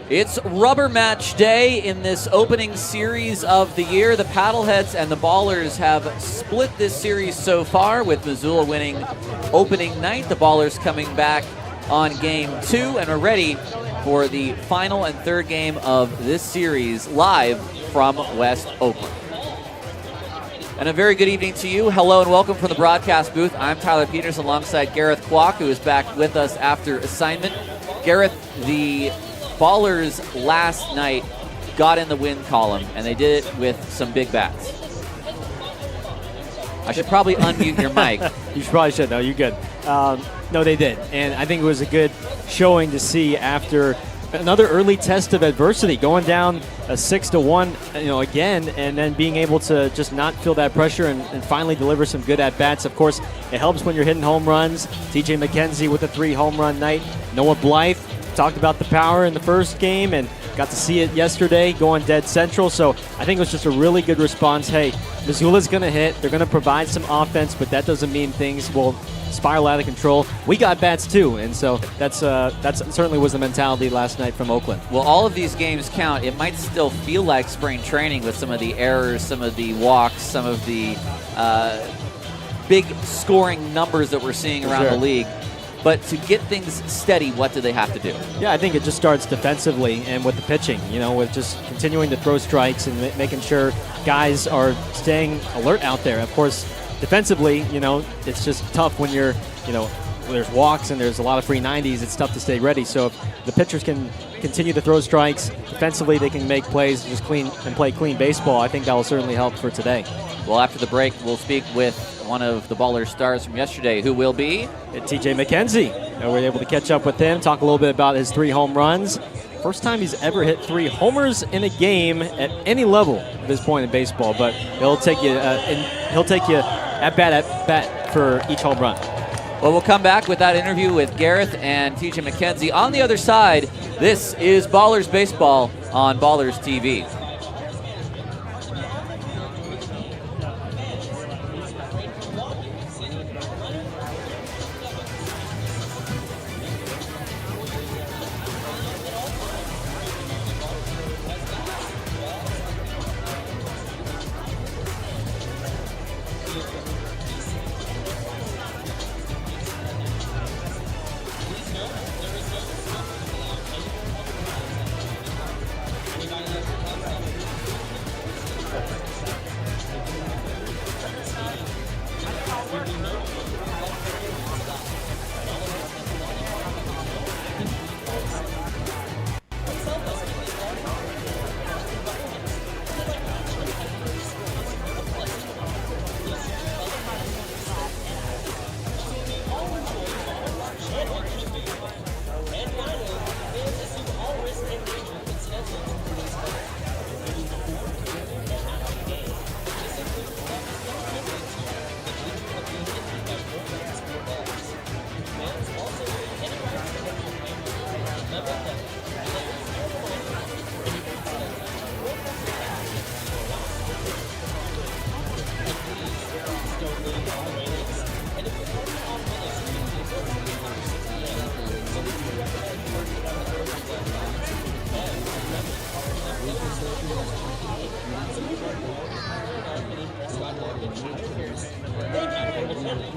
It's rubber match day in this opening series of the year. The Paddleheads and the Ballers have split this series so far, with Missoula winning opening night. The Ballers coming back on game 2, and are ready for the final and third game of this series live from West Oakland. And a very good evening to you. Hello and welcome from the broadcast booth. I'm Tyler Peters alongside Gareth Kwok, who is back with us after assignment. Gareth, the Ballers last night got in the win column, and they did it with some big bats. I should probably unmute your mic. You probably should. No, you're good. No, they did. And I think it was a good showing to see after another early test of adversity, going down a 6-1, again, and then being able to just not feel that pressure and finally deliver some good at-bats. Of course, it helps when you're hitting home runs. TJ McKenzie with a 3-home-run night. Noah Blythe talked about the power in the first game and got to see it yesterday going dead central. So I think it was just a really good response. Hey, Missoula's going to hit. They're going to provide some offense, but that doesn't mean things will spiral out of control. We got bats too, and so that's certainly was the mentality last night from Oakland. Well, all of these games count. It might still feel like spring training with some of the errors, some of the walks, some of the big scoring numbers that we're seeing around the league. But to get things steady, what do they have to do? Yeah, I think it just starts defensively and with the pitching, with just continuing to throw strikes and making sure guys are staying alert out there. Of course, defensively, it's just tough when you're, there's walks and there's a lot of free 90s. It's tough to stay ready. So if the pitchers can continue to throw strikes, defensively they can make plays, just play clean baseball. I think that will certainly help for today. Well, after the break, we'll speak with one of the Ballers stars from yesterday, who will be TJ McKenzie. We were able to catch up with him, talk a little bit about his 3 home runs. First time he's ever hit 3 homers in a game at any level at this point in baseball, but he'll take you at bat for each home run. Well, we'll come back with that interview with Gareth and TJ McKenzie. On the other side, this is Ballers Baseball on Ballers TV.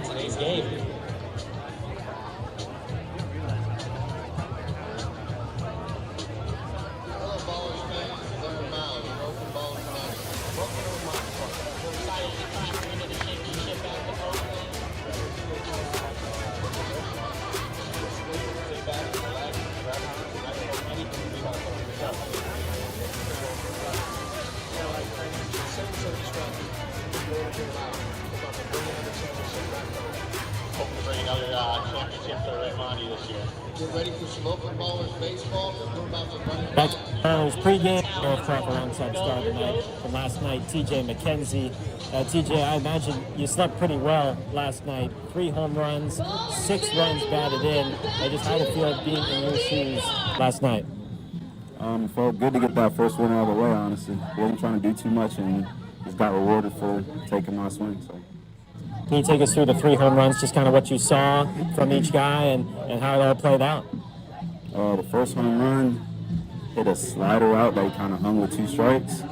Today's game. Get ready for some Oakland Ballers baseball. We're about to run it back. Ballers pregame. Gareth Kwok alongside star tonight from last night, TJ McKenzie. TJ, I imagine you slept pretty well last night. 3 home runs, 6 runs batted in. Just how did it feel being in your shoes last night? It felt good to get that first one out of the way, honestly. Wasn't trying to do too much and just got rewarded for taking my swing. So. Can you take us through the 3 home runs, just kind of what you saw from each guy and how it all played out? The first home run hit a slider out that he kind of hung with 2 strikes.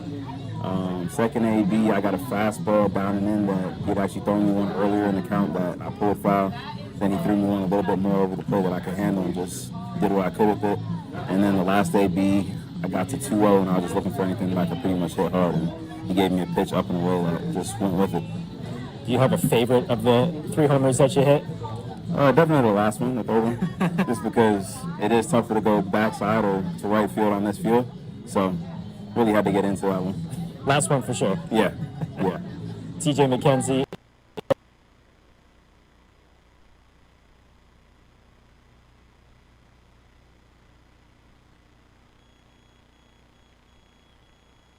Second AB, I got a fastball down and in that he'd actually thrown me one earlier in the count that I pulled foul. Then he threw me one a little bit more over the plate that I could handle and just did what I could with it. And then the last AB, I got to 2-0 and I was just looking for anything that I could pretty much hit hard. And he gave me a pitch up and away that just went with it. Do you have a favorite of the 3 homers that you hit? Definitely the last one, the third one, just because it is tougher to go backside or to right field on this field. So really had to get into that one. Last one for sure. Yeah. TJ McKenzie.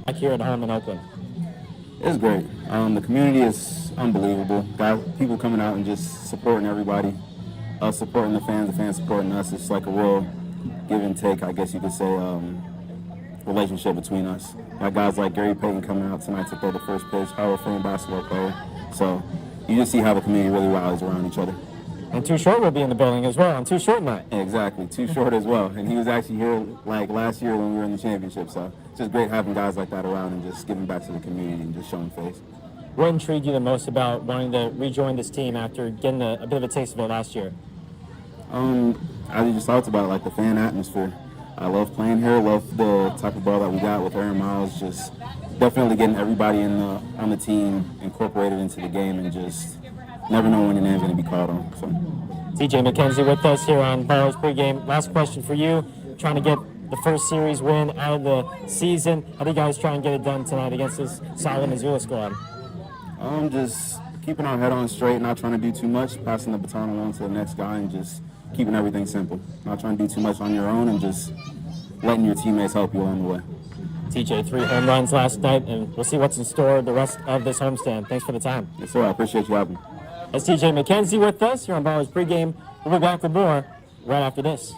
Back here at home in Oakland. It's great. The community is unbelievable. People coming out and just supporting everybody. Us supporting the fans supporting us. It's like a real give and take, I guess you could say, relationship between us. Got guys like Gary Payton coming out tonight to throw the first pitch, Hall of Fame basketball player. So you just see how the community really rallies around each other. And Too Short will be in the building as well on Too Short night. Exactly, Too Short as well. And he was actually here like last year when we were in the championship. So it's just great having guys like that around and just giving back to the community and just showing face. What intrigued you the most about wanting to rejoin this team after getting a bit of a taste of it last year? I just talked about like the fan atmosphere. I love playing here, love the type of ball that we got with Aaron Miles, just definitely getting everybody on the team incorporated into the game and just never know when your name's going to be called on. So. TJ McKenzie with us here on Ballers Pregame. Last question for you, trying to get the first series win out of the season. How do you guys try and get it done tonight against this solid Missoula squad? Just keeping our head on straight, not trying to do too much, passing the baton along to the next guy and just keeping everything simple. Not trying to do too much on your own and just letting your teammates help you along the way. TJ, 3 home runs last night, and we'll see what's in store the rest of this homestand. Thanks for the time. Yes, sir. I appreciate you having me. That's TJ McKenzie with us here on Ballers Pregame. We'll be back with more right after this.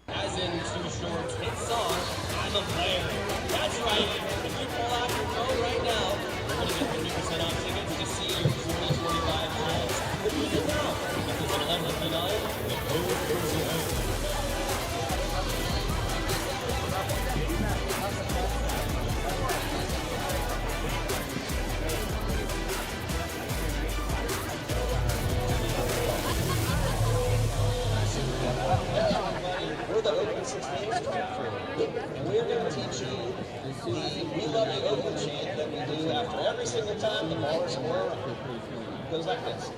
As in Too Short's hit song, I'm a player. That's right. If you pull out your phone right now, you're going to get 50% off tickets to see your 2025 Reds. But use it now. Because at 11:59, the code is your own. We're the Oakland 16 crew. We're going to teach you the We Love You Oakland chant that we do after every single time the Ballers are on. It goes like this.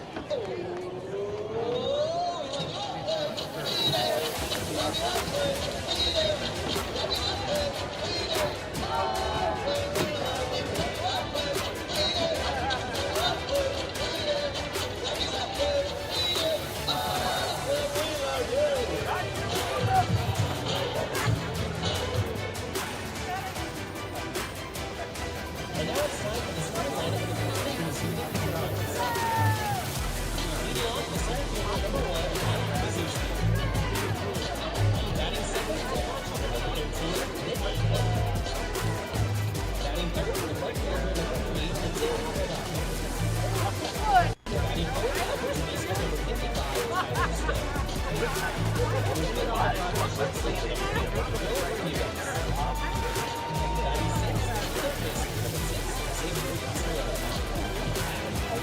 And now it's time for the starting lineup of the Pregame series. Leading off the center fielder number 1 at position. Batting second is number 13, Nick McKenzie. Batting third is right fielder number 3, Missoula. Batting fourth is first baseman number 55, Tyler Stone. Leading off the short station number 8, Bill Rodriguez. Batting sixth is third baseman number 6, Xavier Ventura.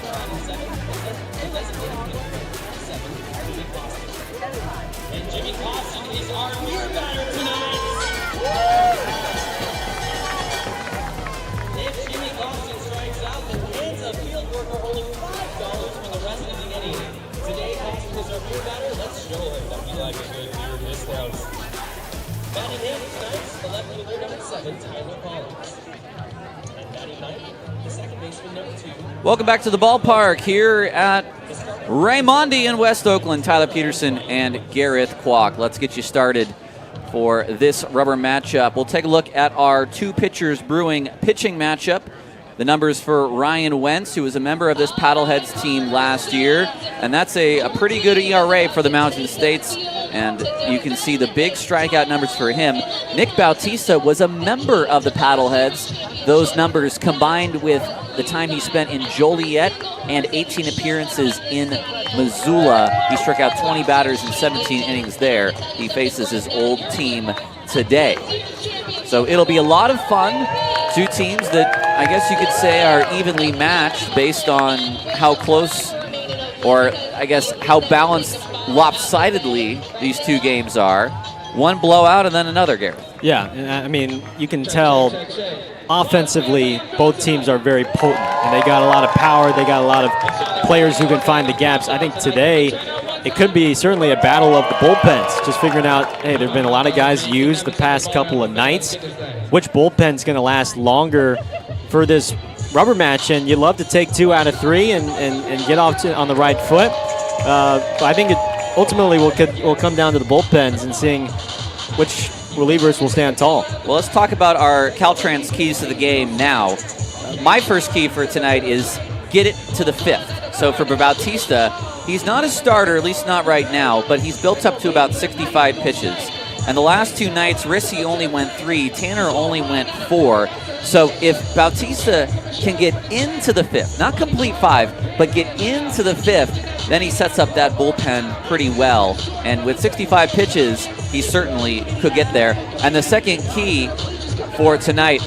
Batting seventh is designated hitter number 7, Jimmy Clausen. And Jimmy Clausen is our rear batter tonight. If Jimmy Clausen strikes out, then hands a field worker holding $5 for the rest of the inning. Today, Clausen is our rear batter. Let's show him that we like a good beer discounts. Batting eighth tonight, the left fielder number 7, Tyler Collins. And batting ninth, the second baseman number 2. Welcome back to the ballpark here at Raimondi in West Oakland. Tyler Peterson and Gareth Kwok. Let's get you started for this rubber matchup. We'll take a look at our 2 pitchers brewing pitching matchup. The numbers for Ryan Wentz, who was a member of this Paddleheads team last year, and that's a pretty good ERA for the Mountain States, and you can see the big strikeout numbers for him. Nick Bautista was a member of the Paddleheads. Those numbers combined with the time he spent in Joliet and 18 appearances in Missoula. He struck out 20 batters in 17 innings there. He faces his old team today. So it'll be a lot of fun. Two teams that I guess you could say are evenly matched based on how close, or I guess how balanced lopsidedly these two games are. One blowout and then another, Gareth. Yeah, I mean, you can tell offensively both teams are very potent, and they got a lot of power. They got a lot of players who can find the gaps. I think today it could be certainly a battle of the bullpens, just figuring out, hey, there have been a lot of guys used the past couple of nights. Which bullpen's going to last longer for this rubber match? And you'd love to take 2 out of 3 and get off on the right foot. But I think it ultimately will come down to the bullpens and seeing which relievers will stand tall. Well, let's talk about our Caltrans keys to the game now. My first key for tonight is get it to the 5th. So for Bautista, he's not a starter, at least not right now, but he's built up to about 65 pitches. And the last 2 nights, Rissi only went 3, Tanner only went 4. So if Bautista can get into the 5th, not complete 5, but get into the 5th, then he sets up that bullpen pretty well. And with 65 pitches, he certainly could get there. And the second key for tonight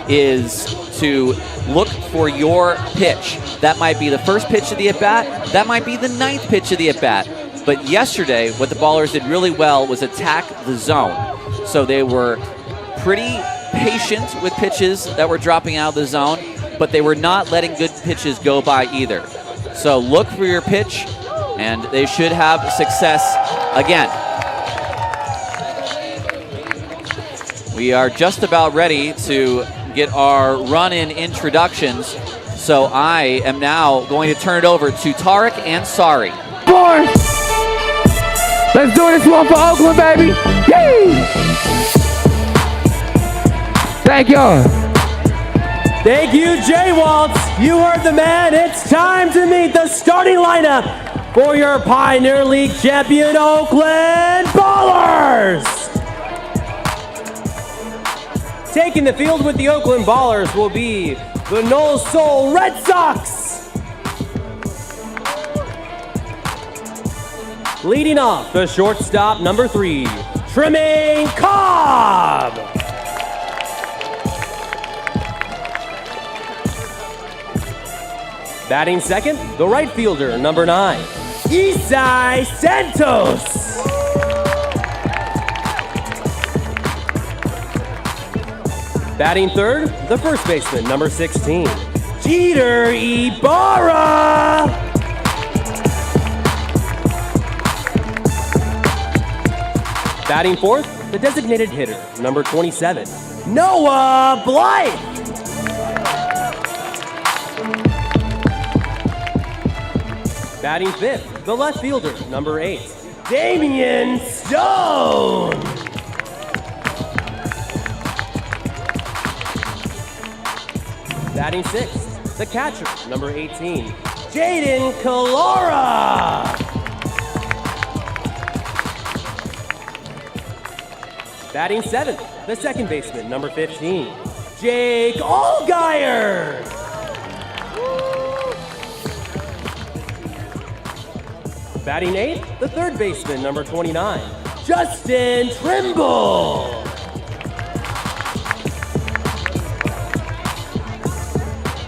is to look for your pitch. That might be the first pitch of the at-bat. That might be the 9th pitch of the at-bat. But yesterday, what the Ballers did really well was attack the zone. So they were pretty patient with pitches that were dropping out of the zone, but they were not letting good pitches go by either. So look for your pitch, and they should have success again. We are just about ready to get our run-in introductions. So I am now going to turn it over to Tarek Ansari. Boys, let's do this one for Oakland, baby. Yay! Thank y'all. Thank you, Jay Waltz. You heard the man. It's time to meet the starting lineup for your Pioneer League champion Oakland Ballers. Taking the field with the Oakland Ballers will be the No Soul Red Sox. Leading off, the shortstop, number 3, Tremaine Cobb. Batting second, the right fielder, number 9, Isai Santos. Batting third, the first baseman, number 16, Jeter Ibarra. Batting fourth, the designated hitter, number 27, Noah Blythe. Batting fifth, the left fielder, number 8, Damian Stone. Batting sixth, the catcher, number 18, Jaden Kalora. Batting seventh, the second baseman, number 15, Jake Allgaier. Batting eighth, the third baseman, number 29, Justin Trimble.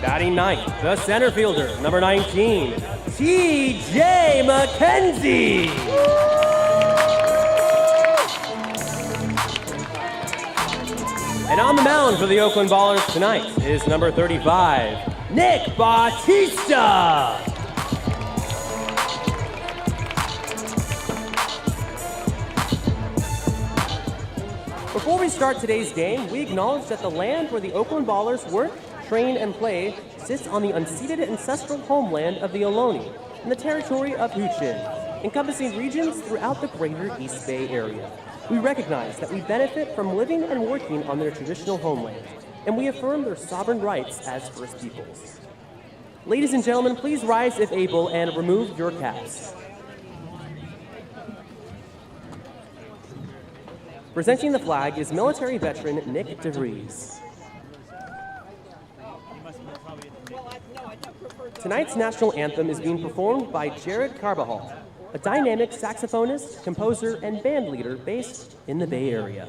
Batting ninth, the center fielder, number 19, TJ McKenzie. And on the mound for the Oakland Ballers tonight is number 35, Nick Bautista. Before we start today's game, we acknowledge that the land where the Oakland Ballers work, train, and play sits on the unceded ancestral homeland of the Ohlone in the territory of Huichin, encompassing regions throughout the greater East Bay area. We recognize that we benefit from living and working on their traditional homeland, and we affirm their sovereign rights as First Peoples. Ladies and gentlemen, please rise if able and remove your caps. Presenting the flag is military veteran Nick DeVries. Tonight's national anthem is being performed by Jared Carbajal, a dynamic saxophonist, composer, and band leader based in the Bay Area.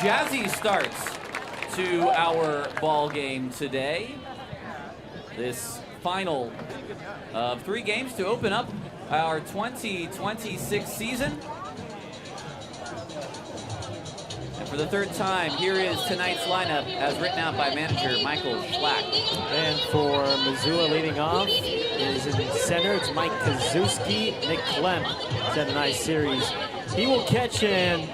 Jazzy starts to our ball game today. This final of 3 games to open up our 2026 season. And for the 3rd time, here is tonight's lineup as written out by manager Michael Schlack. And for Missoula leading off is in center. It's Mike Kazuski. Nick Clem has had a nice series. He will catch in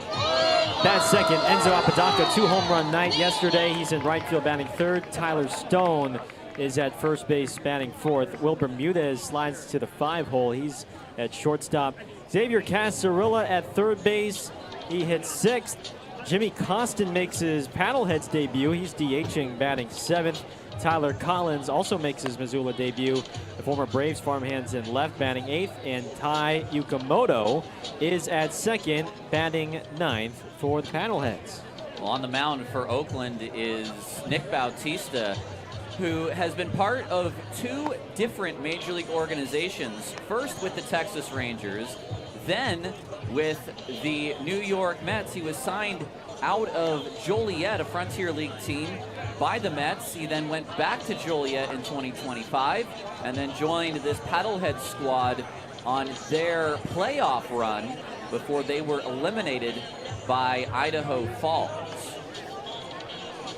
that second. Enzo Apodaca, 2-home run night yesterday. He's in right field batting 3rd. Tyler Stone is at first base batting 4th. Will Bermudez slides to the 5-hole. He's at shortstop. Xavier Casarilla at 3rd base. He hits 6th. Jimmy Costin makes his Paddleheads debut. He's DHing, batting 7th. Tyler Collins also makes his Missoula debut. The former Braves farmhands in left, batting 8th. And Tai Yukamoto is at 2nd, batting 9th for the Paddleheads. Well, on the mound for Oakland is Nick Bautista, who has been part of 2 different Major League organizations. First with the Texas Rangers, then with the New York Mets. He was signed out of Joliet, a Frontier League team, by the Mets. He then went back to Joliet in 2025 and then joined this Paddlehead squad on their playoff run before they were eliminated by Idaho Falls.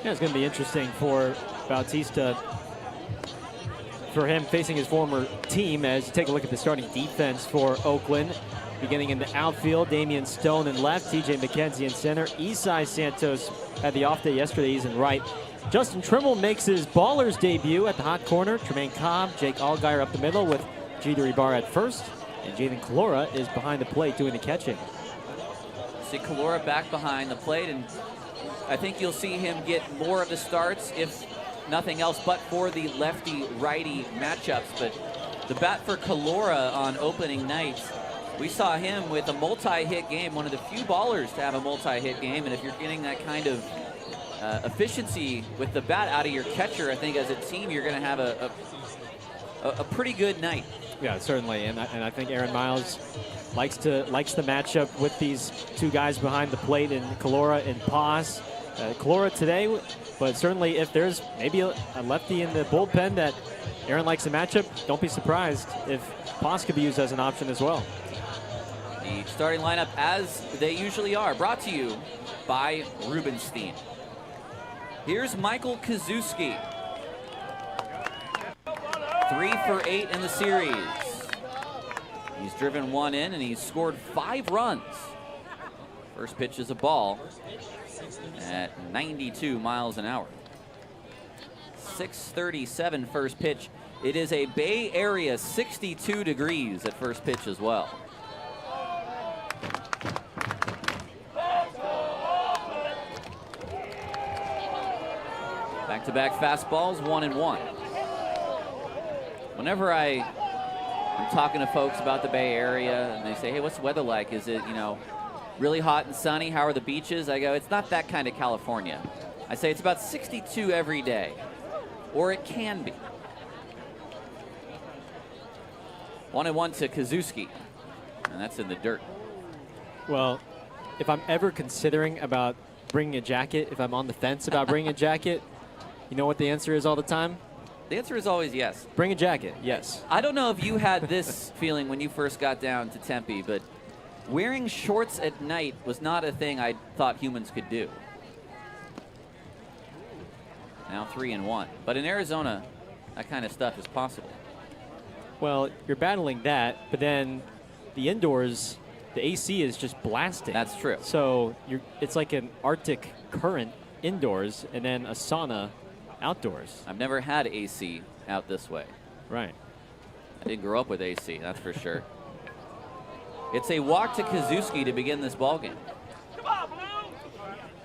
Yeah, it's going to be interesting for Bautista, for him facing his former team, as you take a look at the starting defense for Oakland. Beginning in the outfield, Damian Stone in left, TJ McKenzie in center. Isai Santos had the off day yesterday, he's in right. Justin Trimble makes his Ballers debut at the hot corner. Tremaine Cobb, Jake Allgaier up the middle with Jeter Ibarra at first. And Jalen Calora is behind the plate doing the catching. See Calora back behind the plate, and I think you'll see him get more of the starts, if nothing else, but for the lefty-righty matchups. But the bat for Calora on opening night, we saw him with a multi-hit game, one of the few ballers to have a multi-hit game. And if you're getting that kind of efficiency with the bat out of your catcher, I think as a team you're going to have a pretty good night. Yeah, certainly, and I think Aaron Miles likes the matchup with these 2 guys behind the plate, in Calora and Paz. Calora today, but certainly if there's maybe a lefty in the bullpen that Aaron likes the matchup, don't be surprised if Paz could be used as an option as well. The starting lineup, as they usually are, brought to you by Rubenstein. Here's Michael Kazuski. 3 for 8 in the series. He's driven 1 in and he's scored 5 runs. First pitch is a ball at 92 miles an hour. 6:37 first pitch. It is a Bay Area 62 degrees at first pitch as well. Back-to-back fastballs, 1-1. Whenever I I'm talking to folks about the Bay Area, and they say, hey, what's the weather like? Is it, really hot and sunny? How are the beaches? I go, it's not that kind of California. I say it's about 62 every day, or it can be. 1-1 to Kazuski, and that's in the dirt. Well, if I'm ever considering about bringing a jacket, if I'm on the fence about bringing a jacket, you know what the answer is all the time? The answer is always yes. Bring a jacket, yes. I don't know if you had this feeling when you first got down to Tempe, but wearing shorts at night was not a thing I thought humans could do. Now 3-1. But in Arizona, that kind of stuff is possible. Well, you're battling that, but then the indoors, the AC is just blasting. That's true. So it's like an Arctic current indoors and then a sauna outdoors. I've never had AC out this way. Right. I didn't grow up with AC, that's for sure. It's a walk to Kazuski to begin this ballgame.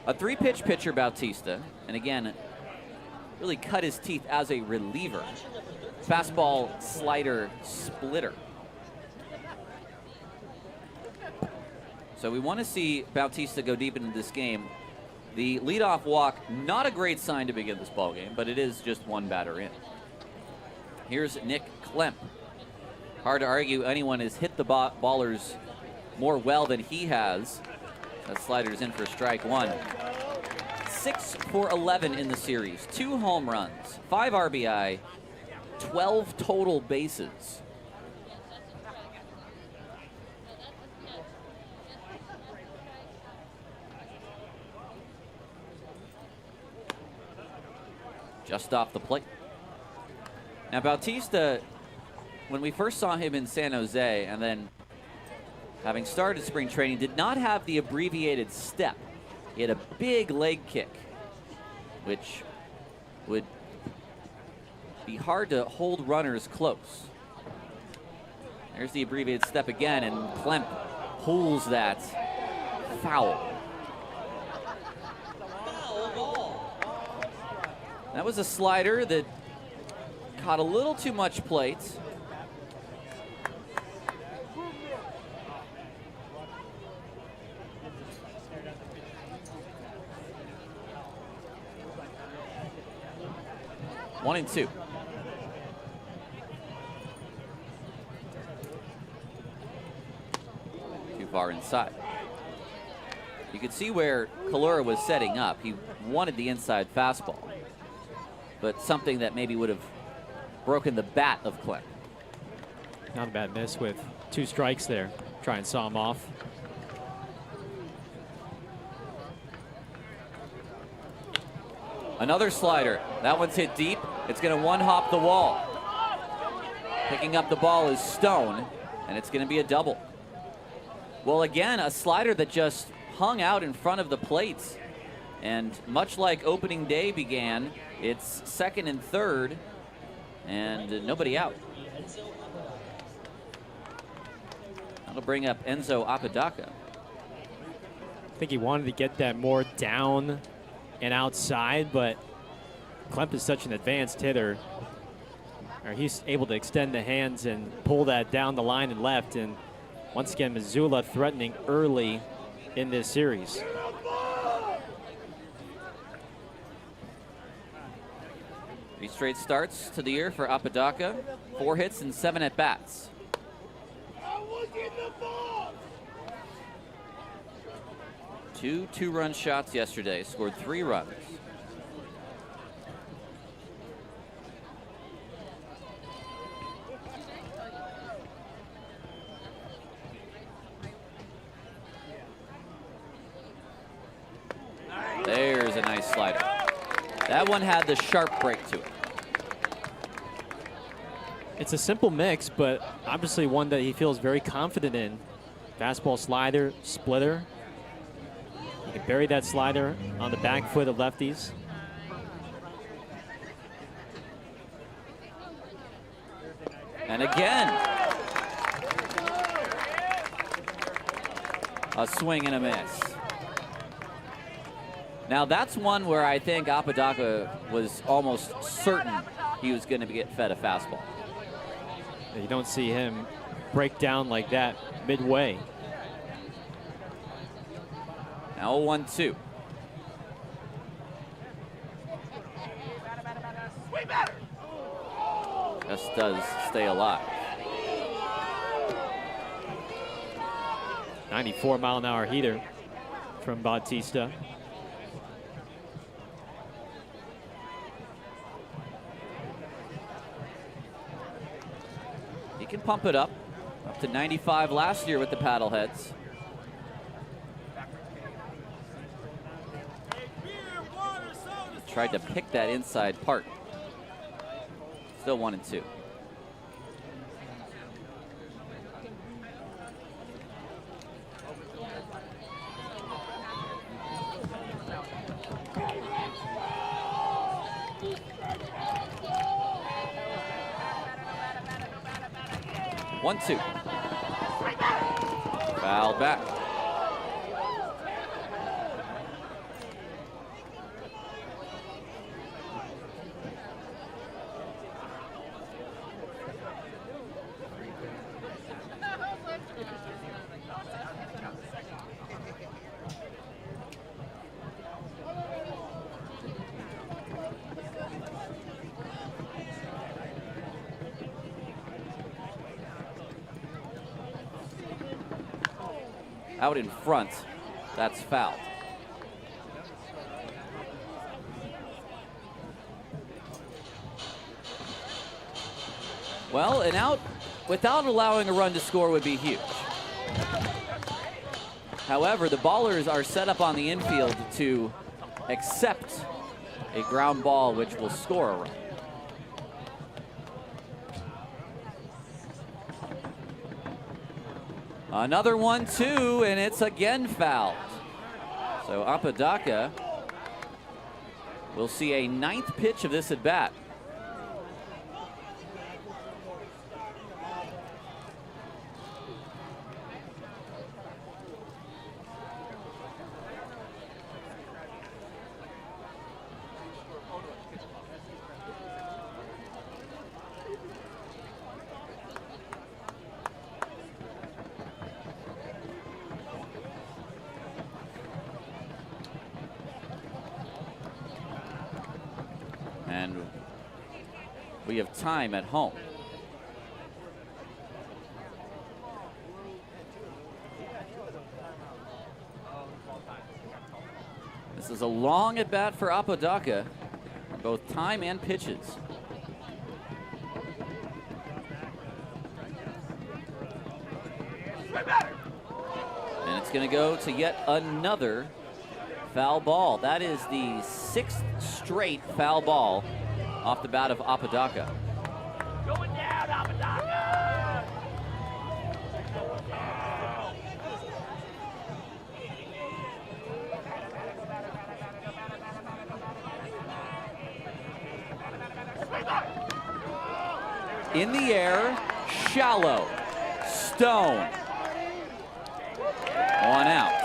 A 3-pitch pitcher, Bautista, and again, really cut his teeth as a reliever. Fastball, slider, splitter. So we want to see Bautista go deep into this game. The leadoff walk, not a great sign to begin this ballgame, but it is just one batter in. Here's Nick Klemp. Hard to argue anyone has hit the ballers more well than he has. That slider's in for strike one. 6 for 11 in the series. 2 home runs, 5 RBI, 12 total bases. Just off the plate. Now Bautista, when we first saw him in San Jose and then having started spring training, did not have the abbreviated step. He had a big leg kick, which would be hard to hold runners close. There's the abbreviated step again, and Klemp pulls that foul. That was a slider that caught a little too much plate. One and two. Too far inside. You could see where Kalura was setting up. He wanted the inside fastball, but something that maybe would have broken the bat of Klemp. Not a bad miss with 2 strikes there. Try and saw him off. Another slider. That one's hit deep. It's going to one-hop the wall. Picking up the ball is Stone, and it's going to be a double. Well, again, a slider that just hung out in front of the plates. And much like opening day began, it's second and third, and nobody out. That'll bring up Enzo Apodaca. I think he wanted to get that more down and outside, but Klemp is such an advanced hitter. He's able to extend the hands and pull that down the line and left. And once again, Missoula threatening early in this series. Three straight starts to the year for Apodaca. 4 hits and 7 at-bats. Two 2-run shots yesterday, scored 3 runs. There's a nice slider. That one had the sharp break to it. It's a simple mix, but obviously one that he feels very confident in. Fastball, slider, splitter. You can bury that slider on the back foot of lefties. And again, a swing and a miss. Now that's one where I think Apodaca was almost certain he was going to get fed a fastball. You don't see him break down like that midway. Now 1-2. Just does stay alive. 94-mile-an-hour heater from Bautista. He can pump it up to 95 last year with the Paddleheads. Tried to pick that inside part. Still 1-2. One, two. Foul back. Out in front, that's fouled. Well, an out without allowing a run to score would be huge. However, the Ballers are set up on the infield to accept a ground ball which will score a run. Another 1-2, and it's again fouled. So Apodaca will see a 9th pitch of this at bat. And we have time at home. This is a long at bat for Apodaca, both time and pitches. And it's going to go to yet another foul ball. That is the 6th straight foul ball off the bat of Apodaca. Going down, Apodaca! In the air, shallow, Stone. One out.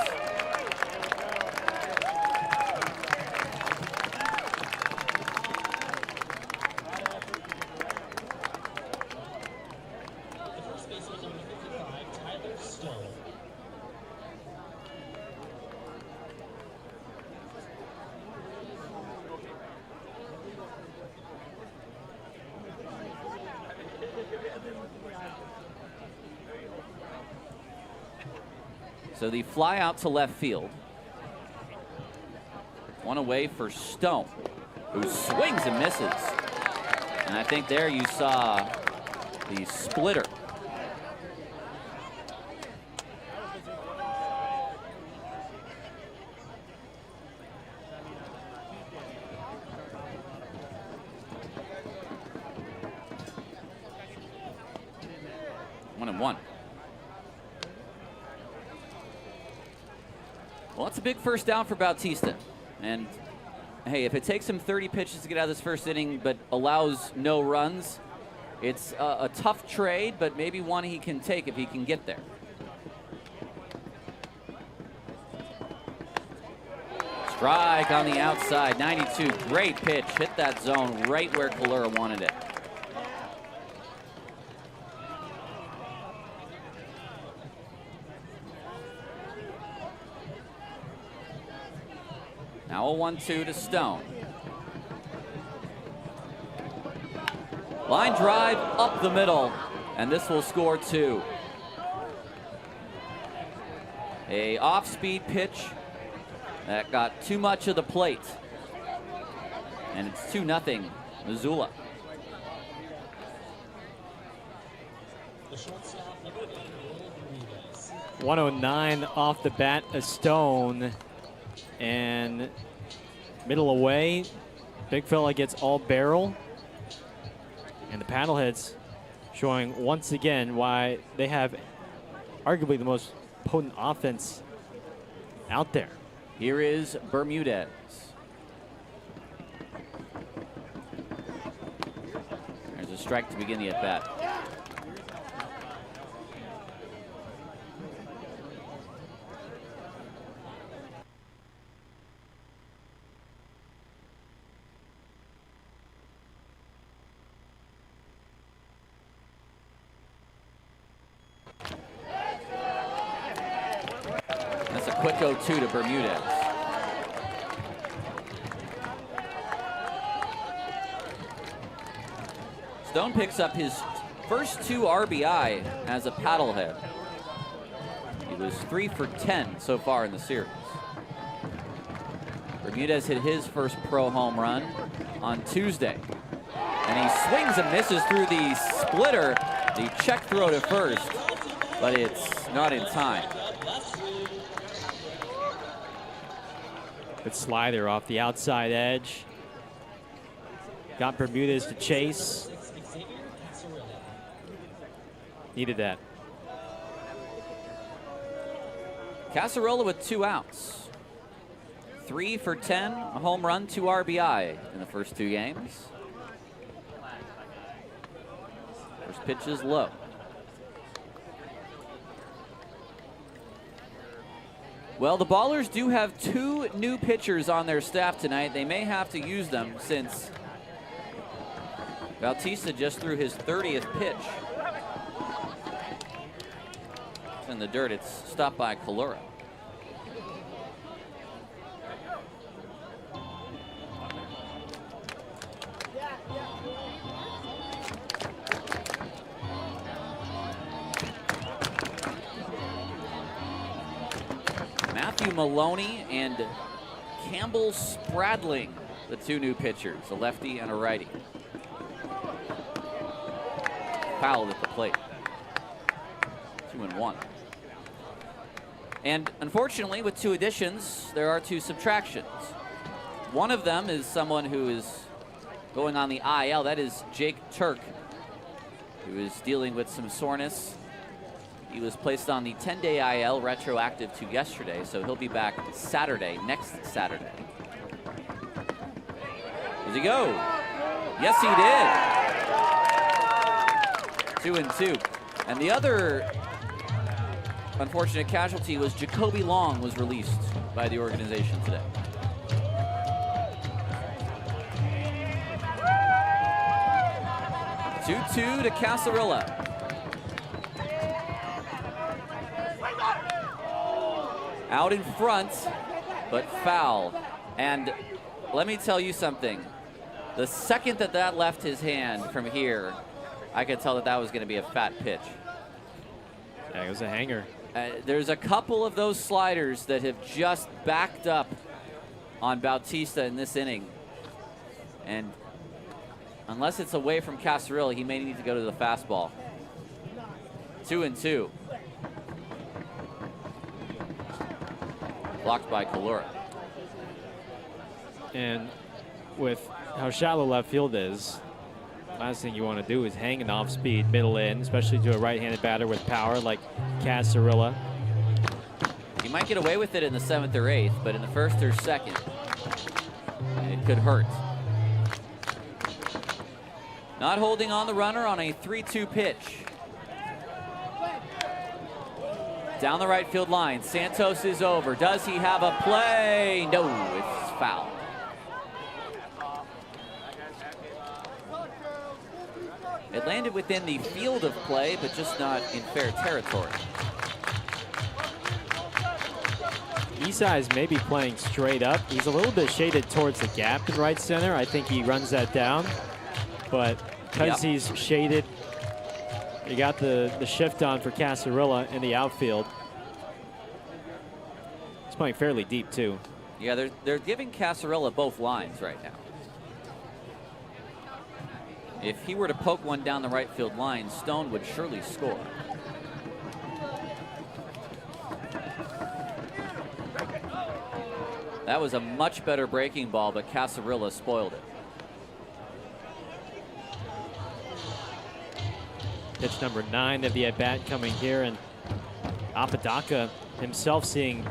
So the fly out to left field. One away for Stone, who swings and misses. And I think there you saw the splitter. One and one. Well, that's a big first down for Bautista. And, hey, if it takes him 30 pitches to get out of this first inning but allows no runs, it's a tough trade, but maybe one he can take if he can get there. Strike on the outside, 92. Great pitch. Hit that zone right where Kalura wanted it. Now a 1-2 to Stone. Line drive up the middle, and this will score 2. A off-speed pitch that got too much of the plate. And it's 2-0 Missoula. The shortstop, number 8, 109 off the bat, a Stone. And middle away, big fella gets all barrel. And the Paddleheads showing once again why they have arguably the most potent offense out there. Here is Bermudez. There's a strike to begin the at-bat. That's a quick 0-2 to Bermudez. Stone picks up his first 2 RBI as a Paddlehead. He was 3 for 10 so far in the series. Bermudez hit his first pro home run on Tuesday. And he swings and misses through the splitter. The check throw to first, but it's not in time. Good slider off the outside edge. Got Bermudez to chase. Needed that. Casarola with 2 outs. 3 for 10, a home run, 2 RBI in the first 2 games. First pitch is low. Well, the Ballers do have 2 new pitchers on their staff tonight. They may have to use them since Bautista just threw his 30th pitch. It's in the dirt. It's stopped by Kalura. Matthew Maloney and Campbell Spradling, the 2 new pitchers, a lefty and a righty. Fouled at the plate. 2-1. And unfortunately, with 2 additions, there are 2 subtractions. One of them is someone who is going on the IL. That is Jake Turk, who is dealing with some soreness. He was placed on the 10-day IL, retroactive to yesterday, so he'll be back Saturday, next Saturday. Does he go? Yes, he did. 2-2. And the other unfortunate casualty was Jacoby Long was released by the organization today. Two-2 to Casarola. Out in front, but foul. And let me tell you something. The second that that left his hand from here, I could tell that that was going to be a fat pitch. Yeah, it was a hanger. There's a couple of those sliders that have just backed up on Bautista in this inning. And unless it's away from Casarola, he may need to go to the fastball. 2-2. Blocked by Kalura. And with how shallow left field is, last thing you want to do is hang an off-speed middle in, especially to a right-handed batter with power like Casarola. He might get away with it in the 7th or 8th, but in the 1st or 2nd, it could hurt. Not holding on the runner on a 3-2 pitch. Down the right field line, Santos is over. Does he have a play? No, it's foul. It landed within the field of play, but just not in fair territory. Isai's maybe playing straight up. He's a little bit shaded towards the gap in right center. I think he runs that down. But because he's shaded, you got the shift on for Casarilla in the outfield. He's playing fairly deep, too. Yeah, they're giving Casarilla both lines right now. If he were to poke one down the right field line, Stone would surely score. That was a much better breaking ball, but Casarilla spoiled it. Pitch number 9 of the at-bat coming here, and Apodaca himself seeing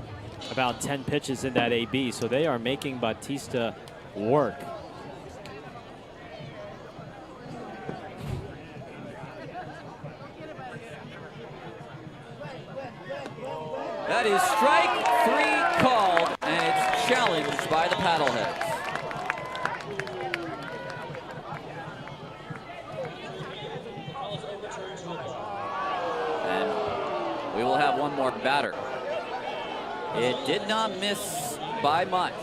about 10 pitches in that AB, so they are making Bautista work. That is strike 3 called, and it's challenged by the Paddleheads. And we will have one more batter. It did not miss by much.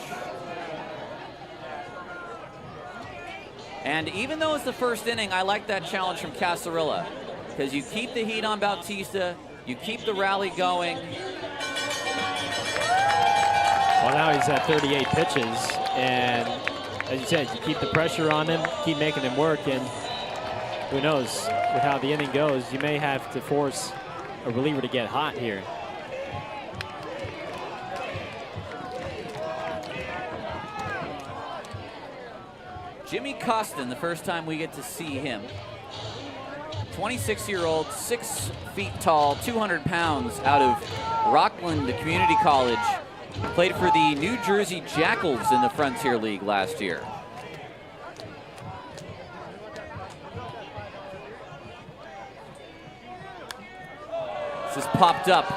And even though it's the first inning, I like that challenge from Casarilla, because you keep the heat on Bautista, you keep the rally going. Well, now he's at 38 pitches, and as you said, you keep the pressure on him, keep making him work, and who knows, with how the inning goes, you may have to force a reliever to get hot here. Jimmy Costin, the first time we get to see him. 26-year-old, 6 feet tall, 200 pounds, out of Rockland Community College. Played for the New Jersey Jackals in the Frontier League last year. This is popped up,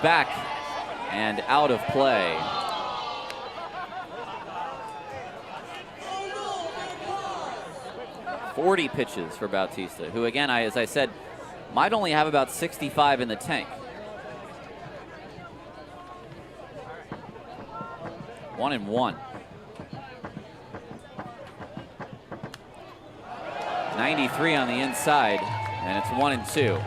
back, and out of play. .40 pitches for Bautista, who again, as I said, might only have about 65 in the tank. 1-1. 93 on the inside, and it's 1-2.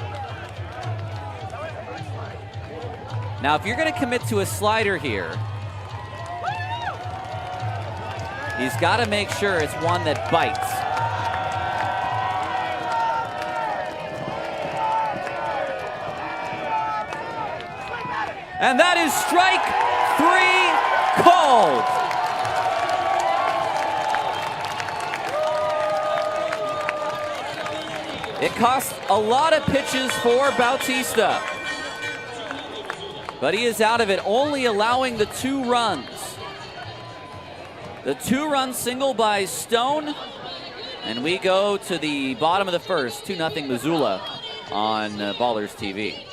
Now, if you're going to commit to a slider here, he's got to make sure it's one that bites. And that is strike 3 called. It cost a lot of pitches for Bautista, but he is out of it, only allowing the 2 runs. The 2-run single by Stone, and we go to the bottom of the first, 2-0 Missoula on Ballers TV.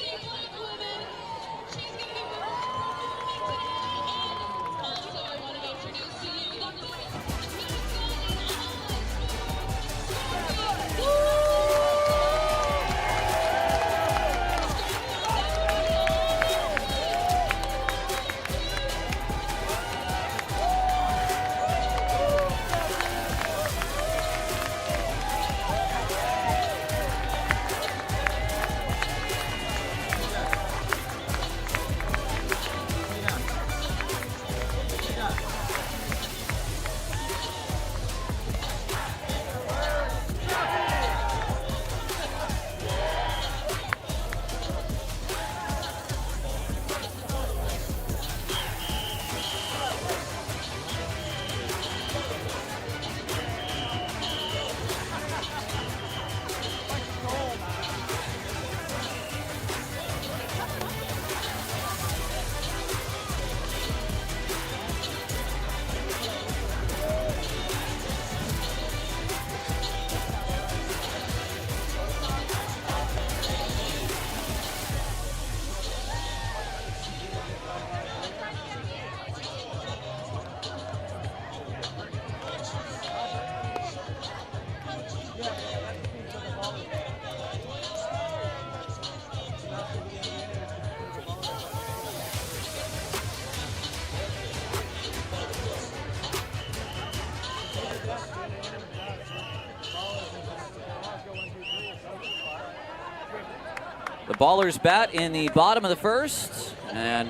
Ballers bat in the bottom of the first, and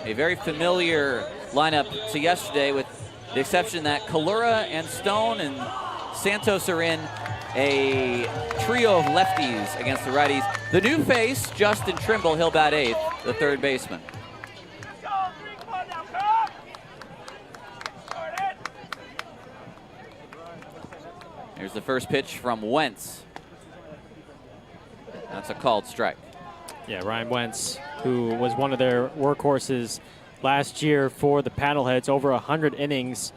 a very familiar lineup to yesterday, with the exception that Kalura and Stone and Santos are in a trio of lefties against the righties. The new face, Justin Trimble, he'll bat 8th, the third baseman. Here's the first pitch from Wentz. That's a called strike. Yeah, Ryan Wentz, who was one of their workhorses last year for the Paddleheads, over 100 innings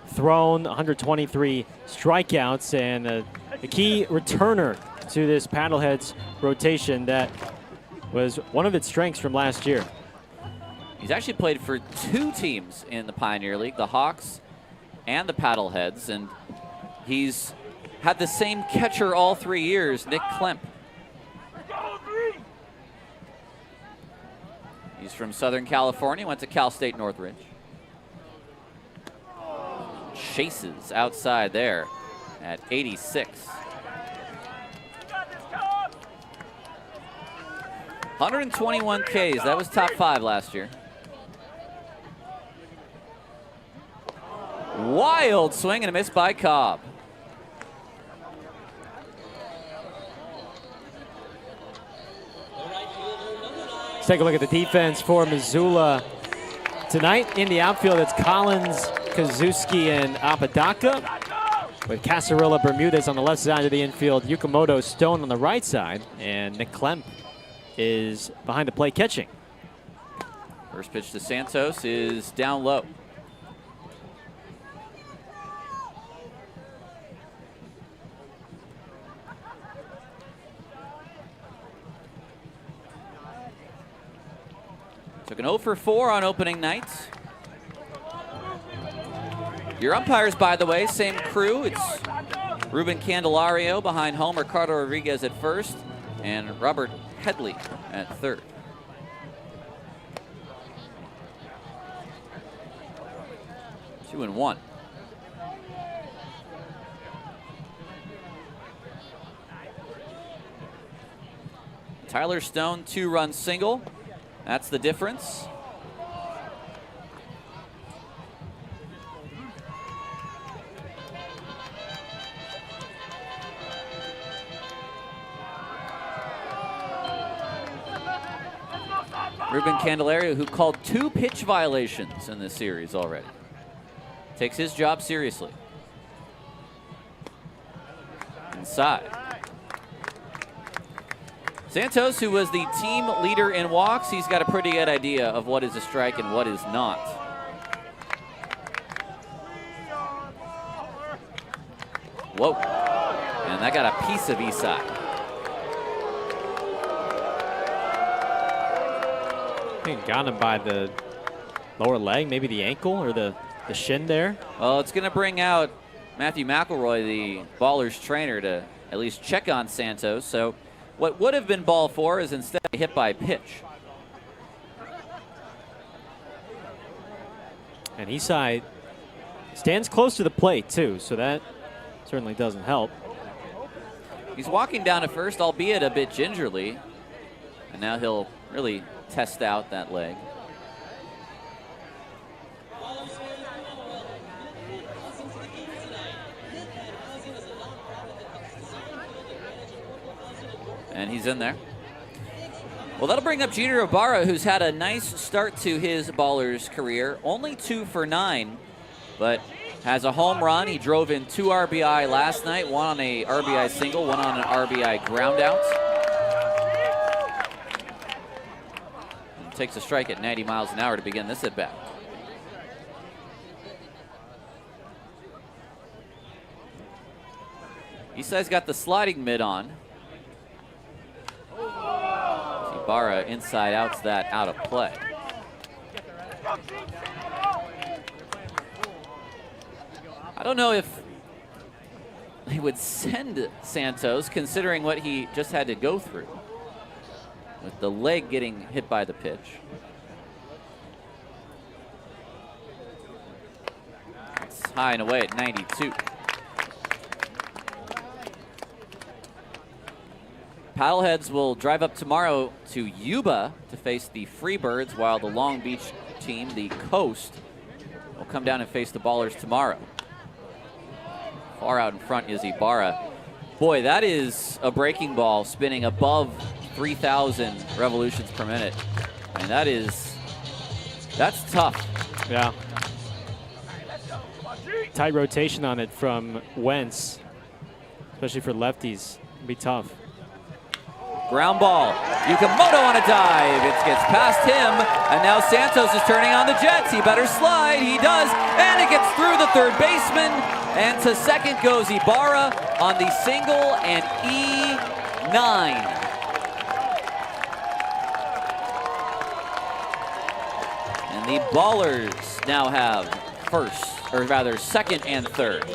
thrown, 123 strikeouts, and a key returner to this Paddleheads rotation that was one of its strengths from last year. He's actually played for 2 teams in the Pioneer League, the Hawks and the Paddleheads, and he's had the same catcher all 3 years, Nick Klemp. He's from Southern California, went to Cal State Northridge. Chases outside there at 86. 121 Ks, that was top 5 last year. Wild swing and a miss by Cobb. Let's take a look at the defense for Missoula. Tonight in the outfield, it's Collins, Kazuski, and Apodaca, with Casarilla, Bermudez on the left side of the infield, Yukamoto, Stone on the right side, and Nick Klemp is behind the plate catching. First pitch to Santos is down low. Took an 0 for 4 on opening night. Your umpires, by the way, same crew. It's Ruben Candelario behind home, Ricardo Rodriguez at first, and Robert Headley at third. Two and one. Tyler Stone, 2-run single. That's the difference. Ruben Candelario, who called 2 pitch violations in this series already, takes his job seriously. Inside. Santos, who was the team leader in walks, he's got a pretty good idea of what is a strike and what is not. Whoa. And that got a piece of Isai. I think got him by the lower leg, maybe the ankle or the shin there. Well, it's going to bring out Matthew McElroy, the Ballers trainer, to at least check on Santos. So what would have been ball 4 is instead hit by pitch. And Isai stands close to the plate, too, so that certainly doesn't help. He's walking down to first, albeit a bit gingerly. And now he'll really test out that leg. And he's in there. Well, that'll bring up Junior Ibarra, who's had a nice start to his Ballers career. Only 2 for 9, but has a home run. He drove in 2 RBI last night, 1 on a RBI single, 1 on an RBI ground out. And takes a strike at 90 miles an hour to begin this at bat. Isai's got the sliding mid on. Ibarra inside outs that out of play. I don't know if he would send Santos, considering what he just had to go through with the leg getting hit by the pitch. It's high and away at 92. Paddleheads will drive up tomorrow to Yuba to face the Freebirds, while the Long Beach team, the Coast, will come down and face the Ballers tomorrow. Far out in front is Ibarra. Boy, that is a breaking ball spinning above 3,000 revolutions per minute. And that's tough. Yeah. Tight rotation on it from Wentz, especially for lefties. It'll be tough. Ground ball. Yukamoto on a dive. It gets past him, and now Santos is turning on the Jets. He better slide. He does, and it gets through the third baseman. And to second goes Ibarra on the single and E9. And the Ballers now have second and third.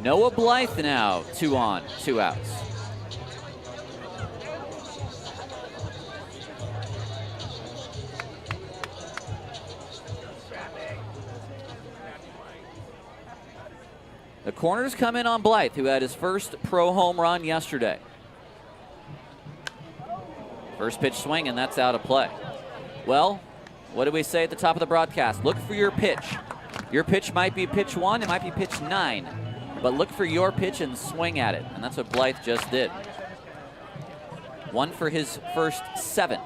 Noah Blythe now 2 on, 2 outs. The corners come in on Blythe, who had his first pro home run yesterday. First pitch swing, and that's out of play. Well, what did we say at the top of the broadcast? Look for your pitch. Your pitch might be pitch 1, it might be pitch 9. But look for your pitch and swing at it. And that's what Blythe just did. 1 for his first 7.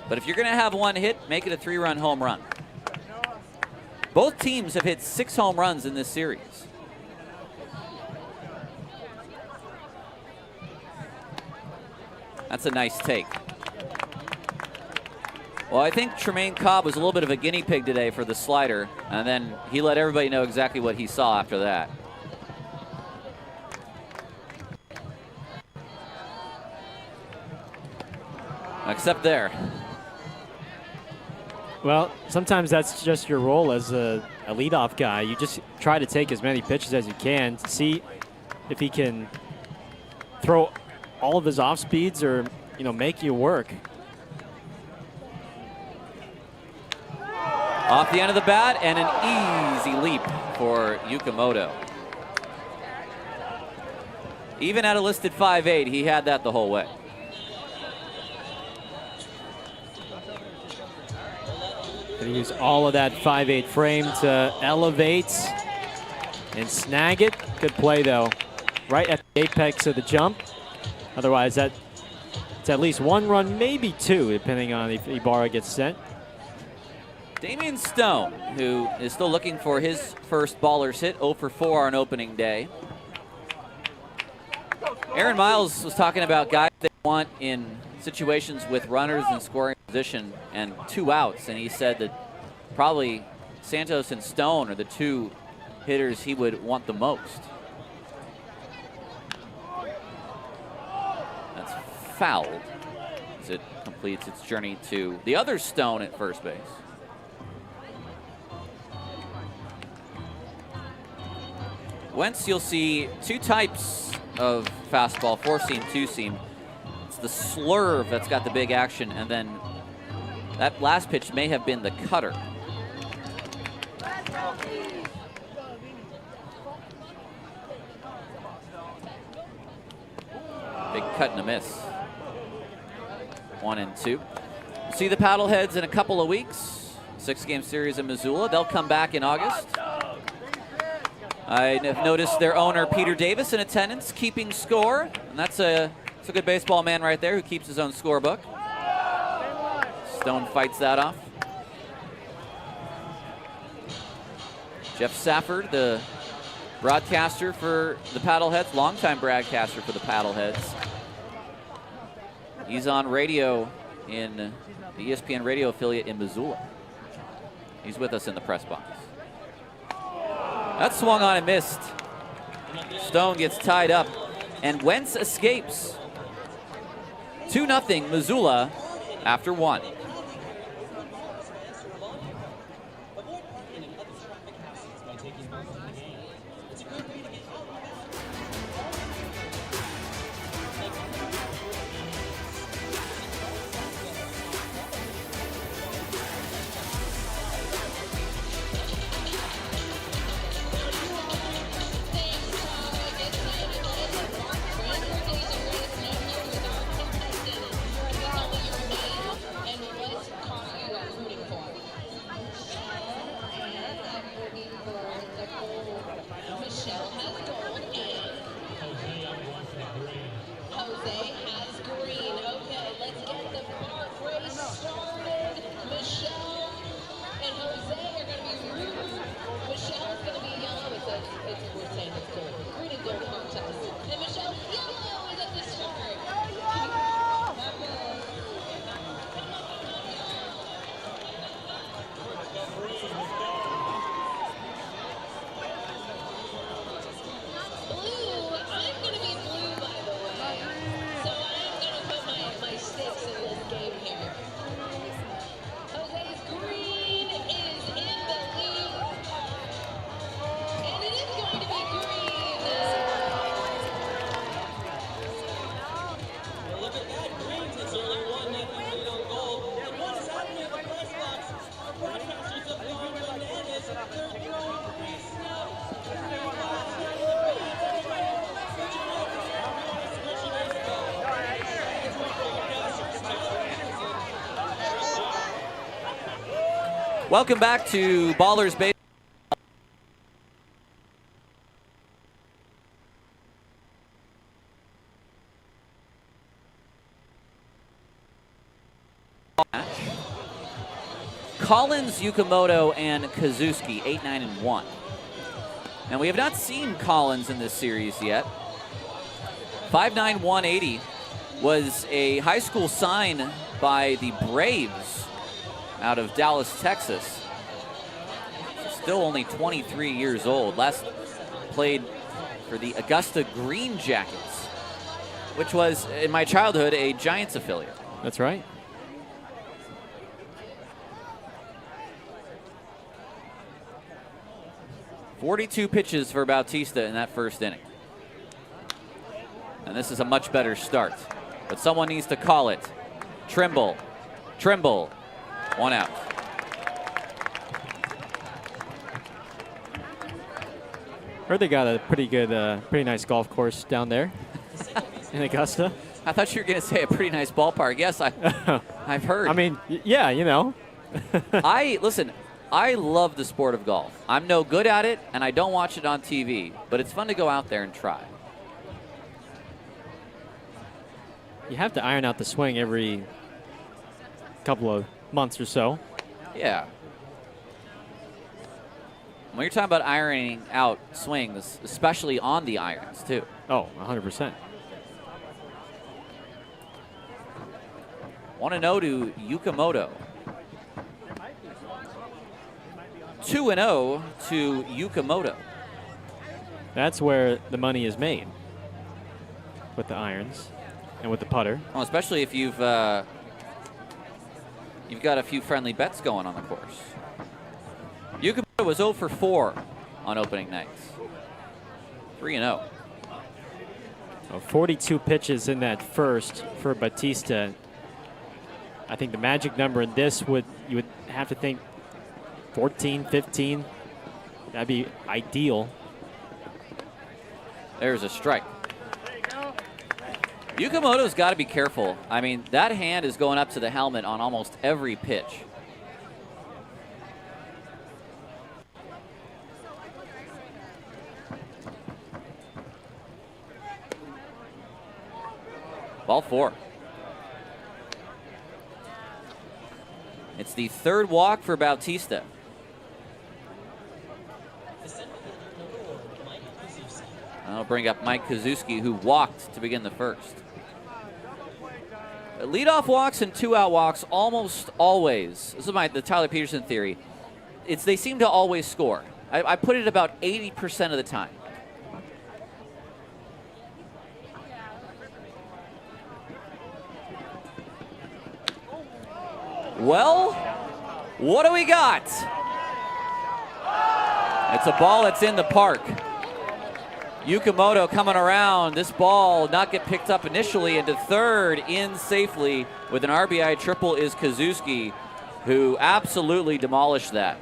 But if you're going to have 1 hit, make it a 3-run home run. Both teams have hit 6 home runs in this series. That's a nice take. Well, I think Tremaine Cobb was a little bit of a guinea pig today for the slider, and then he let everybody know exactly what he saw after that. Except there. Well, sometimes that's just your role as a leadoff guy. You just try to take as many pitches as you can to see if he can throw all of his off speeds or, make you work. Off the end of the bat, and an easy leap for Yukamoto. Even at a listed 5'8", he had that the whole way. Gonna use all of that 5'8" frame to elevate and snag it. Good play, though. Right at the apex of the jump. Otherwise, it's at least 1 run, maybe 2, depending on if Ibarra gets sent. Damian Stone, who is still looking for his first Ballers hit, 0 for 4 on opening day. Aaron Miles was talking about guys they want in situations with runners in scoring position and 2 outs, and he said that probably Santos and Stone are the 2 hitters he would want the most. That's fouled as it completes its journey to the other Stone at first base. Wentz, you'll see 2 types of fastball, 4-seam, 2-seam. It's the slurve that's got the big action, and then that last pitch may have been the cutter. Big cut and a miss. 1 and 2. See the Paddleheads in a couple of weeks. 6-game series in Missoula. They'll come back in August. I have noticed their owner, Peter Davis, in attendance, keeping score. And that's a good baseball man right there who keeps his own scorebook. Stone fights that off. Jeff Safford, the broadcaster for the Paddleheads, longtime broadcaster for the Paddleheads. He's on radio in the ESPN radio affiliate in Missoula. He's with us in the press box. That swung on and missed. Stone gets tied up, and Wentz escapes. 2-0 Missoula after 1. Welcome back to Ballers Baseball. Collins, Yukamoto, and Kazuski, 8-9-1. Now, we have not seen Collins in this series yet. 5'9", 180 was a high school sign by the Braves out of Dallas, Texas. Still only 23 years old. Last played for the Augusta Green Jackets, which was, in my childhood, a Giants affiliate. That's right. .42 pitches for Bautista in that first inning. And this is a much better start. But someone needs to call it. Trimble. 1 out. Heard they got a pretty nice golf course down there in Augusta. I thought you were going to say a pretty nice ballpark. Yes, I've heard. I mean, yeah, you know. Listen, I love the sport of golf. I'm no good at it, and I don't watch it on TV, but it's fun to go out there and try. You have to iron out the swing every couple of months or so. Yeah. When you're talking about ironing out swings, especially on the irons, too. Oh, 100%. 1-0 to Yukamoto. 2-0 to Yukamoto. That's where the money is made, with the irons and with the putter. Well, especially if you've got a few friendly bets going on the course. Yukamoto was 0 for 4 on opening nights. 3-0. 42 pitches in that first for Bautista. I think the magic number in this you would have to think 14, 15. That'd be ideal. There's a strike. Yukamoto's got to be careful. I mean, that hand is going up to the helmet on almost every pitch. Ball 4. It's the third walk for Bautista. I'll bring up Mike Kazuski, who walked to begin the first. Leadoff walks and 2-out walks almost always. This is the Tyler Peterson theory. They seem to always score. I put it about 80% of the time. Well, what do we got? It's a ball that's in the park. Yukamoto coming around. This ball not get picked up initially into third, in safely with an RBI triple is Kazuski, who absolutely demolished that.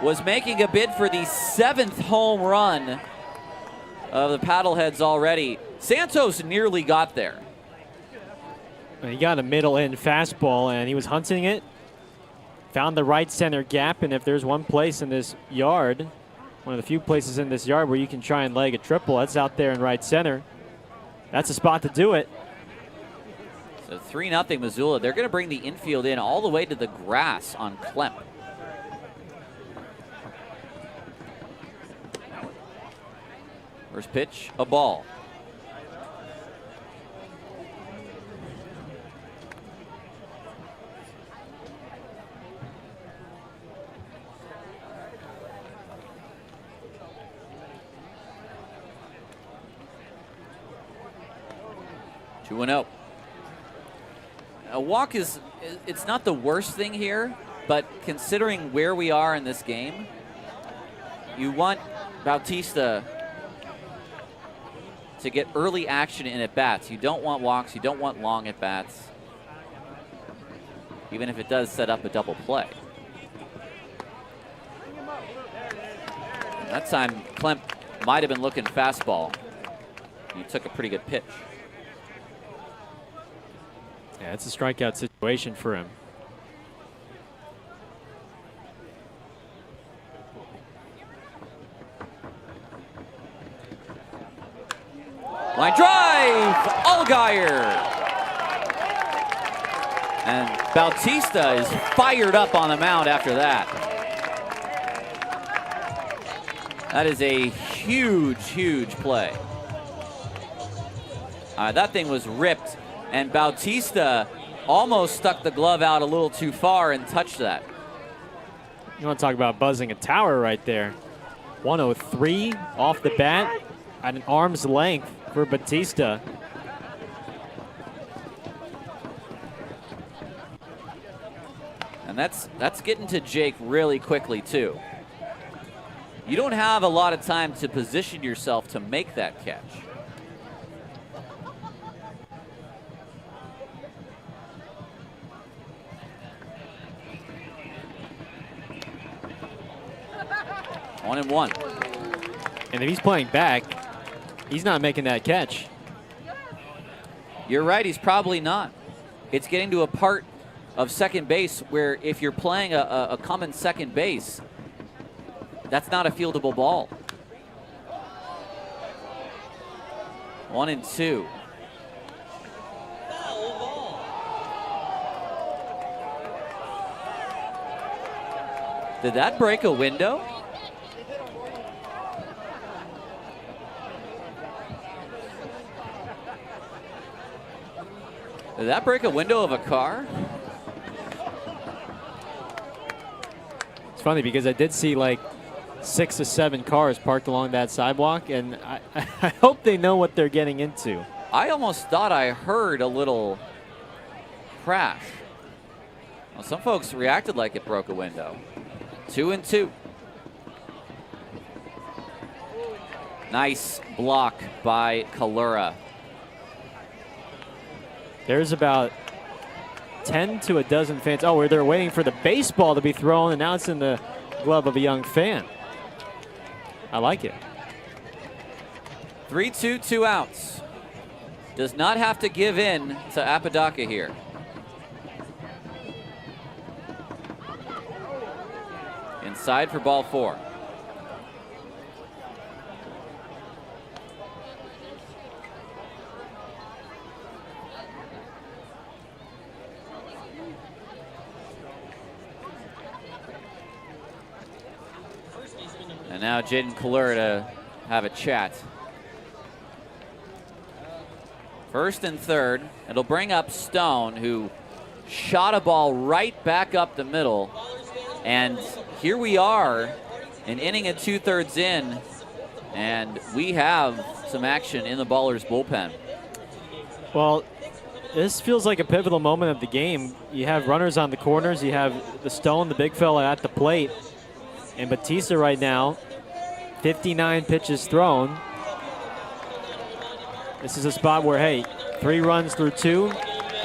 Was making a bid for the 7th home run of the Paddleheads already. Santos nearly got there. He got a middle-end fastball, and he was hunting it. Found the right center gap, and if there's one place in this yard, one of the few places in this yard where you can try and leg a triple, that's out there in right center. That's a spot to do it. So 3-0 Missoula. They're going to bring the infield in all the way to the grass on Klemp. First pitch, a ball. Two and 0. A walk it's not the worst thing here, but considering where we are in this game, you want Bautista to get early action in at-bats. You don't want walks. You don't want long at-bats, even if it does set up a double play. That time, Klemp might have been looking fastball. He took a pretty good pitch. Yeah, it's a strikeout situation for him. Line drive, Allgaier. And Bautista is fired up on the mound after that. That is a huge, huge play. That thing was ripped, and Bautista almost stuck the glove out a little too far and touched that. You want to talk about buzzing a tower right there. 103 off the bat at an arm's length for Bautista. And that's getting to Jake really quickly too. You don't have a lot of time to position yourself to make that catch. One and one. And if he's playing back, he's not making that catch. You're right, he's probably not. It's getting to a part of second base where if you're playing a common second base, that's not a fieldable ball. 1 and 2. Did that break a window? Did that break a window of a car? It's funny because I did see like 6 to 7 cars parked along that sidewalk, and I hope they know what they're getting into. I almost thought I heard a little crash. Well, some folks reacted like it broke a window. 2 and 2. Nice block by Kalura. There's about 10 to a dozen fans. Oh, where they're waiting for the baseball to be thrown, and now it's in the glove of a young fan. I like it. 3-2, 2 outs. Does not have to give in to Apodaca here. Inside for ball 4. And now Jaden Kalura to have a chat. First and third. It'll bring up Stone, who shot a ball right back up the middle. And here we are, an inning and 2/3 in, and we have some action in the Ballers bullpen. Well, this feels like a pivotal moment of the game. You have runners on the corners. You have the Stone, the big fella, at the plate. And Bautista right now, 59 pitches thrown. This is a spot where, hey, 3 runs through 2,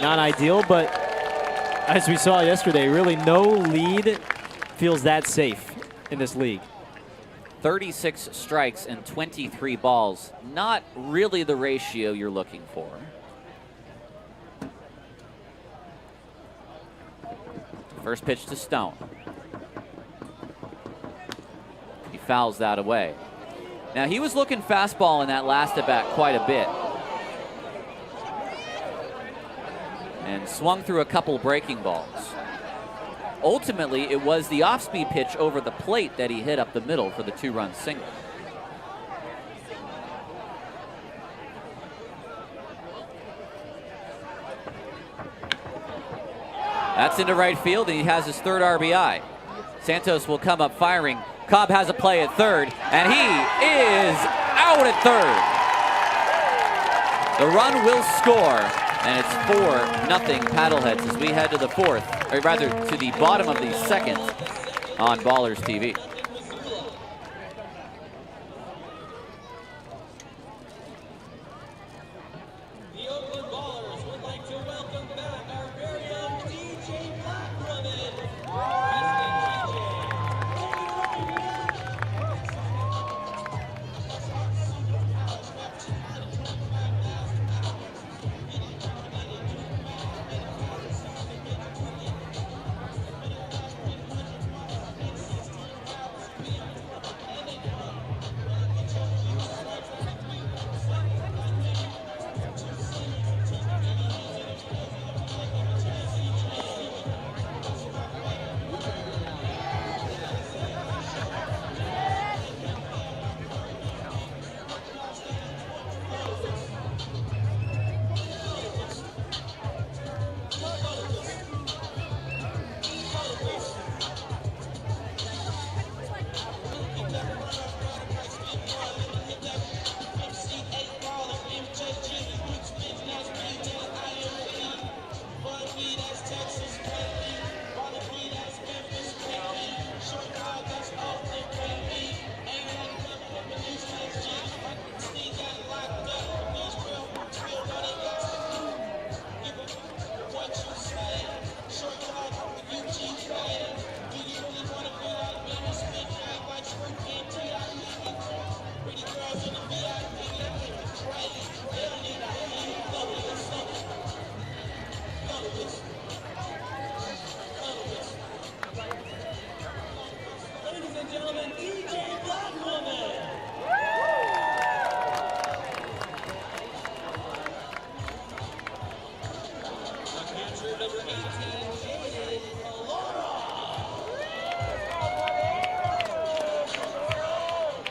not ideal, but as we saw yesterday, really no lead feels that safe in this league. 36 strikes and 23 balls. Not really the ratio you're looking for. First pitch to Stone. He fouls that away. Now, he was looking fastball in that last at bat quite a bit. And swung through a couple breaking balls. Ultimately, it was the off-speed pitch over the plate that he hit up the middle for the 2-run single. That's into right field, and he has his 3rd RBI. Santos will come up firing. Cobb has a play at 3rd, and he is out at 3rd. The run will score, and it's 4-0 Paddleheads as we head to the 4th, or rather to the bottom of the 2nd on Ballers TV. The Oakland Ballers would like to welcome back our very own TJ McKenzie.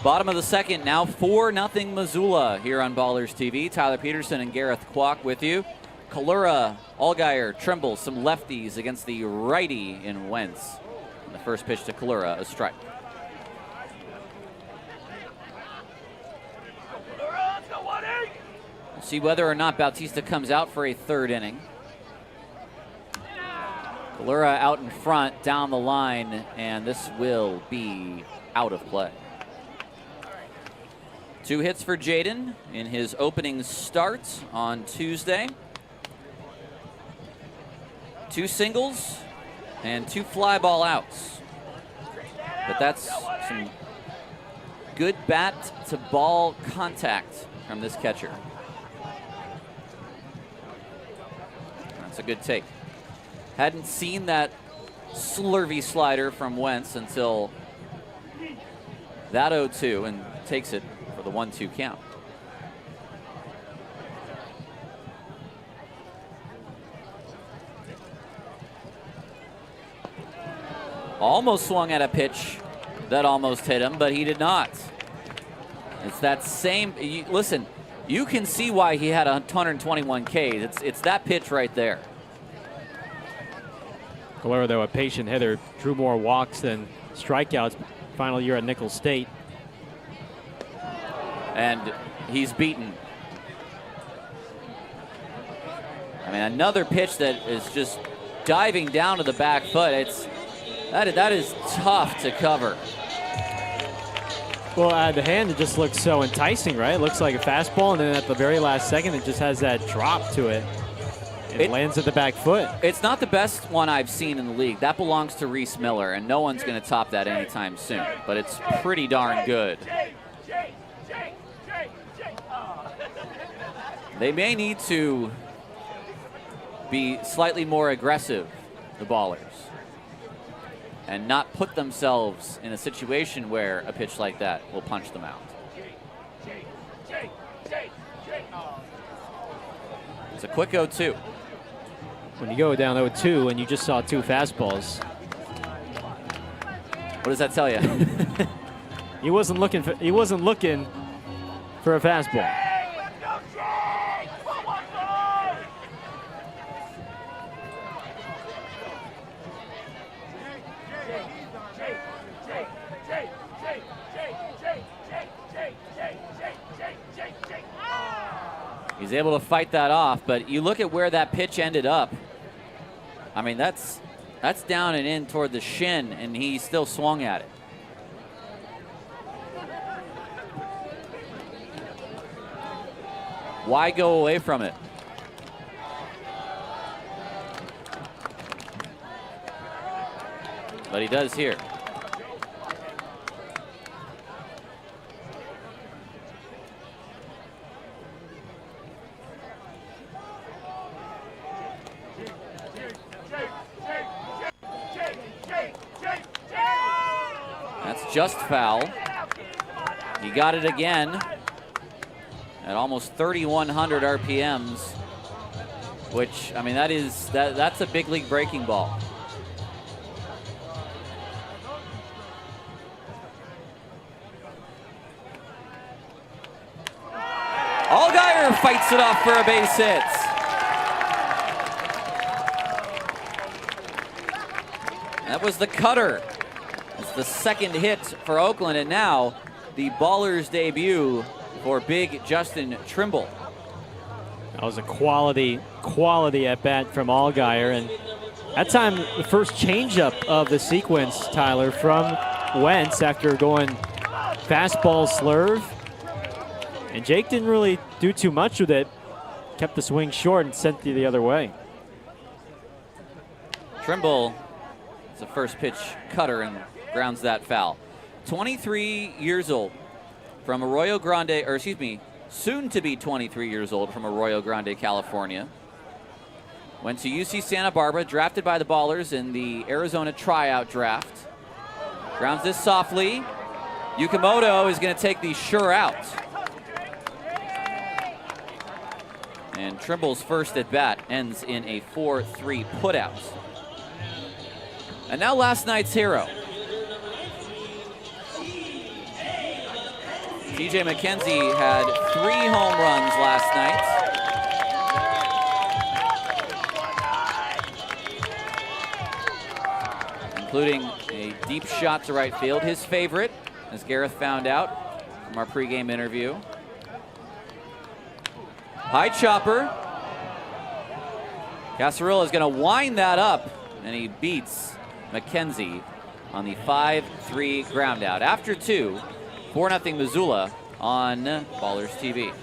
Bottom of the second, now 4-0 Missoula here on Ballers TV. Tyler Peterson and Gareth Kwok with you. Kalura, Allgaier, Trimble, some lefties against the righty in Wentz. And the first pitch to Kalura, a strike. We'll see whether or not Bautista comes out for a third inning. Kalura out in front, down the line, and this will be out of play. 2 hits for Jaden in his opening start on Tuesday. 2 singles and 2 fly ball outs. But that's some good bat to ball contact from this catcher. That's a good take. Hadn't seen that slurvy slider from Wentz until that 0-2, and takes it for the 1-2 count. Almost swung at a pitch that almost hit him, but he did not. It's that same, listen, you can see why he had 121 Ks. It's that pitch right there. Kalura, though, a patient hitter, drew more walks than strikeouts final year at Nicholls State. And he's beaten. I mean, another pitch that is just diving down to the back foot. That is tough to cover. Well, the hand, it just looks so enticing, right? It looks like a fastball, and then at the very last second, it just has that drop to it. It lands at the back foot. It's not the best one I've seen in the league. That belongs to Reese Miller, and no one's going to top that anytime soon. But it's pretty darn good. They may need to be slightly more aggressive, the Ballers, and not put themselves in a situation where a pitch like that will punch them out. It's a quick 0-2. When you go down 0-2 and you just saw 2 fastballs. What does that tell you? He wasn't looking for a fastball. He's able to fight that off, but you look at where that pitch ended up. I mean, that's down and in toward the shin, and he still swung at it. Why go away from it? But he does here. Just foul. He got it again at almost 3,100 RPMs, which, I mean, that's a big league breaking ball. Allgaier fights it off for a base hit. That was the cutter. It's the second hit for Oakland, and now the Ballers debut for big Justin Trimble. That was a quality at bat from Allgaier, and that time the first changeup of the sequence, Tyler, from Wentz after going fastball slurve. And Jake didn't really do too much with it, kept the swing short and sent it the other way. Trimble, it's a first pitch cutter and grounds that foul. 23 years old from Arroyo Grande, or excuse me, soon to be 23 years old from Arroyo Grande, California. Went to UC Santa Barbara, drafted by the Ballers in the Arizona tryout draft. Grounds this softly. Yukimoto is going to take the sure out. And Trimble's first at bat ends in a 4-3 putout. And now last night's hero. TJ McKenzie had 3 home runs last night, including a deep shot to right field, his favorite, as Gareth found out from our pregame interview. High chopper. Casarillo is going to wind that up, and he beats McKenzie on the 5-3 ground out. After 2, 4-0 Missoula on Ballers TV.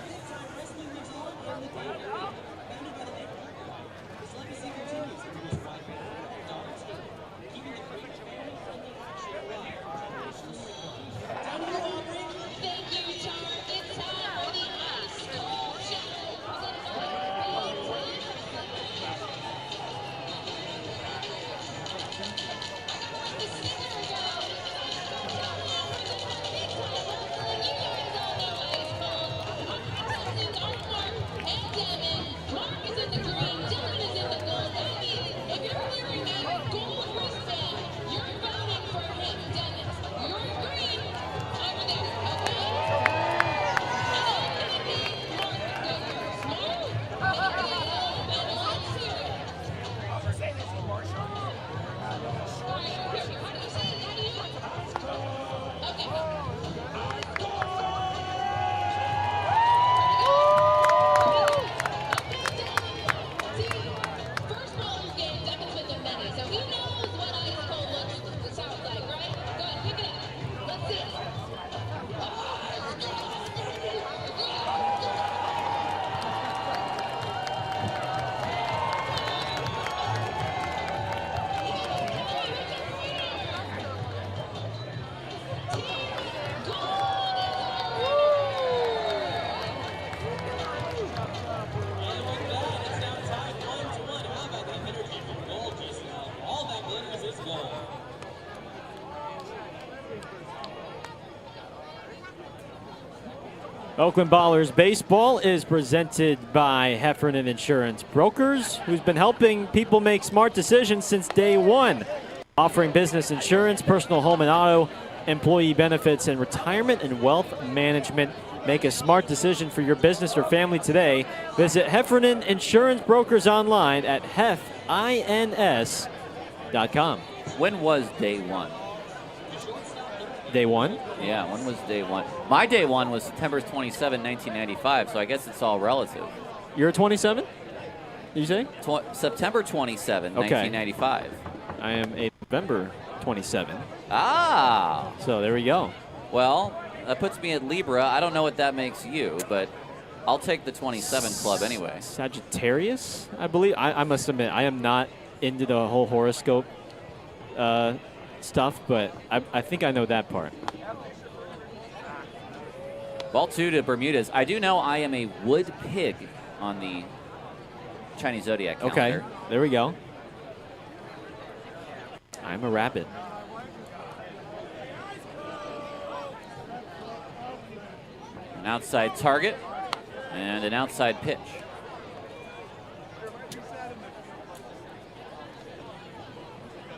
Oakland Ballers baseball is presented by Heffernan Insurance Brokers, who's been helping people make smart decisions since day one, offering business insurance, personal home and auto, employee benefits, and retirement and wealth management. Make a smart decision for your business or family today. Visit Heffernan Insurance Brokers online at hefins.com. When was day one? Day one? Yeah, when was day one? My day one was September 27, 1995, so I guess it's all relative. You're 27? Did you say? September 27, Okay. 1995. I am a November 27. Ah! So there we go. Well, that puts me at Libra. I don't know what that makes you, but I'll take the 27 club anyway. Sagittarius, I believe. I must admit, I am not into the whole horoscope stuff, but I think I know that part. Ball 2 to Bermudez. I do know I am a wood pig on the Chinese zodiac calendar. Okay, there we go. I'm a rabbit. An outside target and an outside pitch.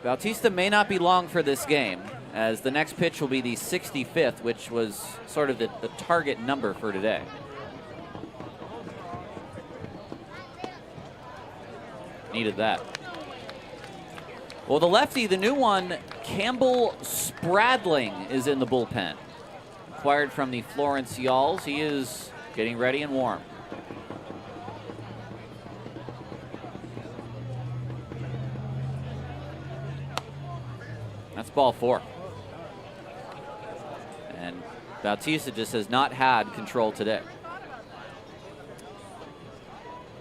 Bautista may not be long for this game, as the next pitch will be the 65th, which was sort of the target number for today. Needed that. Well, the lefty, the new one, Campbell Spradling, is in the bullpen. Acquired from the Florence Yalls. He is getting ready and warm. That's ball 4. And Bautista just has not had control today.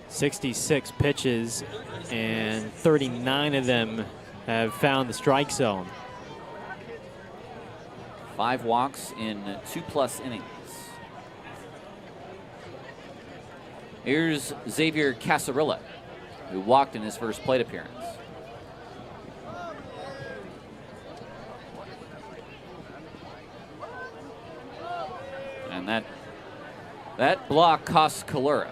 66 pitches, and 39 of them have found the strike zone. 5 walks in 2+ innings. Here's Xavier Casarillo, who walked in his first plate appearance. And that block costs Kalura.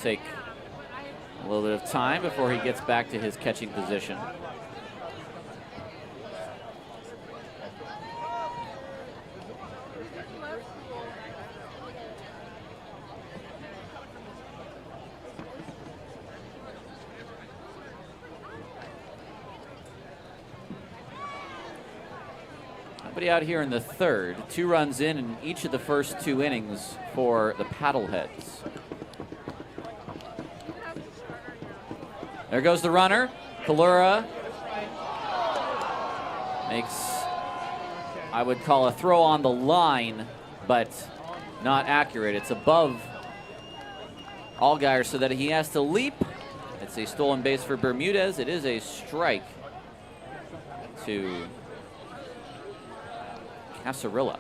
Take A little bit of time before he gets back to his catching position. Nobody out here in the third. 2 runs in each of the first 2 innings for the Paddleheads. There goes the runner. Kalura makes, I would call a throw on the line, but not accurate. It's above Allgaier so that he has to leap. It's a stolen base for Bermudez. It is a strike to Casarilla.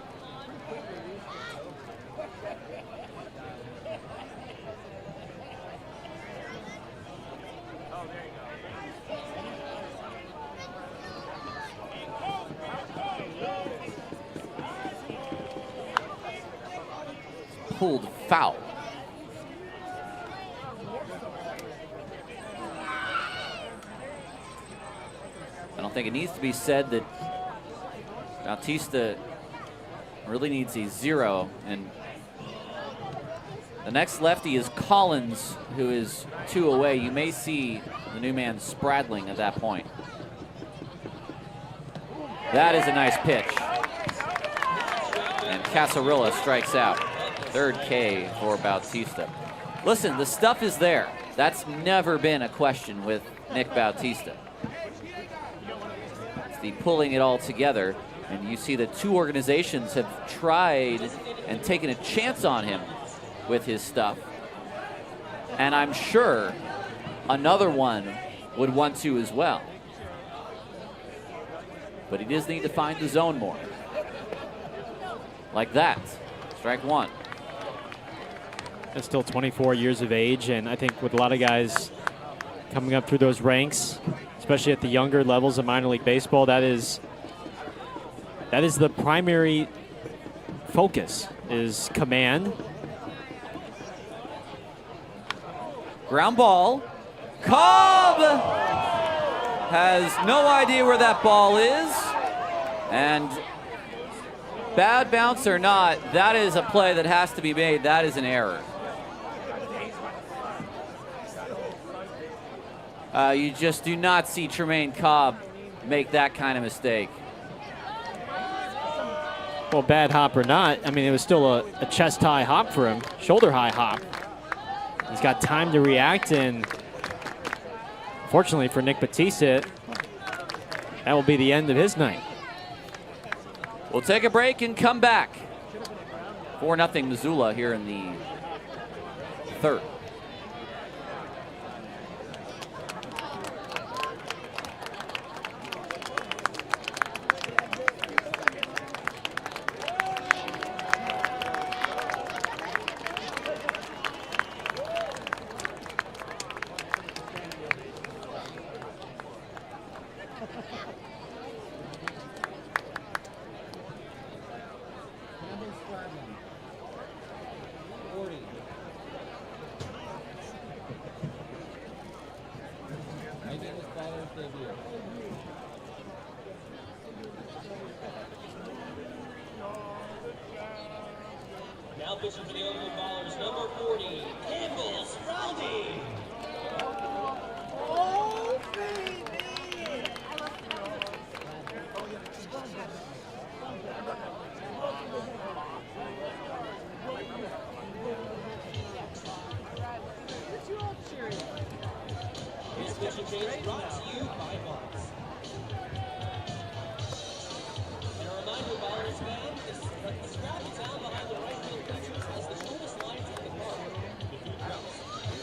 Pulled foul. I don't think it needs to be said that Bautista really needs a 0, and the next lefty is Collins, who is 2 away. You may see the new man Spradling at that point. That is a nice pitch. And Casarilla strikes out. 3rd K for Bautista. Listen, the stuff is there. That's never been a question with Nick Bautista. It's the pulling it all together. And you see that 2 organizations have tried and taken a chance on him with his stuff. And I'm sure another one would want to as well. But he does need to find the zone more. Like that. Strike 1. He's still 24 years of age, and I think with a lot of guys coming up through those ranks, especially at the younger levels of minor league baseball, that is the primary focus, is command. Ground ball. Cobb has no idea where that ball is. And bad bounce or not, that is a play that has to be made. That is an error. You just do not see Tremaine Cobb make that kind of mistake. Well, bad hop or not, I mean, it was still a chest-high hop for him, shoulder-high hop. He's got time to react, and fortunately for Nick Bautista, that will be the end of his night. We'll take a break and come back. 4-0 Missoula here in the 3rd. Now pitching for the Oakland Ballers, number 40, Campbell Sprouty. Oh, baby! This pitching change brought to you by Box. And a reminder, Ballers fans, the scrappy town behind the right field bleachers has the shortest lines in the park.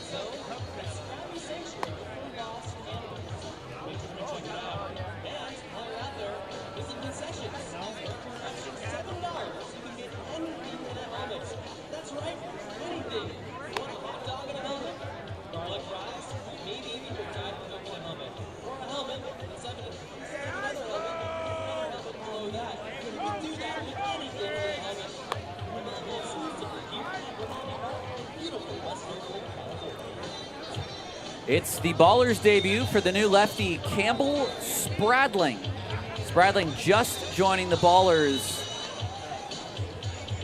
So, the scrappy sanctuary for lost animals. Make sure to check it out. And while you're out there, visit concessions. $7, you can get anything in a helmet. That's right, anything. You want a hot dog in a helmet? Garlic fries? Maybe even your dad with a helmet. Or a helmet It's the Ballers' debut for the new lefty, Campbell Spradling. Spradling just joining the Ballers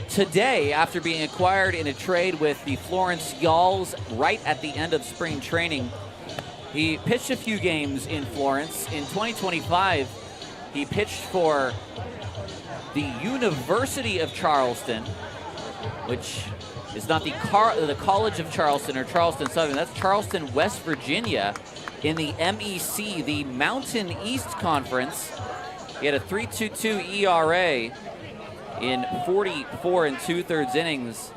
today after being acquired in a trade with the Florence Yalls right at the end of spring training. He pitched a few games in Florence. In 2025, he pitched for the University of Charleston, which is not the College of Charleston or Charleston Southern. That's Charleston, West Virginia in the MEC, the Mountain East Conference. He had a 3.22 ERA in 44 2/3 innings,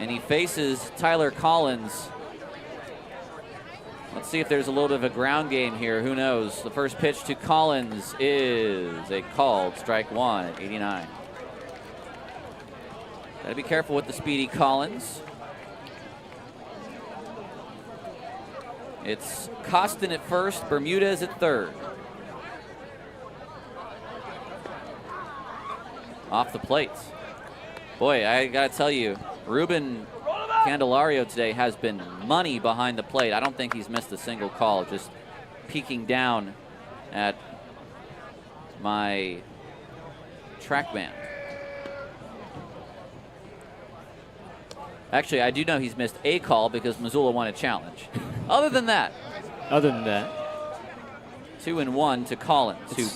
and he faces Tyler Collins. Let's see if there's a little bit of a ground game here. Who knows? The first pitch to Collins is a called strike one at 89. Gotta be careful with the speedy Collins. It's Costin at first, Bermudez at third. Off the plate. Boy, I gotta tell you, Ruben Candelario today has been money behind the plate. I don't think he's missed a single call, just peeking down at my track band. Actually, I do know he's missed a call because Missoula won a challenge. Other than that. 2-1 to Collins, who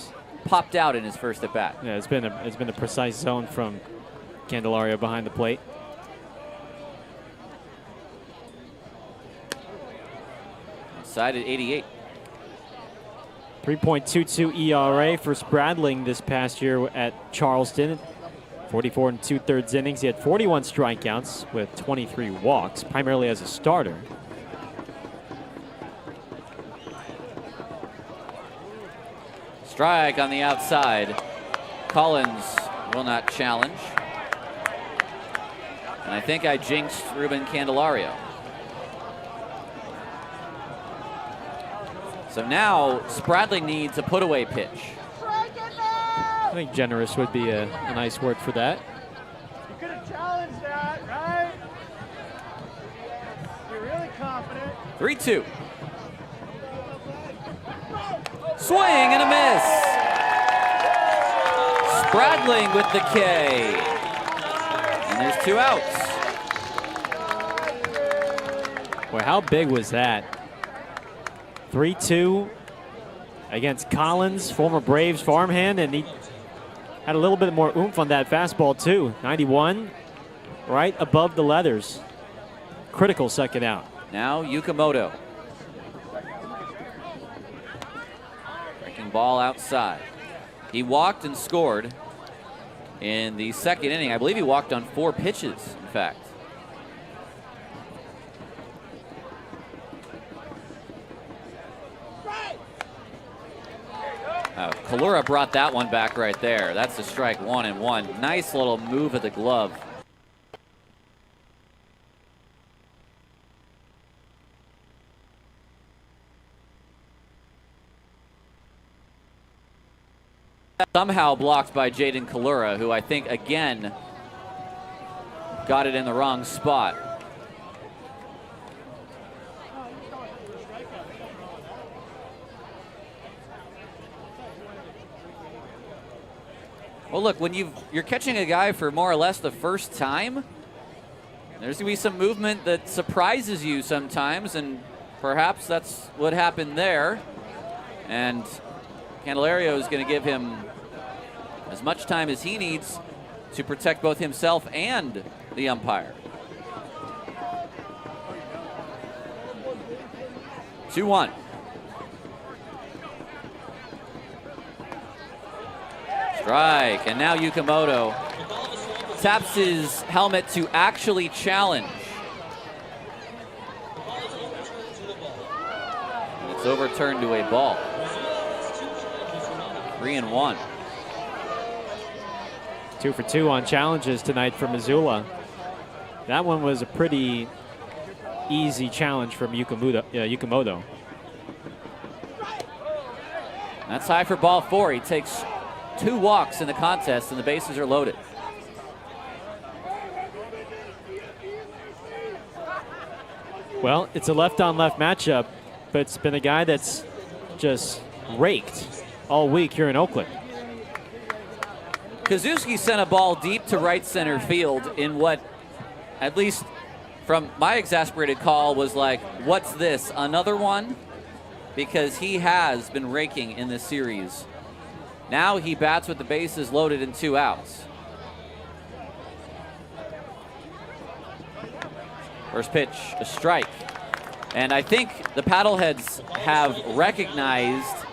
popped out in his first at bat. Yeah, it's been a precise zone from Candelario behind the plate. Side at 88. 3.22 ERA for Spradling this past year at Charleston. 44 2/3 innings. He had 41 strikeouts with 23 walks, primarily as a starter. Strike on the outside. Collins will not challenge. And I think I jinxed Ruben Candelario. So now Spradling needs a put-away pitch. I think generous would be a nice word for that. You could have challenged that, right? You're really confident. 3-2. Swing and a miss. Spradling with the K. And there's 2 outs. Boy, how big was that? 3-2 against Collins, former Braves farmhand, and he had a little bit more oomph on that fastball too. 91, right above the leathers. Critical second out. Now Yukamoto. Breaking ball outside. He walked and scored in the second inning. I believe he walked on 4 pitches, in fact. Kalura brought that one back right there. That's a strike 1-1. Nice little move of the glove. Somehow blocked by Jaden Kalura, who I think again got it in the wrong spot. Well, look, when you're catching a guy for more or less the first time, there's going to be some movement that surprises you sometimes, and perhaps that's what happened there. And Candelario is going to give him as much time as he needs to protect both himself and the umpire. 2-1. Strike, and now Yukamoto taps his helmet to actually challenge. And it's overturned to a ball. 3-1. 2 for 2 on challenges tonight for Missoula. That one was a pretty easy challenge from Yukamoto. That's high for ball 4. He takes 2 walks in the contest, and the bases are loaded. Well, it's a left-on-left matchup. but it's been a guy that's just raked all week here in Oakland. Kazuski sent a ball deep to right center field in what, at least from my exasperated call, was like, what's this, another one? Because he has been raking in this series. Now he bats with the bases loaded and 2 outs. First pitch, a strike. And I think the Paddleheads have recognized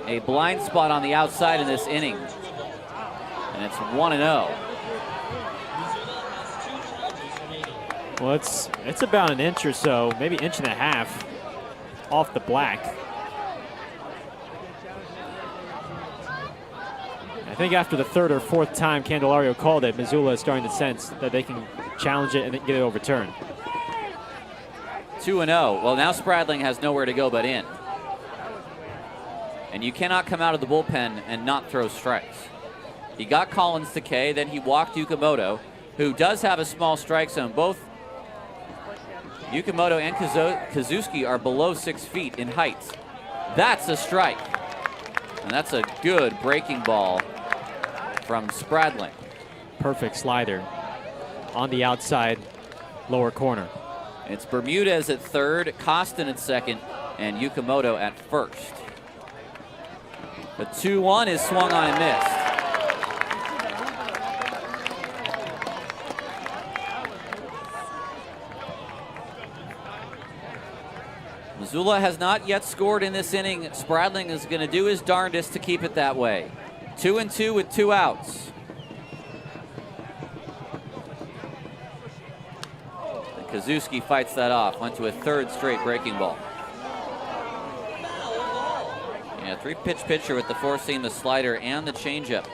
a blind spot on the outside in this inning. And it's 1-0. Well, it's about an inch or so, maybe inch and a half off the black. I think after the 3rd or 4th time Candelario called it, Missoula is starting to sense that they can challenge it and get it overturned. 2-0. Well, now Spradling has nowhere to go but in. And you cannot come out of the bullpen and not throw strikes. He got Collins to K, then he walked Yukimoto, who does have a small strike zone. Both Yukimoto and Kazuski are below 6 feet in height. That's a strike. And that's a good breaking ball from Spradling. Perfect slider on the outside lower corner. It's Bermudez at 3rd, Costin at 2nd, and Yukimoto at 1st. The 2-1 is swung on and missed. Missoula has not yet scored in this inning. Spradling is going to do his darndest to keep it that way. 2-2 with 2 outs. And Kazuski fights that off. Went to a 3rd straight breaking ball. Yeah, 3-pitch pitcher with the 4-seam, the slider, and the changeup.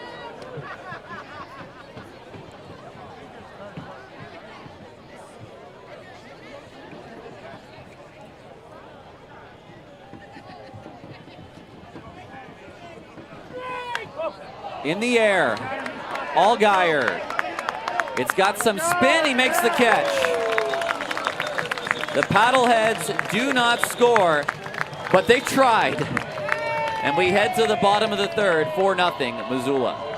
In the air, Allgaier. It's got some spin, he makes the catch. The Paddleheads do not score, but they tried. And we head to the bottom of the 3rd, 4-0 Missoula.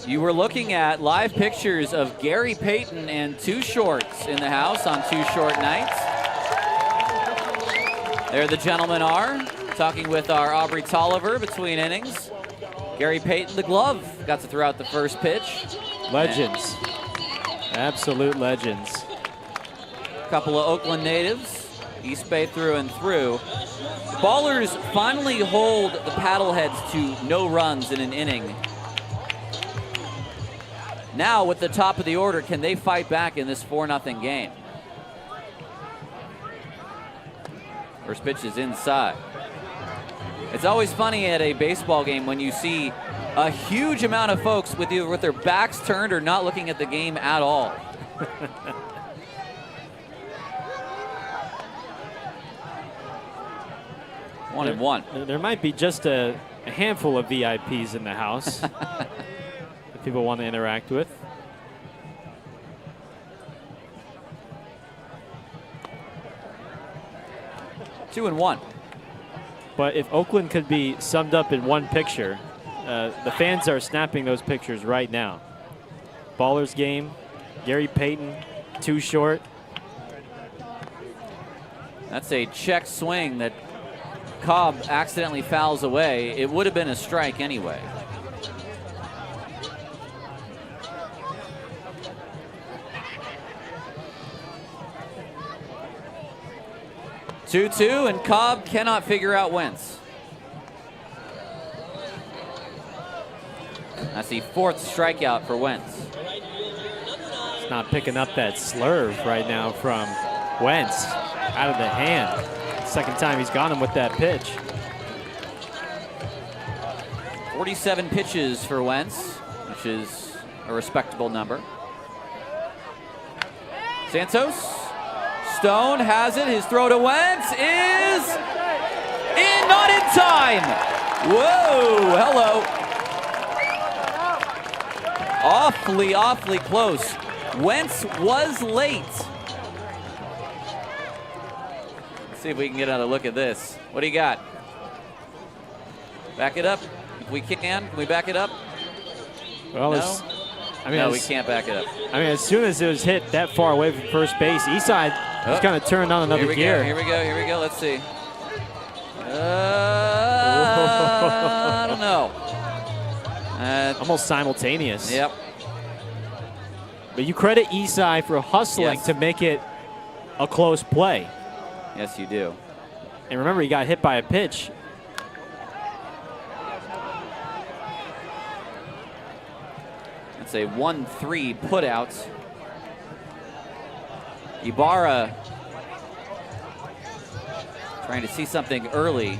You were looking at live pictures of Gary Payton and Too Shorts in the house on Too Short nights. There the gentlemen are, talking with our Aubrey Tolliver between innings. Gary Payton, the glove, got to throw out the first pitch. Legends. Absolute legends. A couple of Oakland natives, East Bay through and through. Ballers finally hold the Paddleheads to no runs in an inning. Now, with the top of the order, can they fight back in this 4-0 game? First pitch is inside. It's always funny at a baseball game when you see a huge amount of folks with either with their backs turned or not looking at the game at all. One and one. There might be just a handful of VIPs in the house that people want to interact with. Two and one. But if Oakland could be summed up in one picture, the fans are snapping those pictures right now. Ballers game, Gary Payton, too short. That's a check swing that Cobb accidentally fouls away. It would have been a strike anyway. Two, and Cobb cannot figure out Wentz. That's the fourth strikeout for Wentz. It's not picking up that slurve right now from Wentz out of the hand. Second time he's got him with that pitch. 47 pitches for Wentz, which is a respectable number. Santos, Stone has it. His throw to Wentz is in, not in time. Whoa, hello. Awfully close. Wentz was late. Let's see if we can get another look at this. What do you got? Back it up. If we can we back it up? Well, no? No, we can't back it up. I mean, as soon as it was hit that far away from first base, Eastside was kind of turned on another gear. Here we go. Let's see. I don't know. Almost simultaneous. Yep. But you credit Eastside for hustling to make it a close play. Yes, you do. And remember, he got hit by a pitch. It's a 1-3 putout. Ibarra trying to see something early.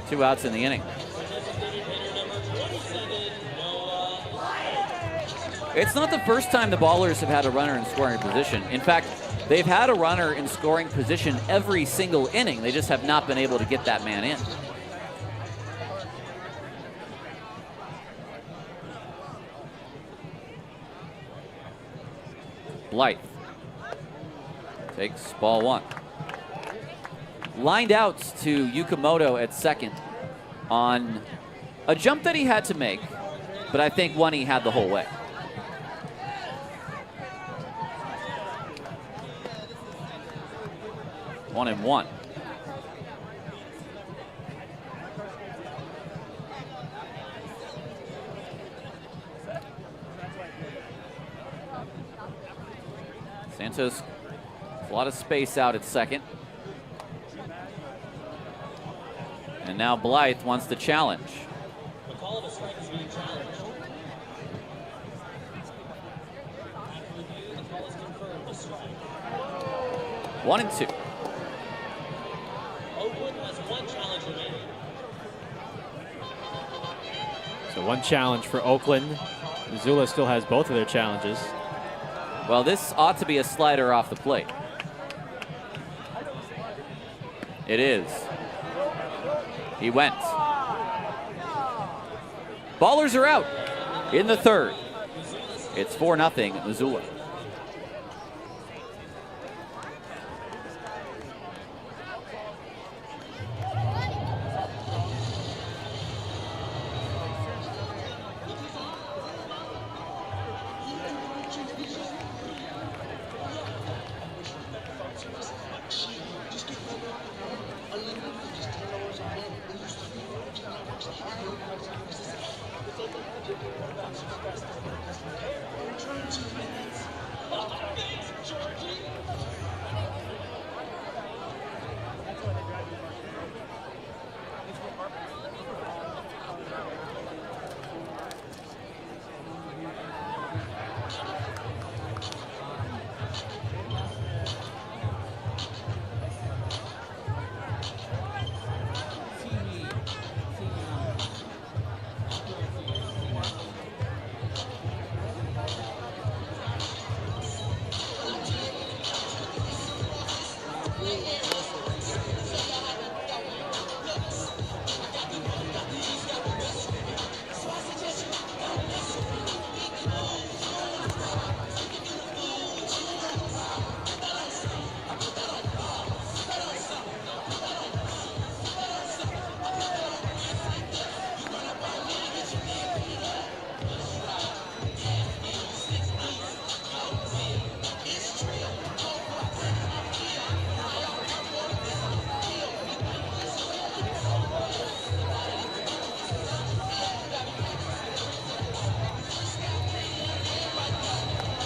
2 outs in the inning. It's not the first time the Ballers have had a runner in scoring position. In fact, they've had a runner in scoring position every single inning. They just have not been able to get that man in. Blythe takes ball one. Lined out to Yukimoto at second on a jump that he had to make, but I think one he had the whole way. One and one. Santos, a lot of space out at second. And now Blythe wants to challenge. The call of a strike is being challenged. After review, the call is confirmed a strike. 1-2. Oakland has one challenge remaining. So one challenge for Oakland. Missoula still has both of their challenges. Well, this ought to be a slider off the plate. It is. He went. Ballers are out in the third. It's 4-0 Missoula.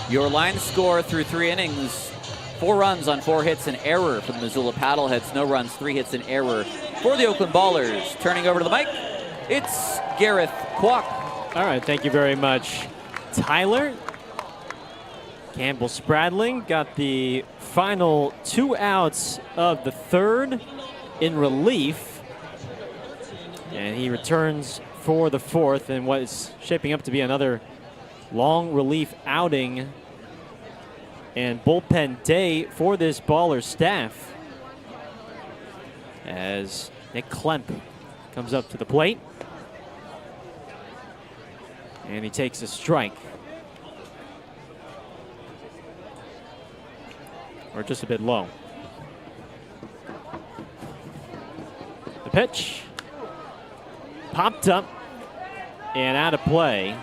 Your line score through 3 innings, 4 runs on 4 hits, an error for the Missoula Paddleheads. No runs, 3 hits, an error for the Oakland Ballers. Turning over to the mic, it's Gareth Kwok. All right, thank you very much, Tyler. Campbell Spradling got the final 2 outs of the 3rd in relief. And he returns for the 4th in what is shaping up to be another long relief outing and bullpen day for this Baller staff. As Nick Klemp comes up to the plate. And he takes a strike. Or just a bit low. The pitch. Popped up and out of play.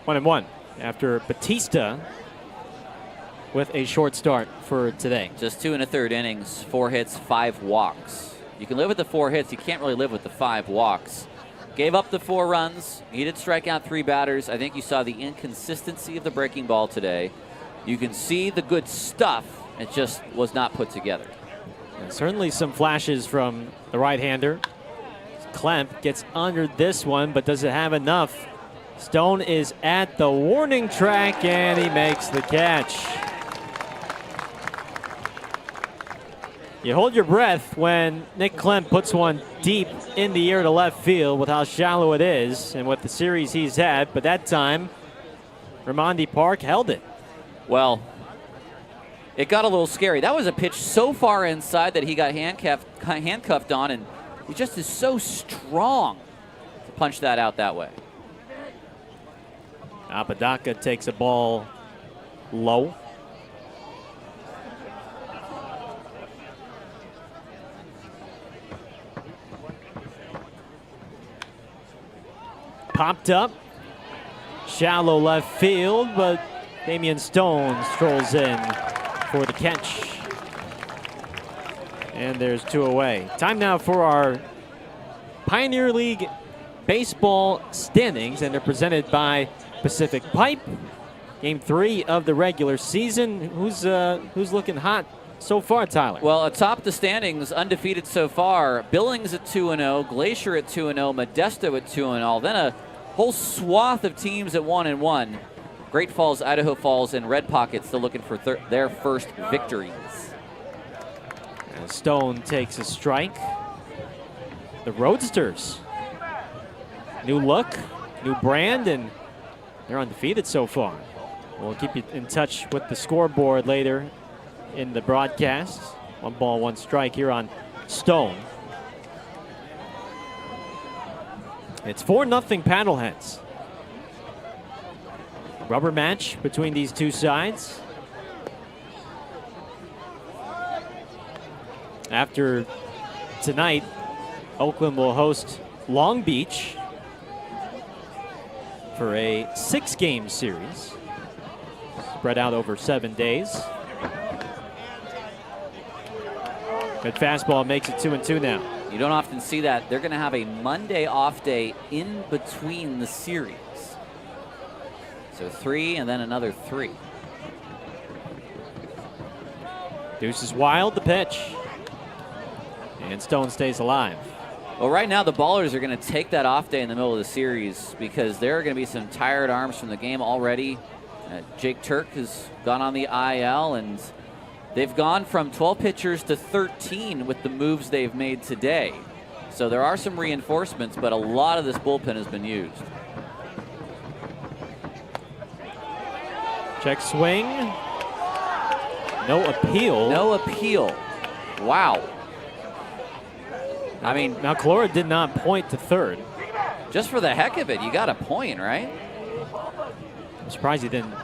1-1 after Batista with a short start for today. Just 2 1/3 innings, 4 hits, 5 walks. You can live with the 4 hits. You can't really live with the 5 walks. Gave up the 4 runs. He did strike out 3 batters. I think you saw the inconsistency of the breaking ball today. You can see the good stuff. It just was not put together. And certainly some flashes from the right-hander. Klemp gets under this one, but does it have enough? Stone is at the warning track, and he makes the catch. You hold your breath when Nick Klemp puts one deep in the air to left field with how shallow it is and with the series he's had, but that time, Raimondi Park held it. Well, it got a little scary. That was a pitch so far inside that he got handcuffed on, and he just is so strong to punch that out that way. Apodaca takes a ball low. Popped up, shallow left field, but Damian Stone strolls in for the catch. And there's 2 away. Time now for our Pioneer League baseball standings, and they're presented by Pacific Pipe. Game 3 of the regular season. Who's looking hot so far, Tyler? Well, atop the standings, undefeated so far. Billings at 2-0, Glacier at 2-0, Modesto at 2-0. Then a whole swath of teams at 1-1. Great Falls, Idaho Falls, and Red Pocket still looking for their first victories. And Stone takes a strike. The Roadsters. New look, new brand, and they're undefeated so far. We'll keep you in touch with the scoreboard later in the broadcast. 1 ball, 1 strike here on Stone. It's 4-0 Paddleheads. Rubber match between these 2 sides. After tonight, Oakland will host Long Beach for a 6-game series spread out over 7 days. Good fastball makes it 2-2 now. You don't often see that. They're going to have a Monday off day in between the series. So 3 and then another 3. Deuce is wild, the pitch. And Stone stays alive. Well, right now the Ballers are going to take that off day in the middle of the series because there are going to be some tired arms from the game already. Jake Turk has gone on the IL, and they've gone from 12 pitchers to 13 with the moves they've made today. So there are some reinforcements, but a lot of this bullpen has been used. Check swing. No appeal. No appeal. Wow. I mean, now Clora did not point to third. Just for the heck of it, you got a point, right? I'm surprised he didn't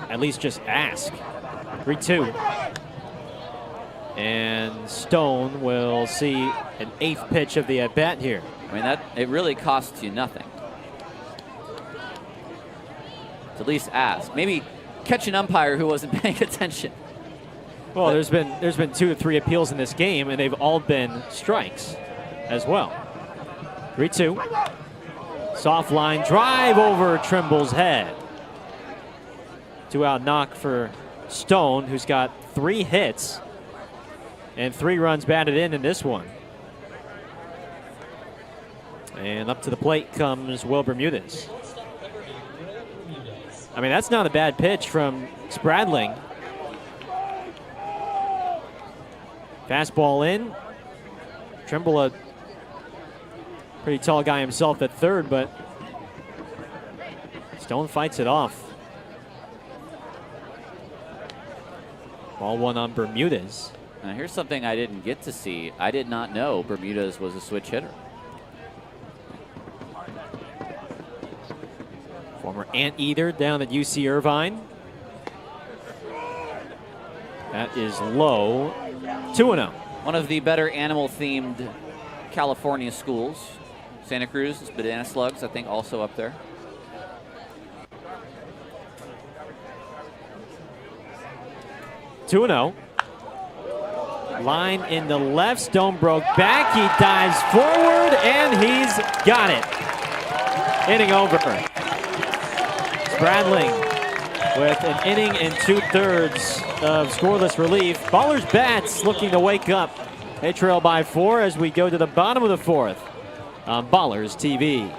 at least just ask. 3-2. And Stone will see an 8th pitch of the at-bat here. I mean, it really costs you nothing to at least ask. Maybe catch an umpire who wasn't paying attention. Well, there's been 2 or 3 appeals in this game, and they've all been strikes as well. 3-2. Soft line drive over Trimble's head. 2-out knock for Stone, who's got 3 hits and 3 runs batted in this one. And up to the plate comes Will Bermudez. I mean, that's not a bad pitch from Spradling. Fastball in. Trimble, a pretty tall guy himself at third, but Stone fights it off. Ball 1 on Bermudez. Now here's something I didn't get to see. I did not know Bermudez was a switch hitter. Former Anteater down at UC Irvine. That is low. 2-0. One of the better animal-themed California schools. Santa Cruz, Banana Slugs, I think, also up there. Two-0. Line in the left. Stone broke back. He dives forward, and he's got it. Inning over. Spradling with an inning and 2/3 of scoreless relief. Ballers bats looking to wake up. They trail by 4 as we go to the bottom of the 4th on Ballers TV.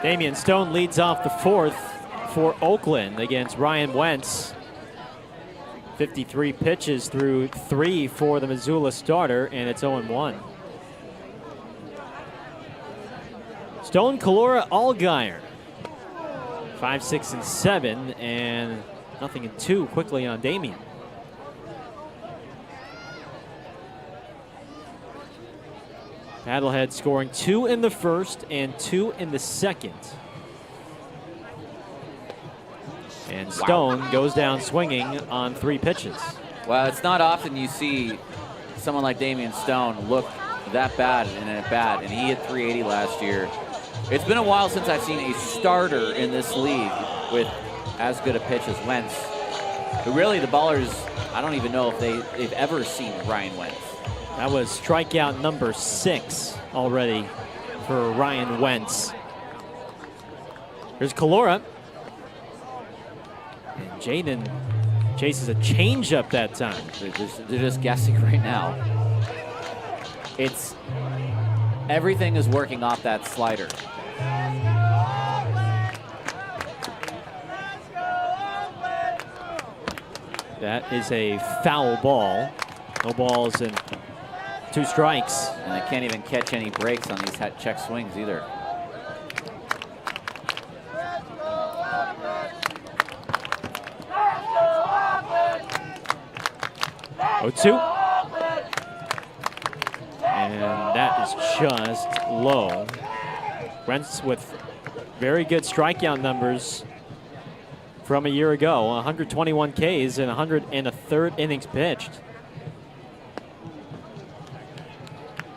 Damian Stone leads off the 4th for Oakland against Ryan Wentz. 53 pitches through 3 for the Missoula starter, and it's 0-1. Stone, Calora, Allgaier. 5, 6, and 7, and nothing in 2 quickly on Damian. Paddlehead scoring 2 in the 1st and 2 in the 2nd. And Stone goes down swinging on 3 pitches. Well, it's not often you see someone like Damian Stone look that bad in an at-bat, and he hit 380 last year. It's been a while since I've seen a starter in this league with as good a pitch as Wentz. But really, the Ballers, I don't even know if they've ever seen Ryan Wentz. That was strikeout number 6 already for Ryan Wentz. Here's Calora. And Jaden chases a changeup that time. They're just guessing right now. Everything is working off that slider. That is a foul ball. No balls and 2 strikes. And they can't even catch any breaks on these check swings either. Oh-2. And that is just low. Wentz with very good strikeout numbers from a year ago. 121 Ks and 103rd innings pitched.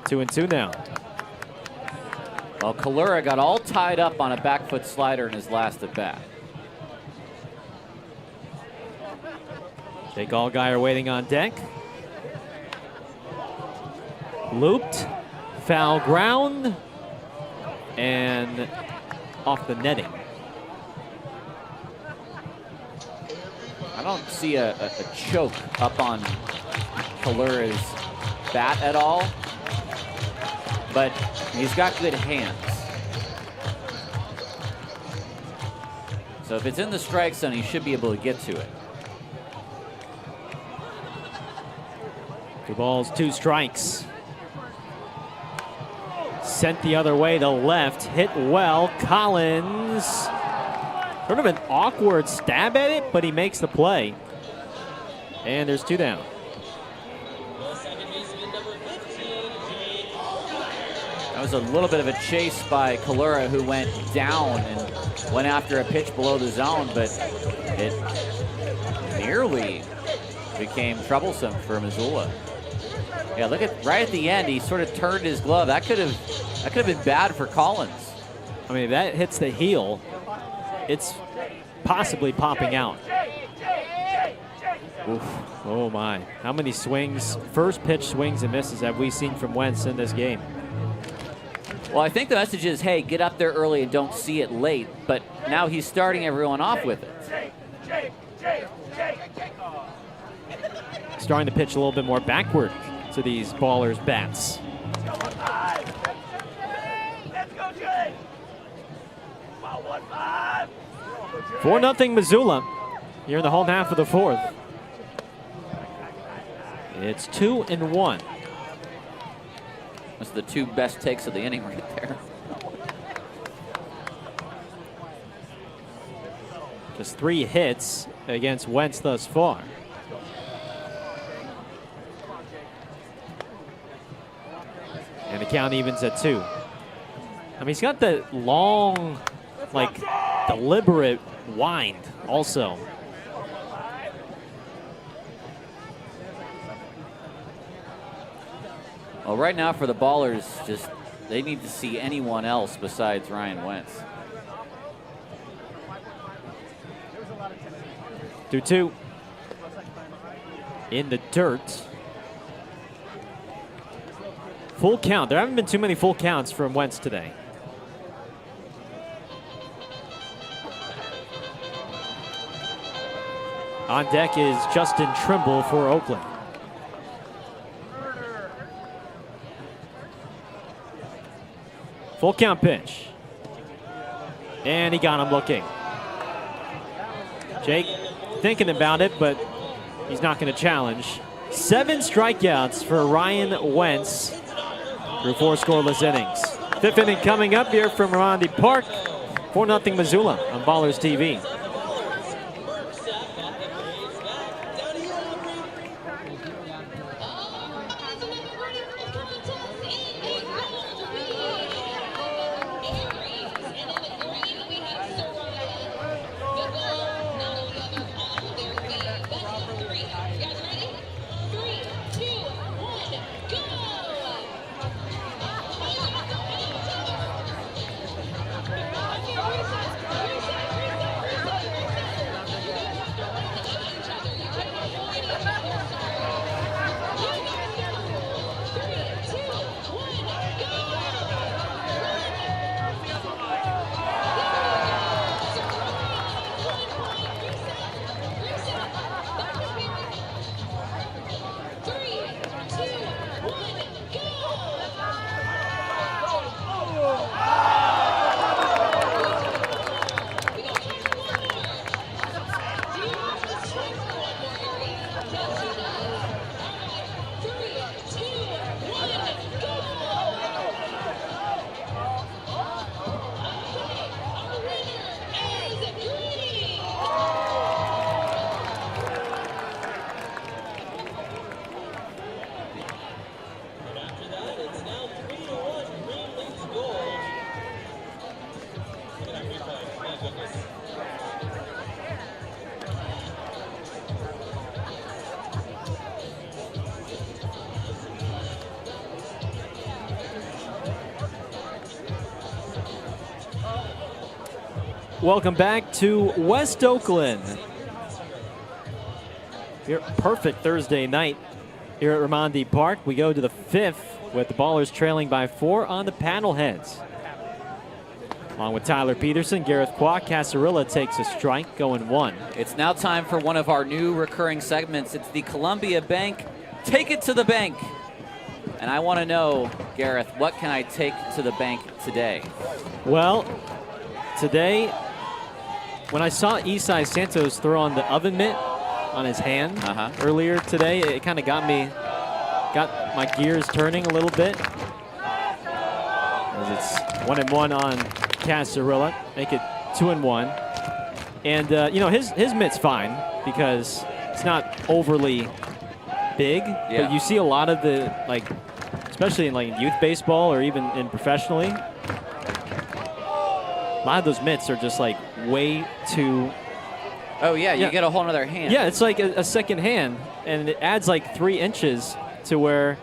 2-2 now. Well, Kalura got all tied up on a back foot slider in his last at bat. Jake Allgaier waiting on deck. Looped, foul ground, and off the netting. I don't see a choke up on Kalura's bat at all, but he's got good hands. So if it's in the strike zone, he should be able to get to it. 2 balls, 2 strikes. Sent the other way to left, hit well. Collins, sort of an awkward stab at it, but he makes the play. And there's 2 down. That was a little bit of a chase by Kalura, who went down and went after a pitch below the zone, but it nearly became troublesome for Missoula. Yeah, look at right at the end, he sort of turned his glove. That could have been bad for Collins. I mean, if that hits the heel, it's possibly popping out. Oof. Oh my, how many swings, first pitch swings and misses have we seen from Wentz in this game? Well, I think the message is, hey, get up there early and don't see it late, but now he's starting everyone off with it. Starting to pitch a little bit more backward to these ballers' bats. 4-0 Missoula here in the home half of the 4th. It's 2-1. That's the 2 best takes of the inning right there. Just 3 hits against Wentz thus far. And the count evens at 2. I mean, he's got the long, like, deliberate wind also. Well, right now for the ballers, just they need to see anyone else besides Ryan Wentz. 2-2. In the dirt. Full count. There haven't been too many full counts from Wentz today. On deck is Justin Trimble for Oakland. Full count pitch. And he got him looking. Jake thinking about it, but he's not going to challenge. 7 strikeouts for Ryan Wentz through 4 scoreless innings. 5th inning coming up here from Ramadi Park. 4-0 Missoula on Ballers TV. Welcome back to West Oakland. Here, perfect Thursday night here at Raimondi Park. We go to the 5th with the Ballers trailing by 4 on the Paddleheads. Along with Tyler Peterson, Gareth Kwok, Casarilla takes a strike, going 1. It's now time for one of our new recurring segments. It's the Columbia Bank Take It to the Bank. And I want to know, Gareth, what can I take to the bank today? Well, today, when I saw Isai Santos throw on the oven mitt on his hand earlier today, it kind of got my gears turning a little bit. As it's 1-1 on Casarilla, make it 2-1. And you know, his mitt's fine because it's not overly big, but you see a lot of the, like, especially in like youth baseball or even in professionally, a lot of those mitts are just like way too. Oh yeah, you get a whole other hand. Yeah, it's like a second hand, and it adds like 3 inches to where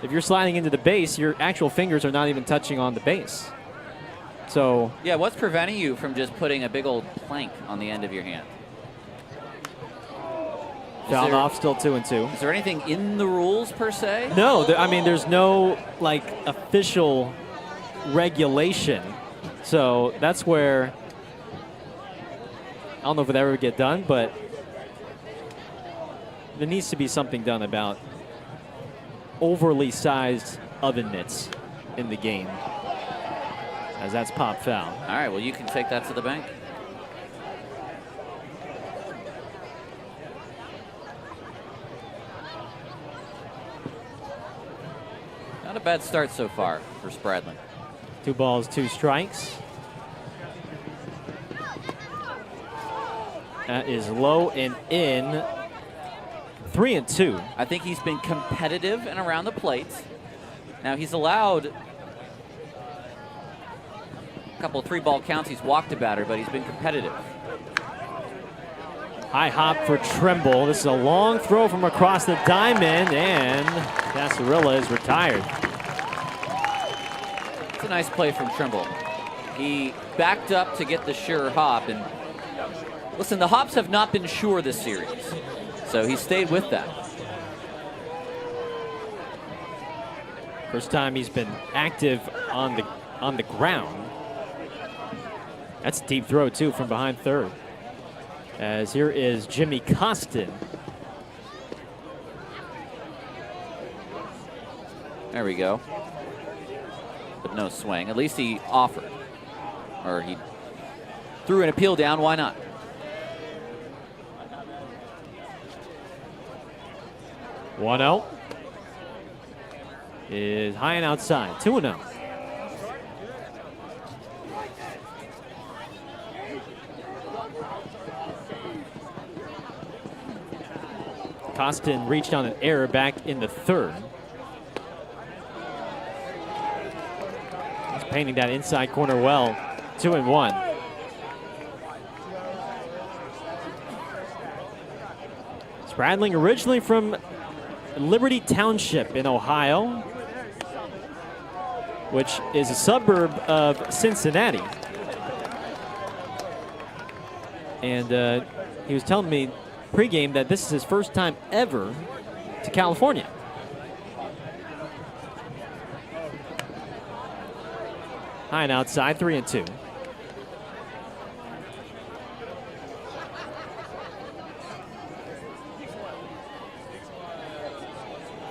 if you're sliding into the base, your actual fingers are not even touching on the base. So yeah, what's preventing you from just putting a big old plank on the end of your hand? Fouled off, still 2-2. Is there anything in the rules per se? No, I mean, there's no like official regulation. So that's where I don't know if it ever get done, but there needs to be something done about overly sized oven mitts in the game, as that's pop foul. All right, well, you can take that to the bank. Not a bad start so far for Spradlin. 2 balls, 2 strikes. That is low and in. 3-2. I think he's been competitive and around the plate. Now he's allowed a couple of 3-ball counts. He's walked a batter, but he's been competitive. High hop for Trimble. This is a long throw from across the diamond, and Casarilla is retired. It's a nice play from Trimble. He backed up to get the sure hop, and listen, the hops have not been sure this series, so he stayed with that. First time he's been active on the ground. That's a deep throw too from behind third. As here is Jimmy Costin. There we go. But no swing. At least he offered. Or he threw an appeal down. Why not? One out. Is high and outside. 2-0. Costin reached on an error back in the third. He's painting that inside corner well. 2-1. Spradling originally from Liberty Township in Ohio, which is a suburb of Cincinnati. And he was telling me pregame that this is his first time ever to California. High and outside, 3-2.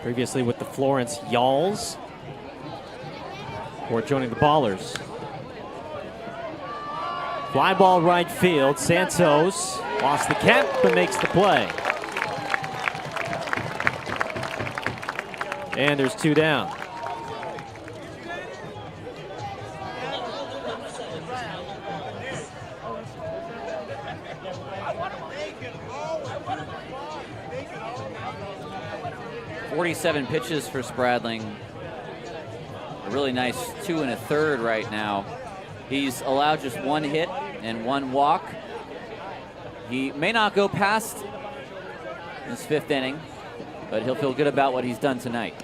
Previously with the Florence Yalls, who are joining the Ballers. Fly ball right field. Santos lost the cap but makes the play. And there's 2 down. .47 pitches for Spradling. A really nice 2 1/3 right now. He's allowed just 1 hit and 1 walk. He may not go past his 5th inning, but he'll feel good about what he's done tonight.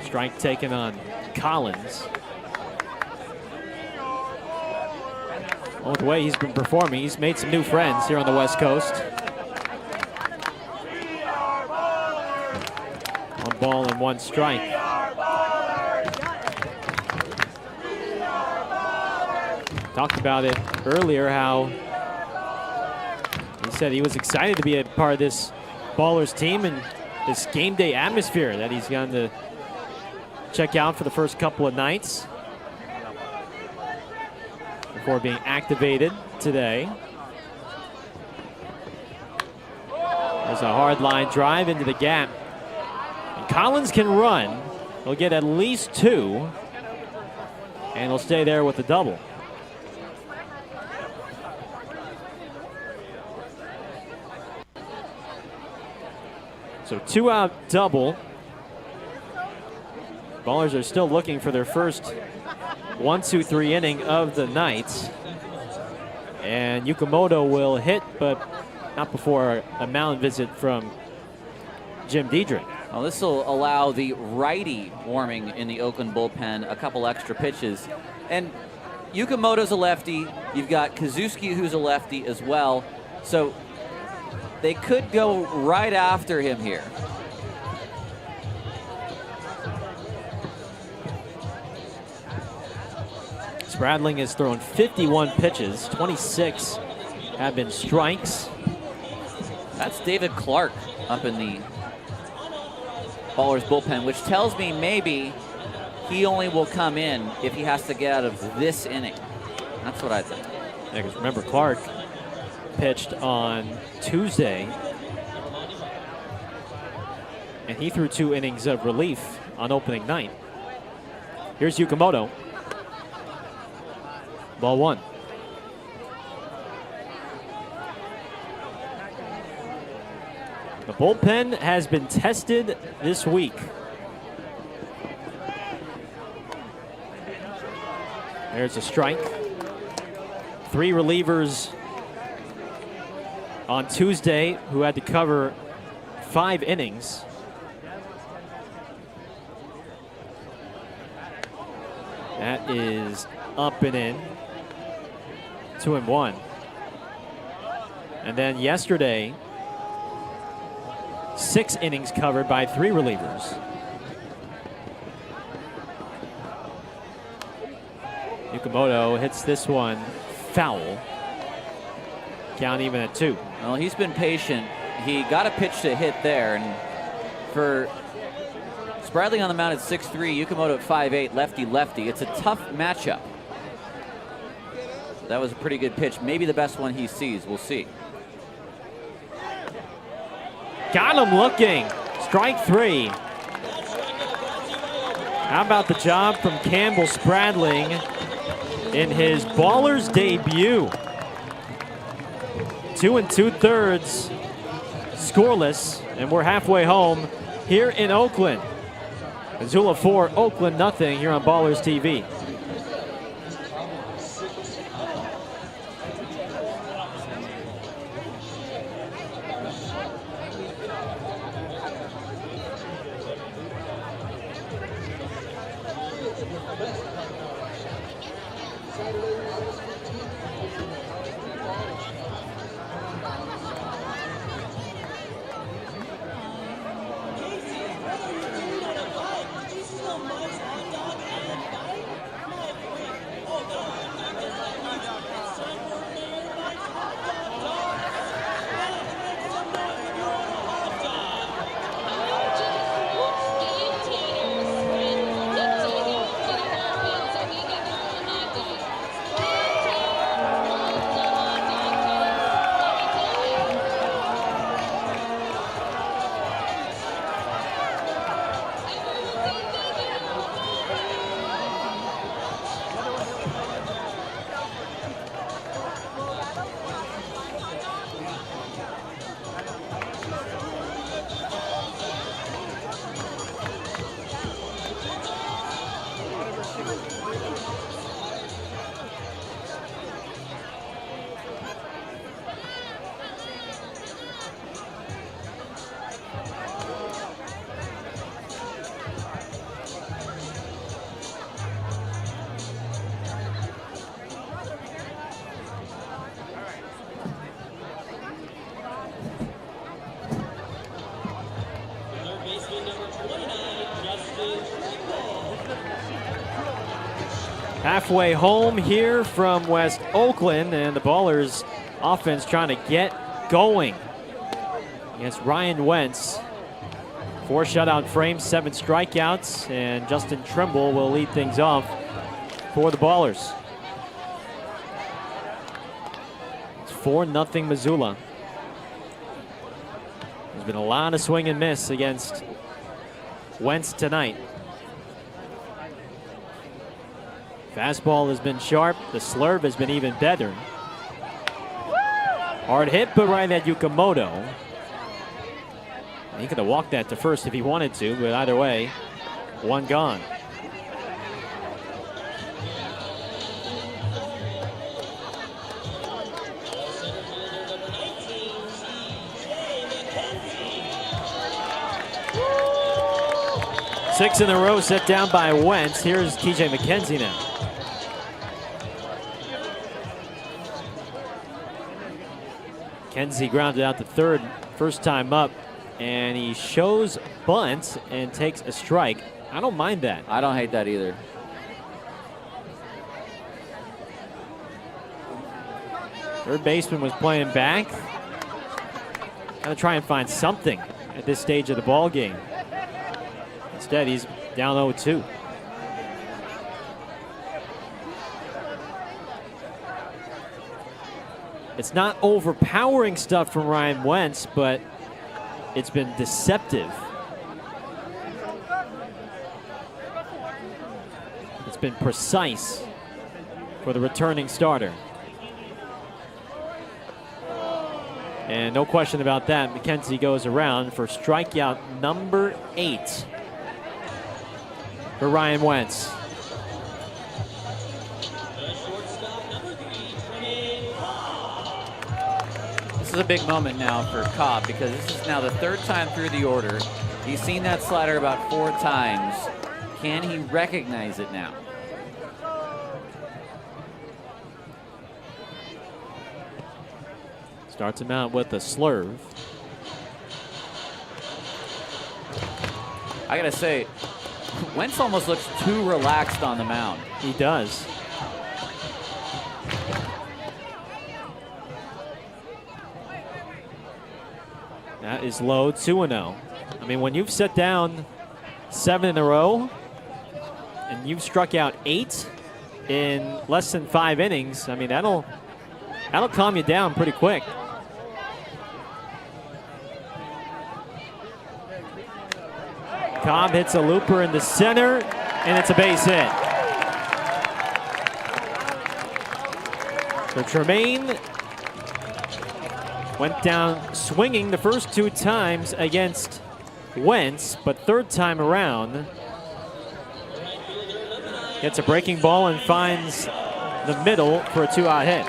Strike taken on Collins. Well, the way he's been performing, he's made some new friends here on the West Coast. 1 ball and 1 strike. Talked about it earlier, how he said he was excited to be a part of this Ballers team and this game day atmosphere that he's going to check out for the first couple of nights before being activated today. There's a hard line drive into the gap. And Collins can run. He'll get at least 2, and he'll stay there with the double. So 2-out double. Ballers are still looking for their first 1-2-3 inning of the night. And Yukamoto will hit, but not before a mound visit from Jim Diedrich. Well, this will allow the righty warming in the Oakland bullpen a couple extra pitches. And Yukamoto's a lefty. You've got Kazuski, who's a lefty as well. So they could go right after him here. Spradling has thrown 51 pitches, 26 have been strikes. That's David Clark up in the Ballers bullpen, which tells me maybe he only will come in if he has to get out of this inning. That's what I think. Yeah, because remember, Clark pitched on Tuesday, and he threw 2 innings of relief on opening night. Here's Yukamoto. Ball 1. The bullpen has been tested this week. There's a strike. 3 relievers on Tuesday who had to cover 5 innings. That is up and in. 2-1. And then yesterday, 6 innings covered by 3 relievers. Yukamoto hits this one foul. Count even at 2. Well, he's been patient. He got a pitch to hit there, and for Spradling on the mound at 6'3", Yukamoto at 5'8", lefty-lefty. It's a tough matchup. That was a pretty good pitch. Maybe the best one he sees. We'll see. Got him looking. Strike 3. How about the job from Campbell Spradling in his Ballers debut? 2 2/3 scoreless, and we're halfway home here in Oakland. Missoula 4, Oakland nothing here on Ballers TV. Halfway home here from West Oakland, and the Ballers offense trying to get going against Ryan Wentz. 4 shutout frames, 7 strikeouts, and Justin Trimble will lead things off for the Ballers. It's 4-0 Missoula. There's been a lot of swing and miss against Wentz tonight. Fastball has been sharp. The slurve has been even better. Hard hit, but right at Yukimoto. He could have walked that to first if he wanted to, but either way, 1 gone. Six in a row set down by Wentz. Here's TJ McKenzie now. McKenzie grounded out to third, first time up, and he shows bunt and takes a strike. I don't mind that. I don't hate that either. Third baseman was playing back. Gotta try and find something at this stage of the ball game. Instead, he's down 0-2. It's not overpowering stuff from Ryan Wentz, but it's been deceptive. It's been precise for the returning starter. And no question about that, McKenzie goes around for strikeout number 8 for Ryan Wentz. This is a big moment now for Cobb because this is now the 3rd time through the order. He's seen that slider about 4 times. Can he recognize it now? Starts him out with a slurve. I gotta say, Wentz almost looks too relaxed on the mound. He does. That is low, 2-0. I mean, when you've set down 7 in a row and you've struck out 8 in less than 5 innings, I mean, that'll calm you down pretty quick. Cobb hits a looper in the center, and it's a base hit. So Tremaine went down swinging the first 2 times against Wentz, but 3rd time around gets a breaking ball and finds the middle for a 2-out hit.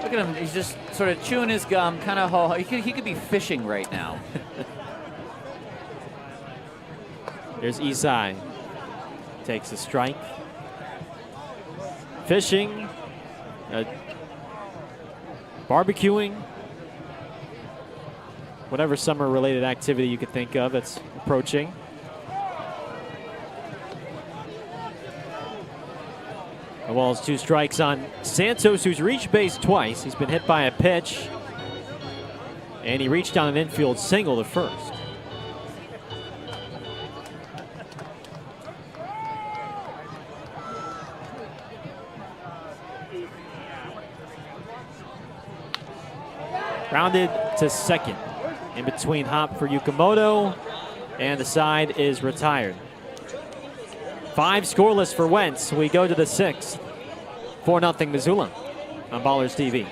Look at him, he's just sort of chewing his gum, kind of, he could be fishing right now. There's Isai. Takes a strike. Fishing. Barbecuing. Whatever summer-related activity you could think of that's approaching. The ball's 2 strikes on Santos, who's reached base twice. He's been hit by a pitch, and he reached on an infield single to first. Grounded to second. In between hop for Yukimoto, and the side is retired. 5 scoreless for Wentz. We go to the 6th. 4-0 Missoula on Ballers TV.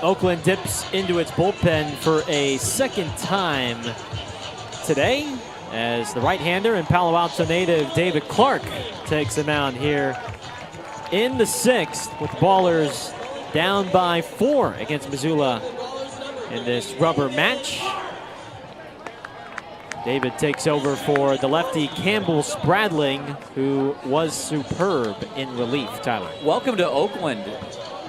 Oakland dips into its bullpen for a second time today as the right-hander and Palo Alto native David Clark takes the mound here in the 6th with the Ballers down by 4 against Missoula in this rubber match. David takes over for the lefty Campbell Spradling, who was superb in relief, Tyler. Welcome to Oakland.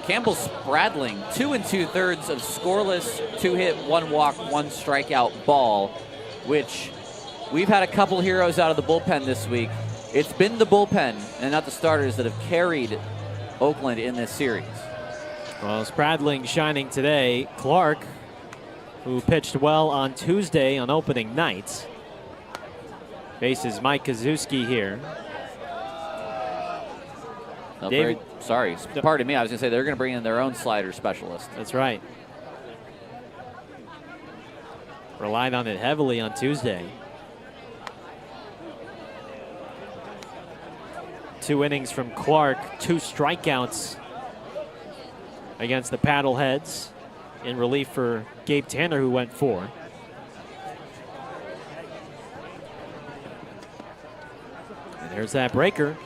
Campbell Spradling, 2 2/3 of scoreless, 2-hit, 1 walk, 1 strikeout ball, which we've had a couple heroes out of the bullpen this week. It's been the bullpen and not the starters that have carried Oakland in this series. Well, Spradling shining today. Clark, who pitched well on Tuesday on opening night, faces Mike Kazuski here. David, sorry, pardon me. I was going to say they're going to bring in their own slider specialist. That's right. Relied on it heavily on Tuesday. 2 innings from Clark, 2 strikeouts against the Paddleheads in relief for Gabe Tanner, who went 4. And there's that breaker,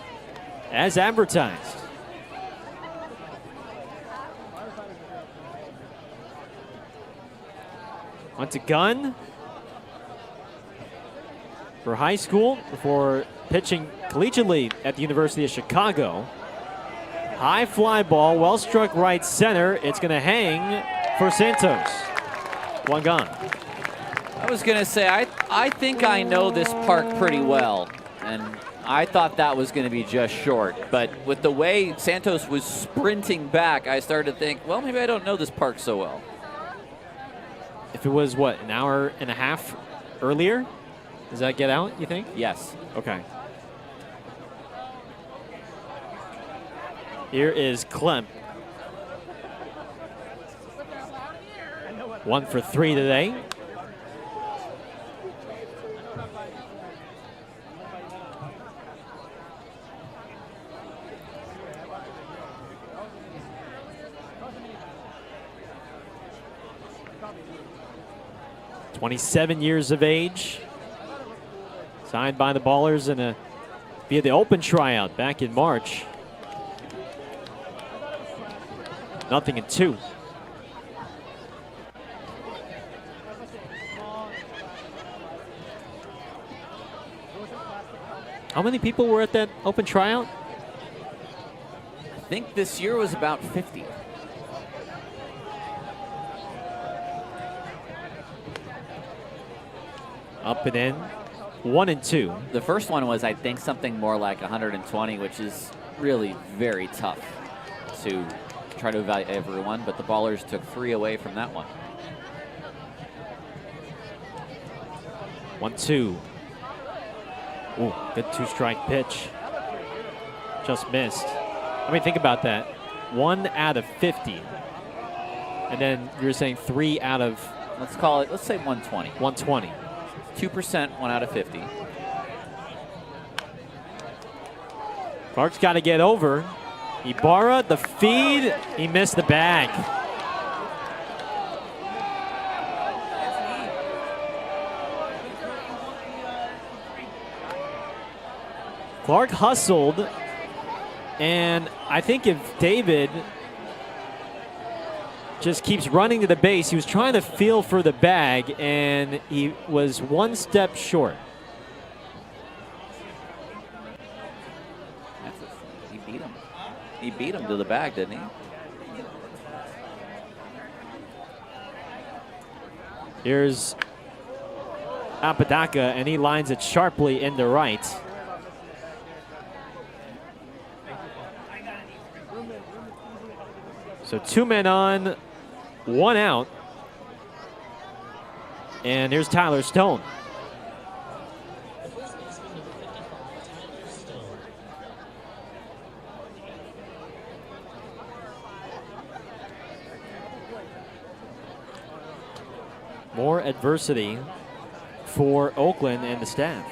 as advertised. Went to gun for high school before pitching collegiately at the University of Chicago. High fly ball, well struck right center. It's going to hang for Santos. 1 gone. I was going to say, I think I know this park pretty well, and I thought that was going to be just short. But with the way Santos was sprinting back, I started to think, well, maybe I don't know this park so well. If it was, what, an hour and a half earlier? Does that get out, you think? Yes. Okay. Here is Clem. 1 for 3 today. "27 years of age, signed by the Ballers in via the open tryout back in March. 0-2. How many people were at that open tryout? I think this year was about 50. Up and in, 1-2. The first one was, I think, something more like 120, which is really very tough to try to evaluate everyone, but the Ballers took 3 away from that one. 1-2. Ooh, good 2-strike pitch. Just missed. I mean, think about that. 1 out of 50. And then you're saying 3 out of... Let's call it, let's say 120. 120. 2%, 1 out of 50. Clark's got to get over. Ibarra, the feed, he missed the bag. Clark hustled, and I think if David just keeps running to the base, he was trying to feel for the bag, and he was 1 step short. He beat him. He beat him to the bag, didn't he? Here's Apodaca, and he lines it sharply into right. So 2 men on, 1 out. And here's Tyler Stone. More adversity for Oakland and the staff.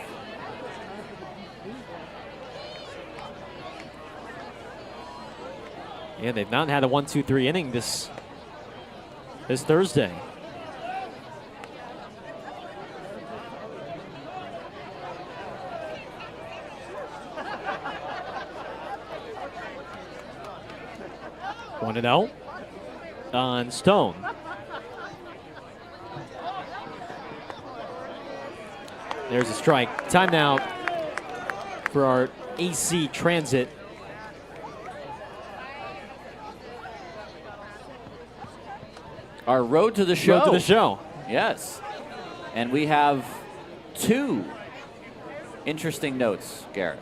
Yeah, they've not had a 1-2-3 inning this this Thursday. One and out on Stone. There's a strike. Time now for our AC Transit. Our road to the show. Road to the show. Yes. And we have 2 interesting notes, Gareth.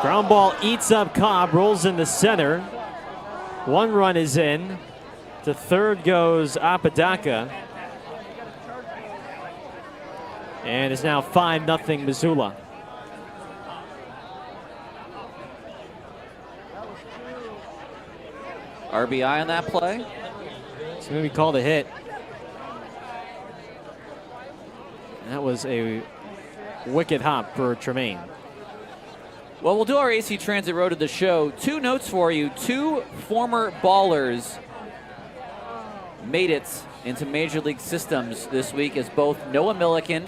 Ground ball eats up Cobb, rolls in the center. 1 run is in. To third goes Apodaca. And it's now 5-0 Missoula. RBI on that play. It's going to be called a hit. That was a wicked hop for Tremaine. Well, we'll do our AC Transit Road to the show. 2 notes for you. 2 former ballers made it into Major League systems this week as both Noah Milliken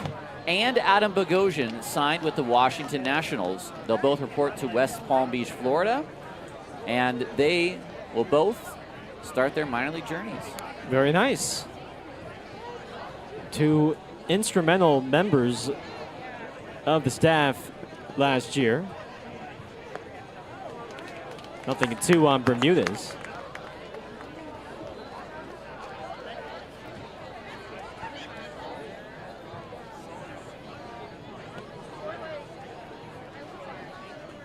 and Adam Bogosian signed with the Washington Nationals. They'll both report to West Palm Beach, Florida, and they will both start their minor league journeys. Very nice. 2 instrumental members of the staff last year. 0-2 on Bermudez.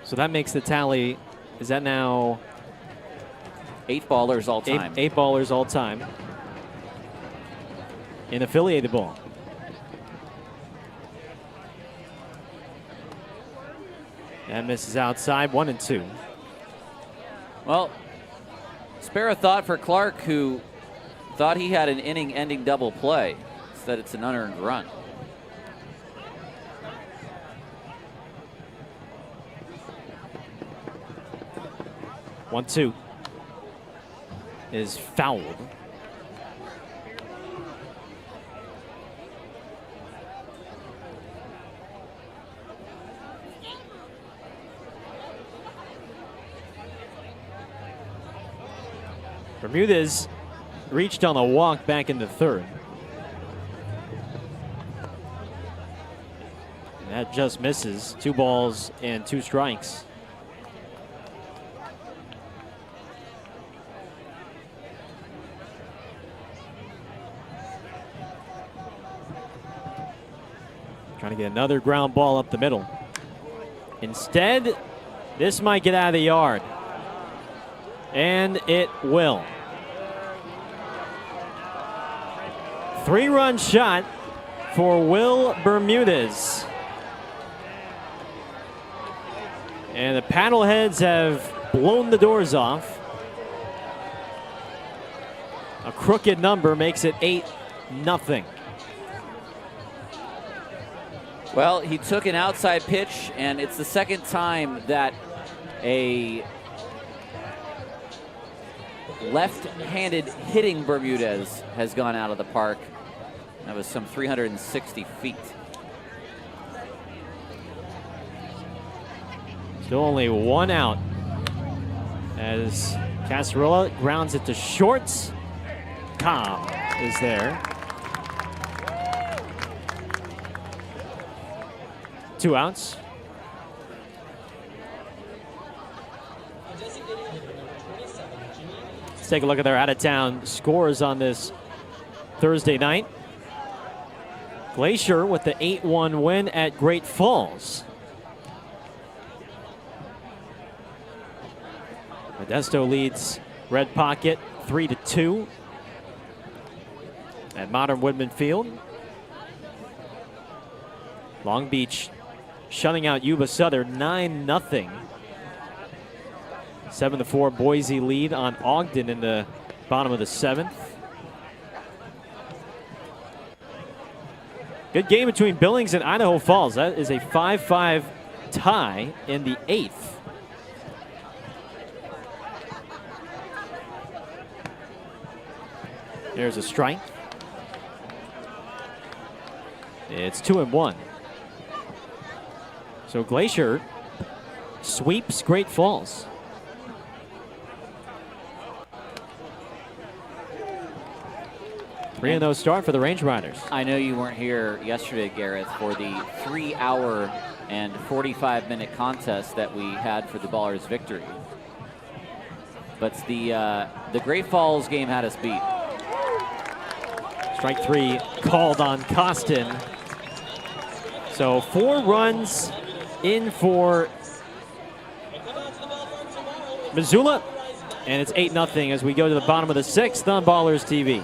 So that makes the tally, is that now 8 ballers all time? 8 ballers all time in affiliated ball. And misses outside, 1-2. Well, spare a thought for Clark, who thought he had an inning-ending double play. Instead, it's an unearned run. One-two is fouled. Bermudez reached on a walk back in the third. And that just misses. 2 balls and 2 strikes. Trying to get another ground ball up the middle. Instead, this might get out of the yard. And it will. 3-run shot for Will Bermudez. And the paddleheads have blown the doors off. A crooked number makes it 8-0. Well, he took an outside pitch, and it's the second time that a left-handed hitting Bermudez has gone out of the park. That was some 360 feet. Still only 1 out as Casarilla grounds it to short. Cobb is there. 2 outs. Let's take a look at their out-of-town scores on this Thursday night. Glacier with the 8-1 win at Great Falls. Modesto leads Red Pocket 3-2 at Modern Woodman Field. Long Beach shutting out Yuba Southern 9-0. 7-4 Boise lead on Ogden in the bottom of the 7th. Good game between Billings and Idaho Falls. That is a 5-5 tie in the 8th. There's a strike. It's 2-1. So Glacier sweeps Great Falls. 3-0 start for the Range Riders. I know you weren't here yesterday, Gareth, for the 3-hour and 45-minute contest that we had for the Ballers' victory. But the Great Falls game had us beat. Strike 3 called on Costin. So 4 runs in for Missoula, and it's 8-0 as we go to the bottom of the 6th on Ballers TV.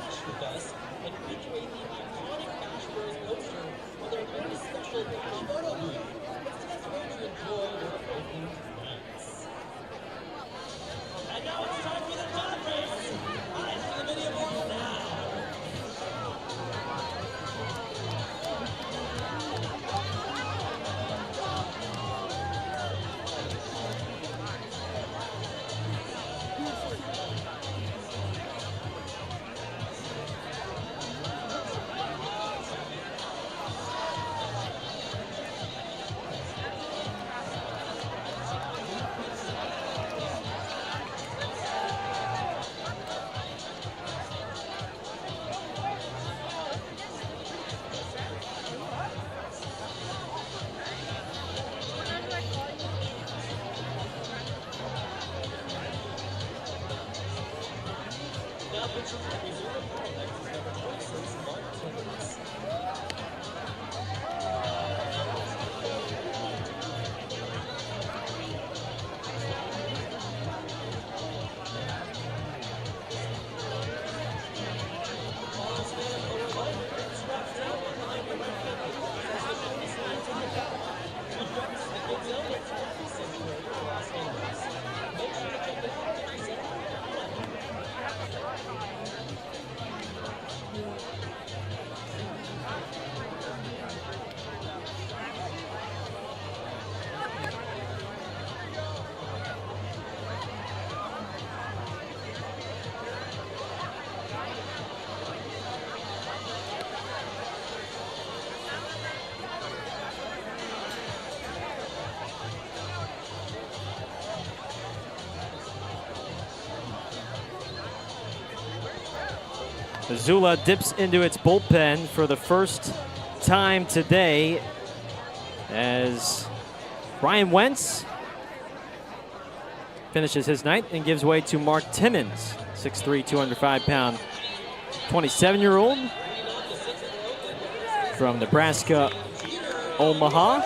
Missoula dips into its bullpen for the first time today as Ryan Wentz finishes his night and gives way to Mark Timmons, 6'3", 205-pound, 27-year-old from Nebraska, Omaha.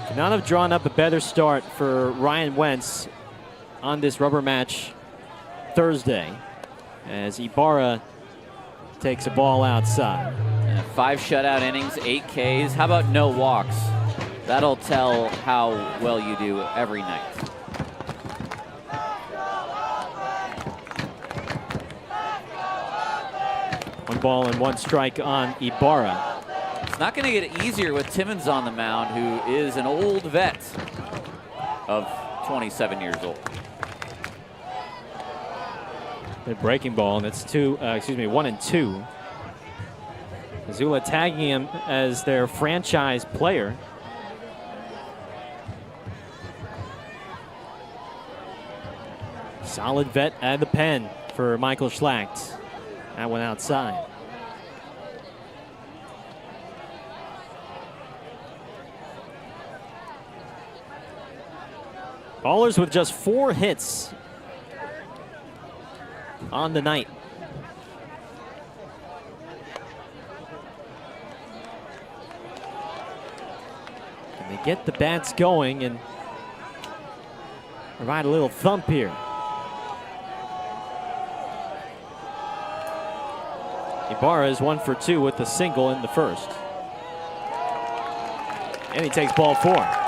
Could not have drawn up a better start for Ryan Wentz on this rubber match Thursday as Ibarra takes a ball outside. 5 shutout innings, 8 Ks. How about no walks? That'll tell how well you do every night. One ball and 1 strike on Ibarra. It's not going to get easier with Timmons on the mound, who is an old vet of 27 years old. The breaking ball, and it's 1-2. Missoula tagging him as their franchise player. Solid vet at the pen for Michael Schlacht. That went outside. Ballers with just 4 hits on the night. And they get the bats going and provide a little thump here. Ibarra is 1 for 2 with the single in the first. And he takes ball 4.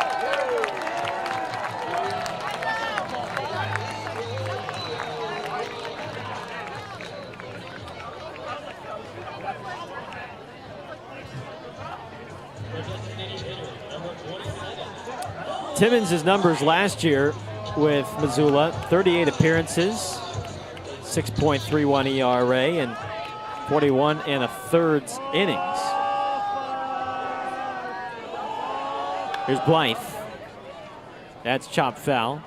Timmons' numbers last year with Missoula, 38 appearances, 6.31 ERA and 41 1/3 innings. Here's Blythe. That's chopped foul.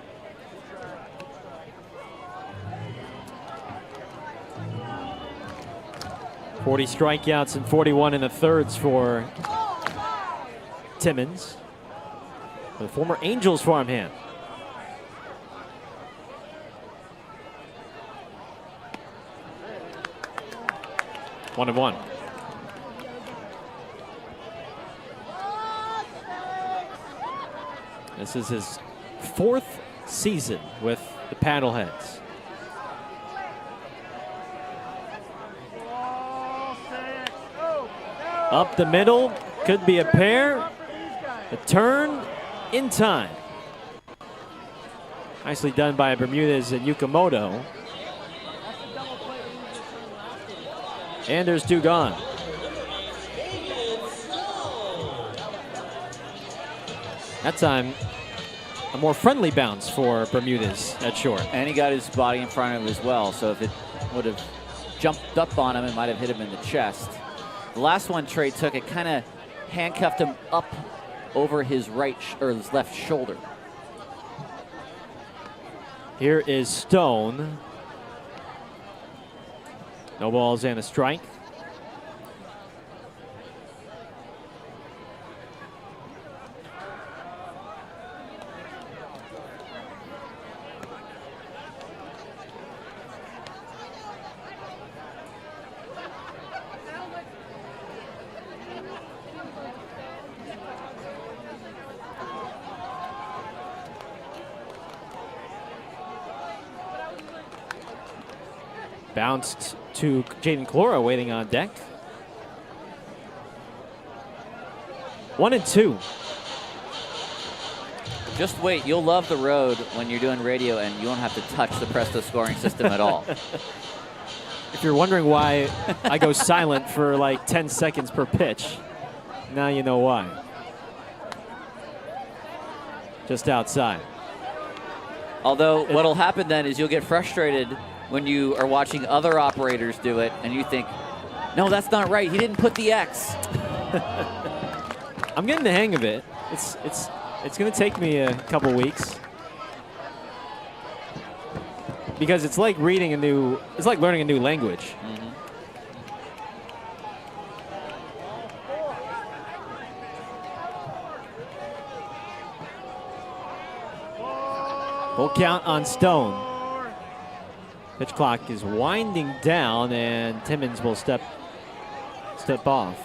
.40 strikeouts and 41 1/3 for Timmons, the former Angels farmhand. One and one. This is his 4th season with the Paddleheads. Up the middle, could be a pair. The turn in time. Nicely done by Bermudez and Yukamoto. And there's 2 gone. That time, a more friendly bounce for Bermudez at short. And he got his body in front of him as well, so if it would have jumped up on him, it might have hit him in the chest. The last one Trey took, it kind of handcuffed him up over his his left shoulder. Here is Stone. No balls and a strike. Bounced to Jaden Clora waiting on deck. 1 and 2. Just wait, you'll love the road when you're doing radio and you don't have to touch the Presto scoring system at all. If you're wondering why I go silent for like 10 seconds per pitch, now you know why. Just outside. Although what'll happen then is you'll get frustrated when you are watching other operators do it and you think, no, that's not right. He didn't put the X. I'm getting the hang of it. It's going to take me a couple weeks. Because it's like learning a new language. Full count on Stone. Pitch clock is winding down, and Timmons will step off.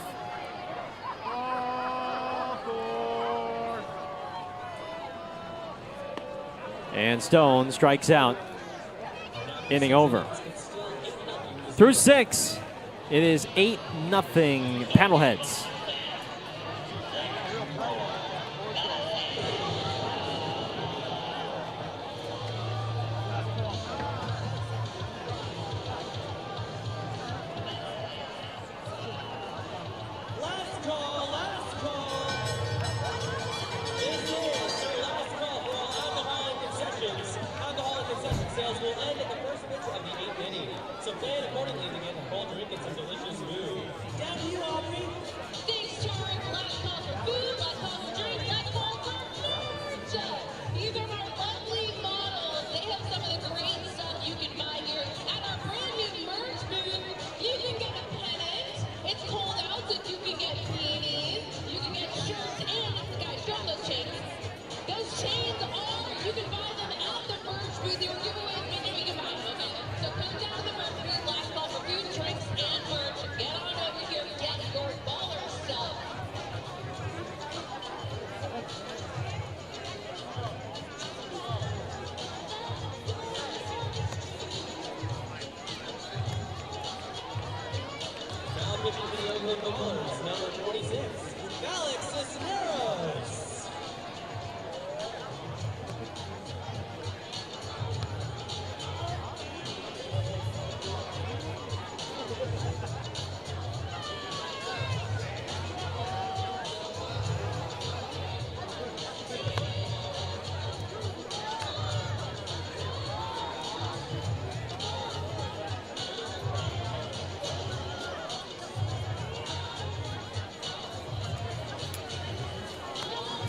And Stone strikes out. Inning over. Through 6, it is 8-0 Paddleheads.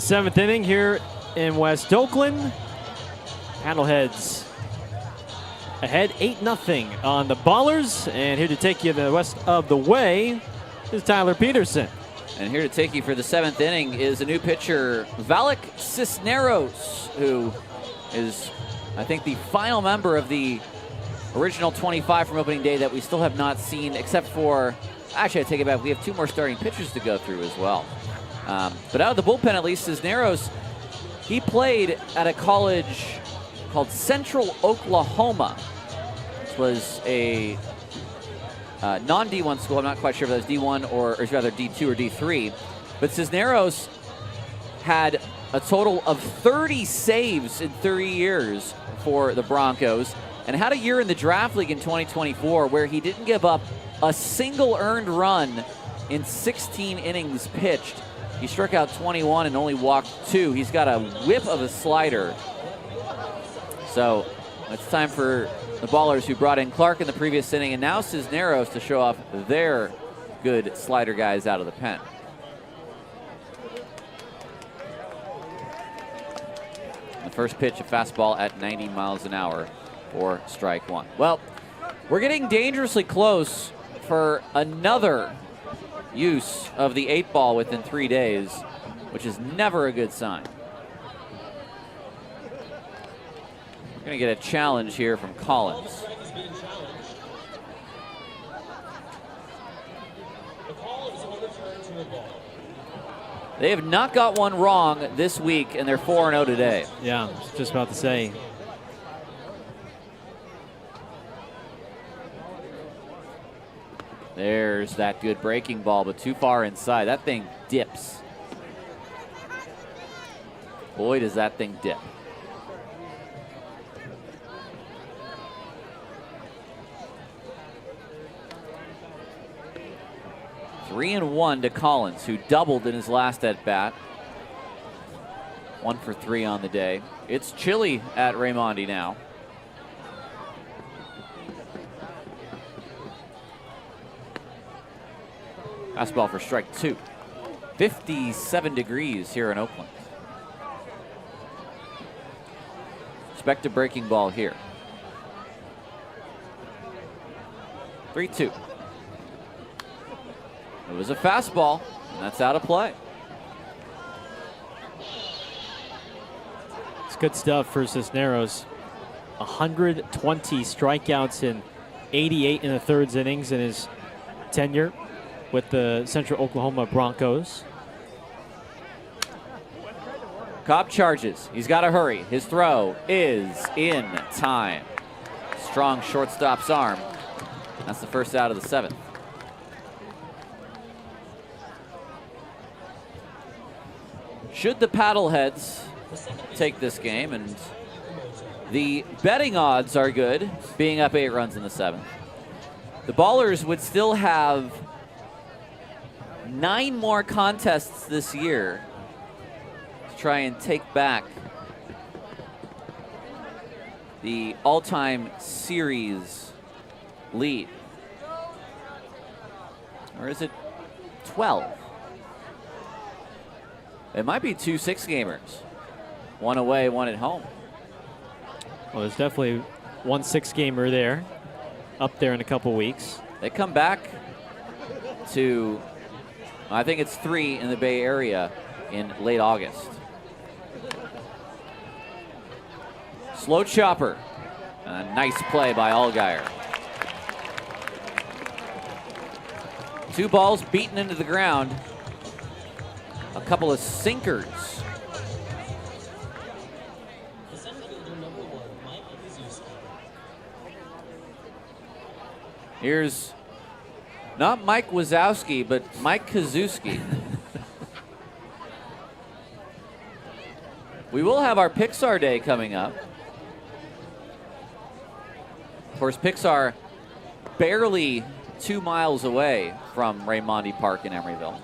7th inning here in West Oakland. Paddleheads ahead 8-0 on the Ballers. And here to take you the rest of the way is Tyler Peterson. And here to take you for the 7th inning is a new pitcher, Valak Cisneros, who is, I think, the final member of the original 25 from opening day that we still have not seen, except for, actually I take it back, we have 2 more starting pitchers to go through as well. But out of the bullpen, at least, Cisneros, he played at a college called Central Oklahoma, which was a non-D1 school. I'm not quite sure if that was D1 or rather D2 or D3. But Cisneros had a total of 30 saves in 30 years for the Broncos and had a year in the draft league in 2024 where he didn't give up a single earned run in 16 innings pitched. He struck out 21 and only walked 2. He's got a whip of a slider. So it's time for the Ballers, who brought in Clark in the previous inning, and now Cisneros to show off their good slider guys out of the pen. The first pitch, a fastball at 90 miles an hour for strike 1. Well, we're getting dangerously close for another use of the 8-ball within 3 days, which is never a good sign. Going to get a challenge here from Collins. They have not got one wrong this week, and they're 4-0 today. Yeah, I was just about to say. There's that good breaking ball, but too far inside. That thing dips. Boy, does that thing dip. Three and 1 to Collins, who doubled in his last at-bat. 1 for 3 on the day. It's chilly at Raimondi now. Fastball for strike 2. 57 degrees here in Oakland. Expect a breaking ball here. 3-2. It was a fastball, and that's out of play. It's good stuff for Cisneros. 120 strikeouts in 88 in the third innings in his tenure with the Central Oklahoma Broncos. Cobb charges. He's got to hurry. His throw is in time. Strong shortstop's arm. That's the first out of the 7th. Should the Paddleheads take this game, and the betting odds are good, being up 8 runs in the 7th, the Ballers would still have 9 more contests this year to try and take back the all-time series lead. Or is it 12? It might be 2 6-gamers. 1 away, 1 at home. Well, there's definitely 1 6-gamer there, up there in a couple weeks. They come back to, I think it's 3 in the Bay Area in late August. Slow chopper. A nice play by Allgaier. 2 balls beaten into the ground. A couple of sinkers. Here's not Mike Wazowski, but Mike Kazuski. We will have our Pixar Day coming up. Of course, Pixar barely 2 miles away from Raimondi Park in Emeryville.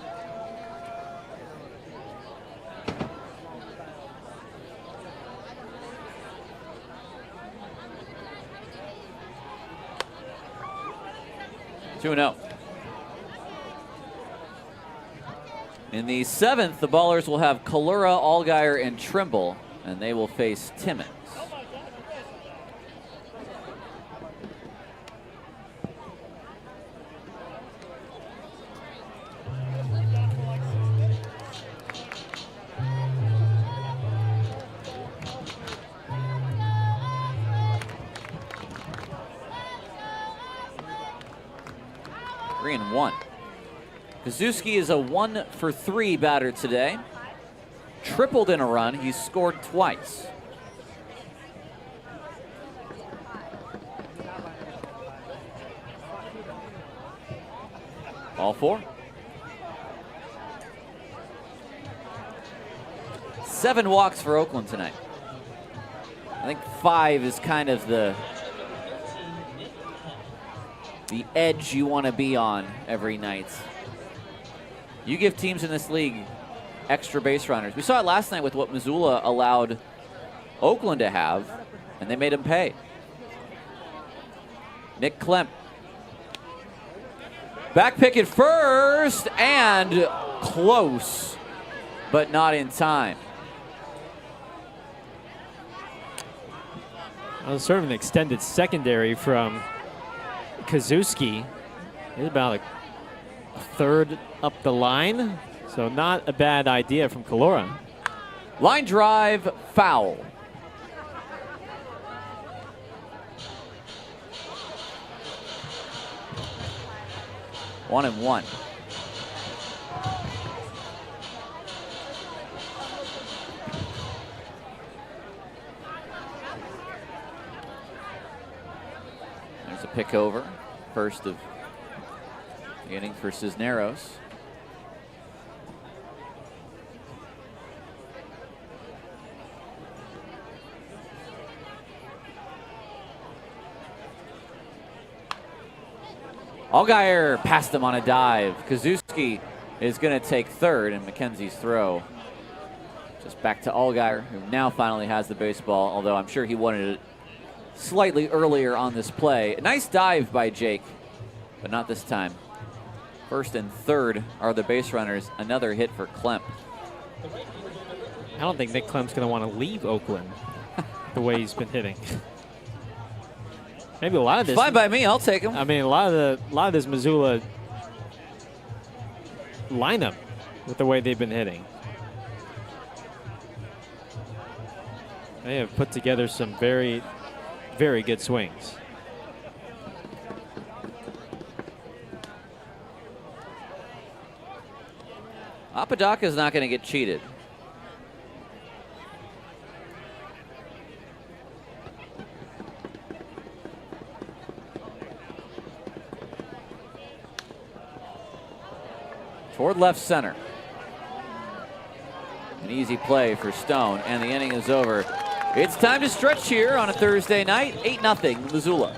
In the 7th, the Ballers will have Kalura, Allgaier, and Trimble, and they will face Timmons. Three and one. Kazuski is a 1-for-3 batter today. Tripled in a run. He's scored twice. Ball 4. 7 walks for Oakland tonight. I think 5 is kind of the edge you want to be on every night. You give teams in this league extra base runners. We saw it last night with what Missoula allowed Oakland to have, and they made them pay. Nick Klemp. Back pick at first, and close, but not in time. That was sort of an extended secondary from Kazuski. He's about a third up the line, so not a bad idea from Kalura. Line drive, foul. One and one. There's a pick over, first of the inning for Cisneros. Allgaier passed him on a dive. Kazuski is going to take third, and McKenzie's throw just back to Allgaier, who now finally has the baseball, although I'm sure he wanted it slightly earlier on this play. A nice dive by Jake, but not this time. First and third are the base runners. Another hit for Klemp. I don't think Nick Klemp's going to want to leave Oakland the way he's been hitting. Maybe a lot of this. Fine by me. I'll take him. I mean, a lot of this Missoula lineup with the way they've been hitting. They have put together some very, very good swings. Apodaca's not going to get cheated. Toward left center. An easy play for Stone, and the inning is over. It's time to stretch here on a Thursday night. 8-0 Missoula.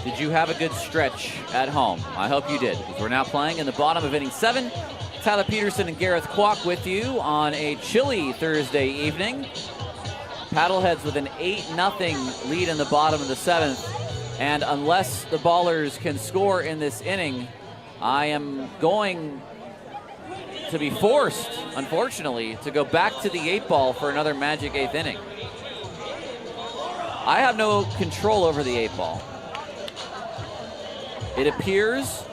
Did you have a good stretch at home? I hope you did, because we're now playing in the bottom of inning 7. Tyler Peterson and Gareth Kwok with you on a chilly Thursday evening. Paddleheads with an 8-0 lead in the bottom of the 7th. And unless the Ballers can score in this inning, I am going to be forced, unfortunately, to go back to the 8 ball for another magic 8th inning. I have no control over the 8 ball. It appears,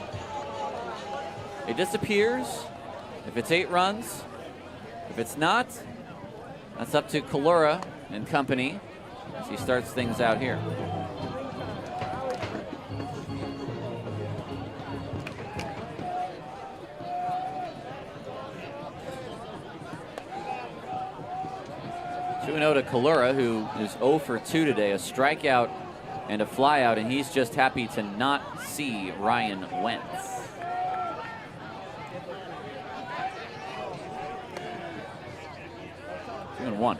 it disappears. If it's 8 runs, if it's not, that's up to Kalura and company as he starts things out here. To Kalura, who is 0 for 2 today, a strikeout and a flyout, and he's just happy to not see Ryan Wentz. Two and one.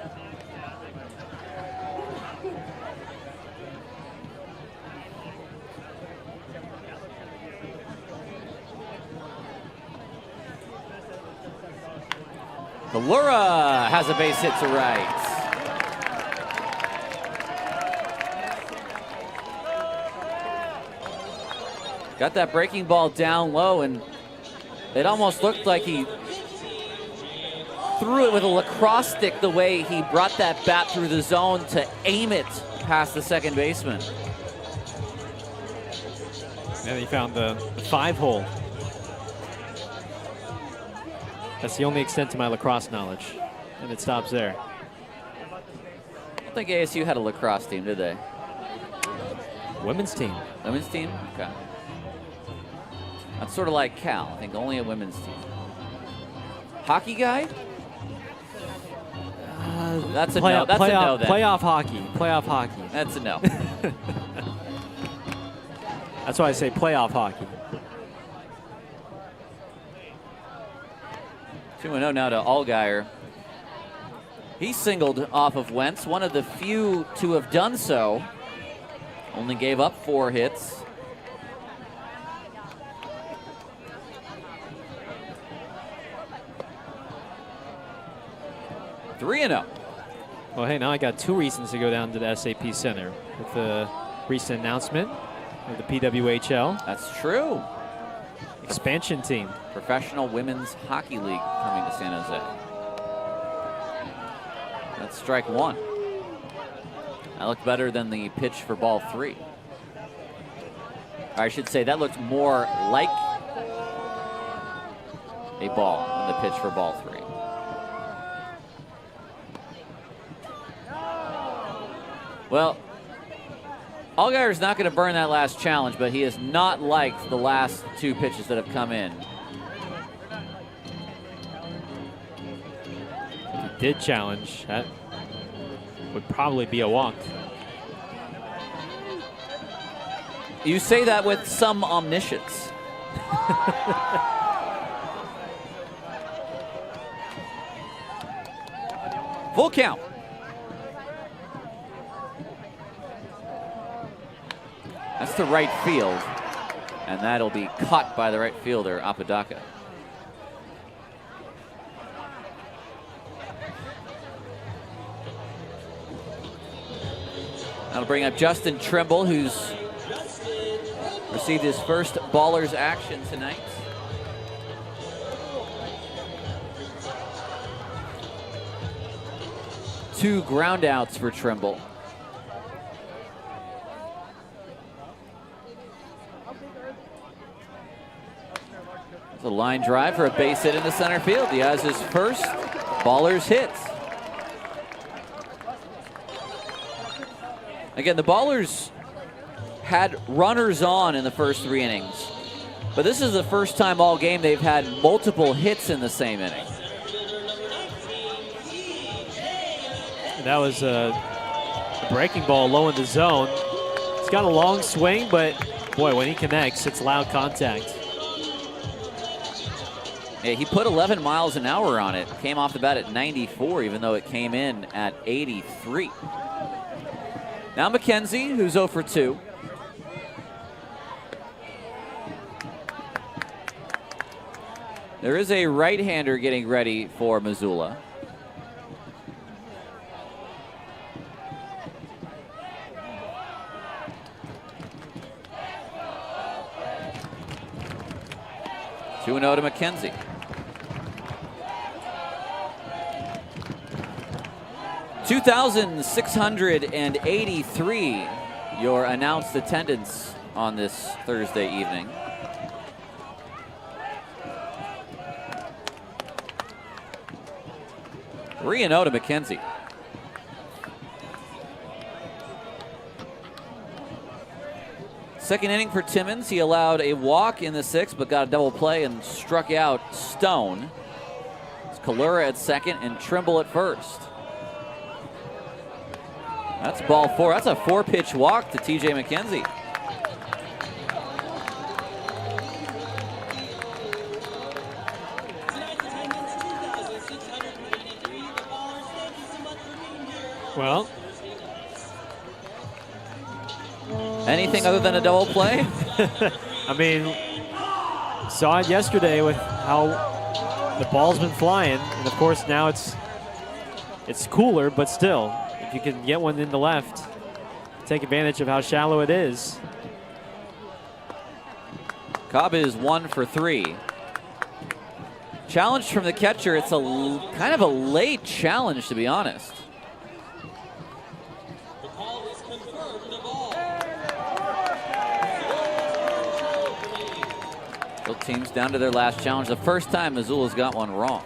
Kalura has a base hit to right. Got that breaking ball down low, and it almost looked like he threw it with a lacrosse stick the way he brought that bat through the zone to aim it past the second baseman. And he found the 5-hole. That's the only extent to my lacrosse knowledge, and it stops there. I don't think ASU had a lacrosse team, did they? Women's team. Women's team? Okay. That's sort of like Cal. I think only a women's team. Hockey guy? That's a no. That's a no then. Playoff hockey. Playoff hockey. That's a no. That's why I say playoff hockey. 2-0 now to Allgaier. He singled off of Wentz, one of the few to have done so. Only gave up 4 hits. Three and 0. Well, hey, now I got 2 reasons to go down to the SAP Center with the recent announcement of the PWHL. That's true. Expansion team. Professional Women's Hockey League coming to San Jose. That's strike 1. That looked better than the pitch for ball 3. Or I should say that looked more like a ball than the pitch for ball 3. Well, Allgaier's not going to burn that last challenge, but he has not liked the last 2 pitches that have come in. If he did challenge, that would probably be a walk. You say that with some omniscience. Full count. That's to right field, and that'll be caught by the right fielder, Apodaca. That'll bring up Justin Trimble, who's received his first Ballers action tonight. Two groundouts for Trimble. It's a line drive for a base hit into center field. He has his first Ballers hit. Again, the Ballers had runners on in the first 3 innings, but this is the first time all game they've had multiple hits in the same inning. That was a breaking ball low in the zone. He's got a long swing, but boy, when he connects, it's loud contact. Yeah, he put 11 miles an hour on it. Came off the bat at 94, even though it came in at 83. Now McKenzie, who's 0 for 2. There is a right-hander getting ready for Missoula. Two 2-0 to McKenzie. $2,683 your announced attendance on this Thursday evening. Three-0 to McKenzie. Second inning for Timmons. He allowed a walk in the sixth, but got a double play and struck out Stone. It's Kalura at second and Trimble at first. That's ball four. That's a 4-pitch walk to TJ McKenzie. Well, anything other than a double play? I mean, saw it yesterday with how the ball's been flying, and of course now it's cooler, but still, if you can get one in the left, take advantage of how shallow it is. Cobb is 1 for 3. Challenge from the catcher. It's a kind of a late challenge, to be honest. Both teams down to their last challenge. The first time Missoula's got one wrong.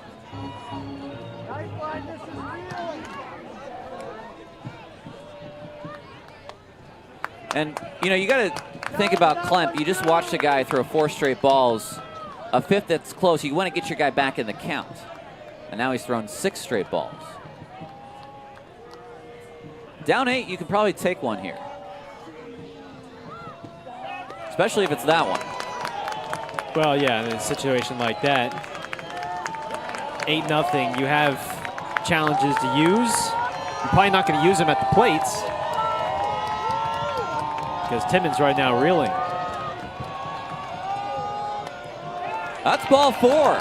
And, you know, you got to think about Klemp. You just watched a guy throw 4 straight balls. A fifth that's close. You want to get your guy back in the count. And now he's thrown 6 straight balls. Down 8, you can probably take one here. Especially if it's that one. Well, yeah, in a situation like that, 8-0, you have challenges to use. You're probably not going to use them at the plates because Timmons right now reeling. That's ball 4.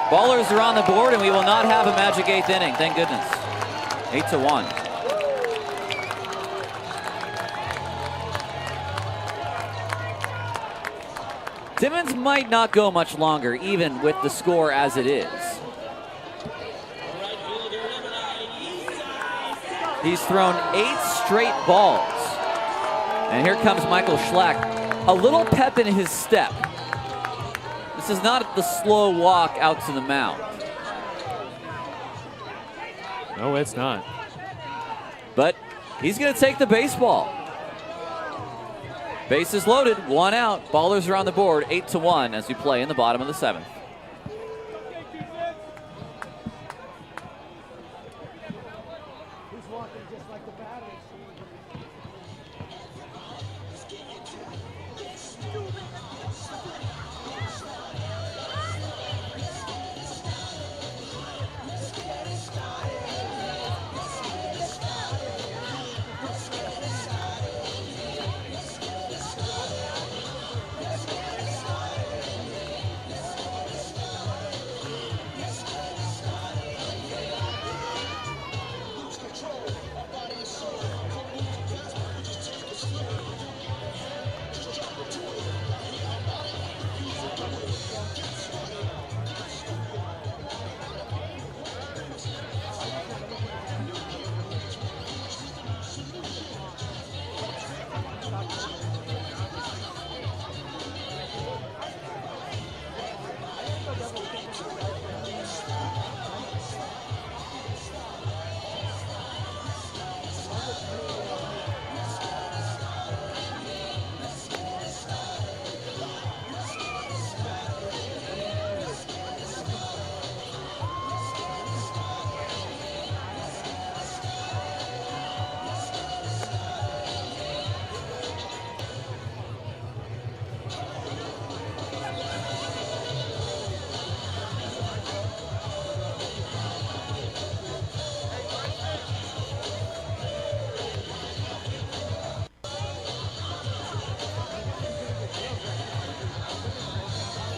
Ballers are on the board, and we will not have a magic 8th inning. Thank goodness. 8-1. Timmons might not go much longer, even with the score as it is. He's thrown 8 straight balls. And here comes Michael Schleck. A little pep in his step. This is not the slow walk out to the mound. No, it's not. But he's going to take the baseball. Bases loaded, 1 out. Ballers are on the board, 8-1 as we play in the bottom of the 7th.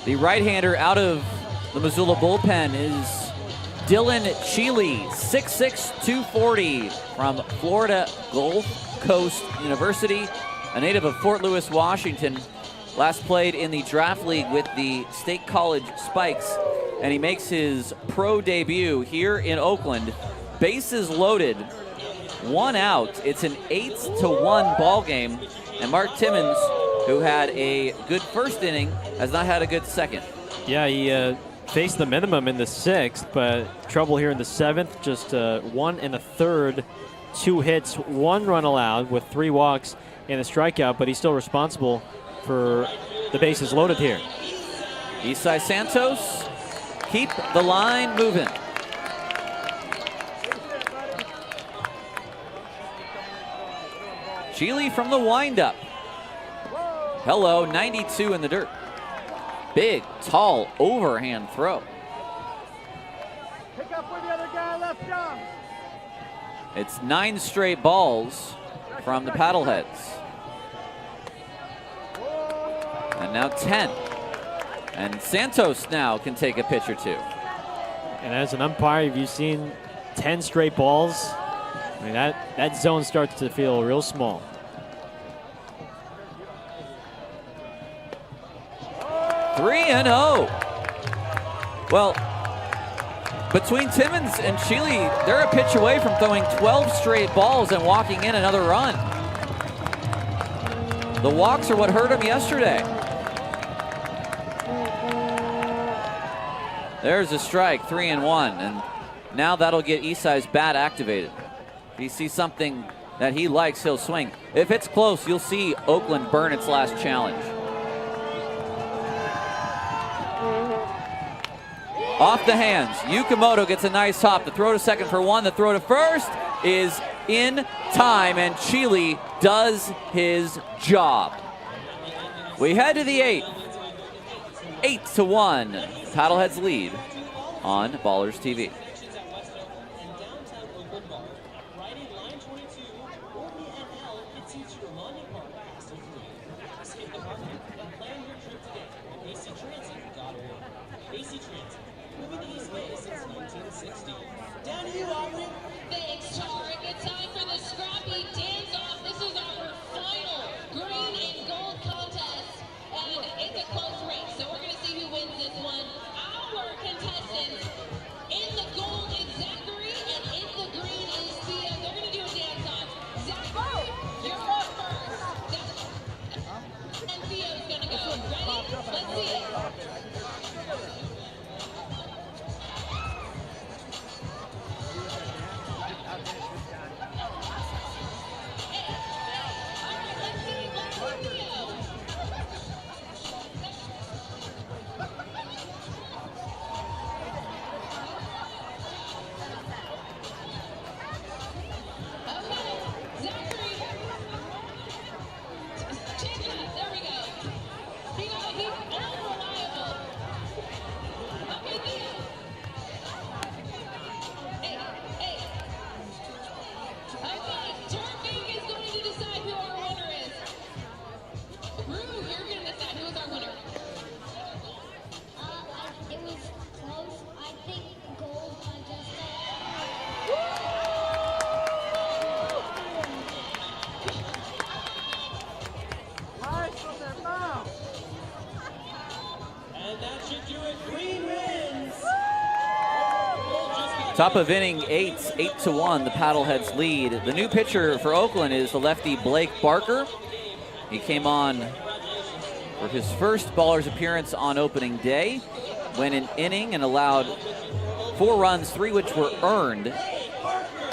The right-hander out of the Missoula bullpen is Dylan Cheely, 6'6", 240 from Florida Gulf Coast University, a native of Fort Lewis, Washington. Last played in the draft league with the State College Spikes, and he makes his pro debut here in Oakland. Bases loaded, 1 out. It's an 8-1 ball game, and Mark Timmons, who had a good first inning, has not had a good second. Yeah, he faced the minimum in the 6th, but trouble here in the 7th. Just 1 1/3, 2 hits, 1 run allowed with 3 walks and a strikeout, but he's still responsible for the bases loaded here. Isai Santos, keep the line moving. Cheely from the windup. Hello, 92 in the dirt. Big, tall, overhand throw. Pick up where the other guy left off. It's 9 straight balls from the Paddleheads. And now 10. And Santos now can take a pitch or 2. And as an umpire, have you seen 10 straight balls? I mean, that zone starts to feel real small. Three and 0. Well, between Timmons and Cheely, they're a pitch away from throwing 12 straight balls and walking in another run. The walks are what hurt him yesterday. There's a strike, 3 and 1, and now that'll get Isai's bat activated. If he sees something that he likes, he'll swing. If it's close, you'll see Oakland burn its last challenge. Off the hands, Yukamoto gets a nice hop. The throw to second for 1, the throw to first is in time, and Cheely does his job. We head to the 8th. 8-1, Paddleheads lead on Ballers TV. Thanks, Tarek. It's time for the scrappy dance-off. This is our final green and gold contest, and it's a close race, so we're going to see who wins this one. Our contestants, in the gold is Zachary, and in the green is Thea. They're going to do a dance-off. Zachary, you're up first. And Thea's going to go. Ready? Let's see it. Top of inning 8, 8-1, the Paddleheads lead. The new pitcher for Oakland is the lefty Blake Barker. He came on for his first Ballers appearance on opening day, went an inning and allowed 4 runs, 3 which were earned.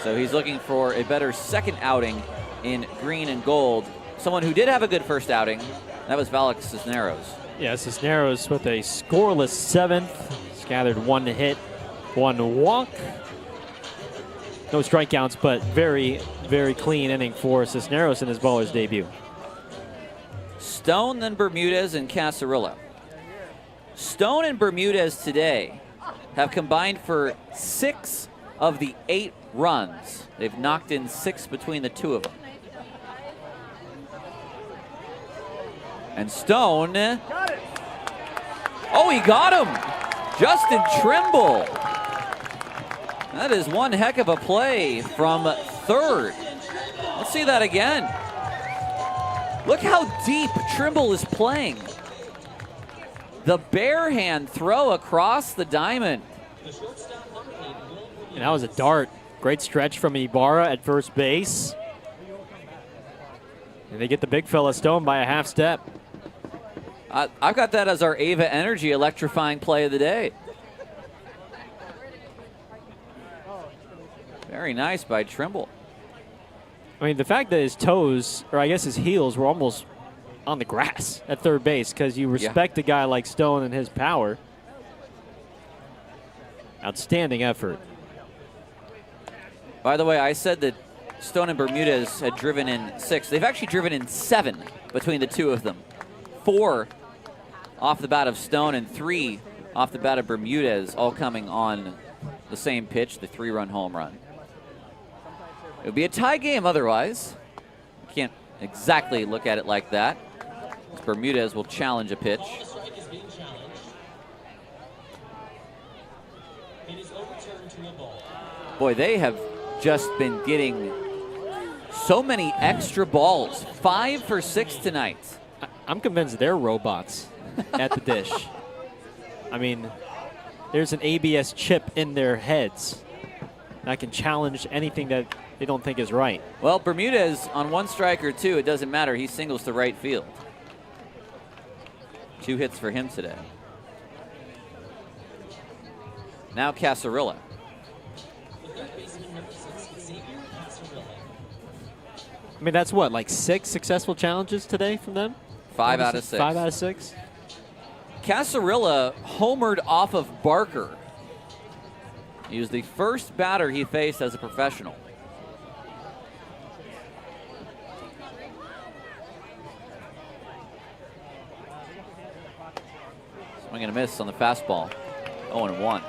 So he's looking for a better second outing in green and gold. Someone who did have a good first outing, that was Valak Cisneros. Yeah, Cisneros with a scoreless 7th. He's gathered 1 hit, 1 walk. No strikeouts, but very, very clean inning for Cisneros in his Ballers debut. Stone, then Bermudez and Casarilla. Stone and Bermudez today have combined for 6 of the 8 runs. They've knocked in 6 between the 2 of them. And Stone Oh, he got him! Justin Trimble. That is one heck of a play from third. Let's see that again. Look how deep Trimble is playing. The bare hand throw across the diamond. And that was a dart. Great stretch from Ibarra at first base. And they get the big fella Stone by a half step. I've got that as our Ava Energy electrifying play of the day. Very nice by Trimble. I mean, the fact that his toes, or I guess his heels, were almost on the grass at third base, because you respect a guy like Stone and his power. Outstanding effort. By the way, I said that Stone and Bermudez had driven in 6. They've actually driven in 7 between the two of them. 4 off the bat of Stone and 3 off the bat of Bermudez, all coming on the same pitch, the 3-run home run. It would be a tie game otherwise. You can't exactly look at it like that. Bermudez will challenge a pitch. Boy, they have just been getting so many extra balls. 5 for 6 tonight. I'm convinced they're robots at the dish. I mean, there's an ABS chip in their heads that can challenge anything that they don't think is right. Well, Bermudez on 1 strike or 2, it doesn't matter. He singles to right field. 2 hits for him today. Now Casarilla. I mean, that's what, like 6 successful challenges today from them? 5 out of 6. 5 out of 6. Casarilla homered off of Barker. He was the first batter he faced as a professional. Swing and a miss on the fastball. 0-1.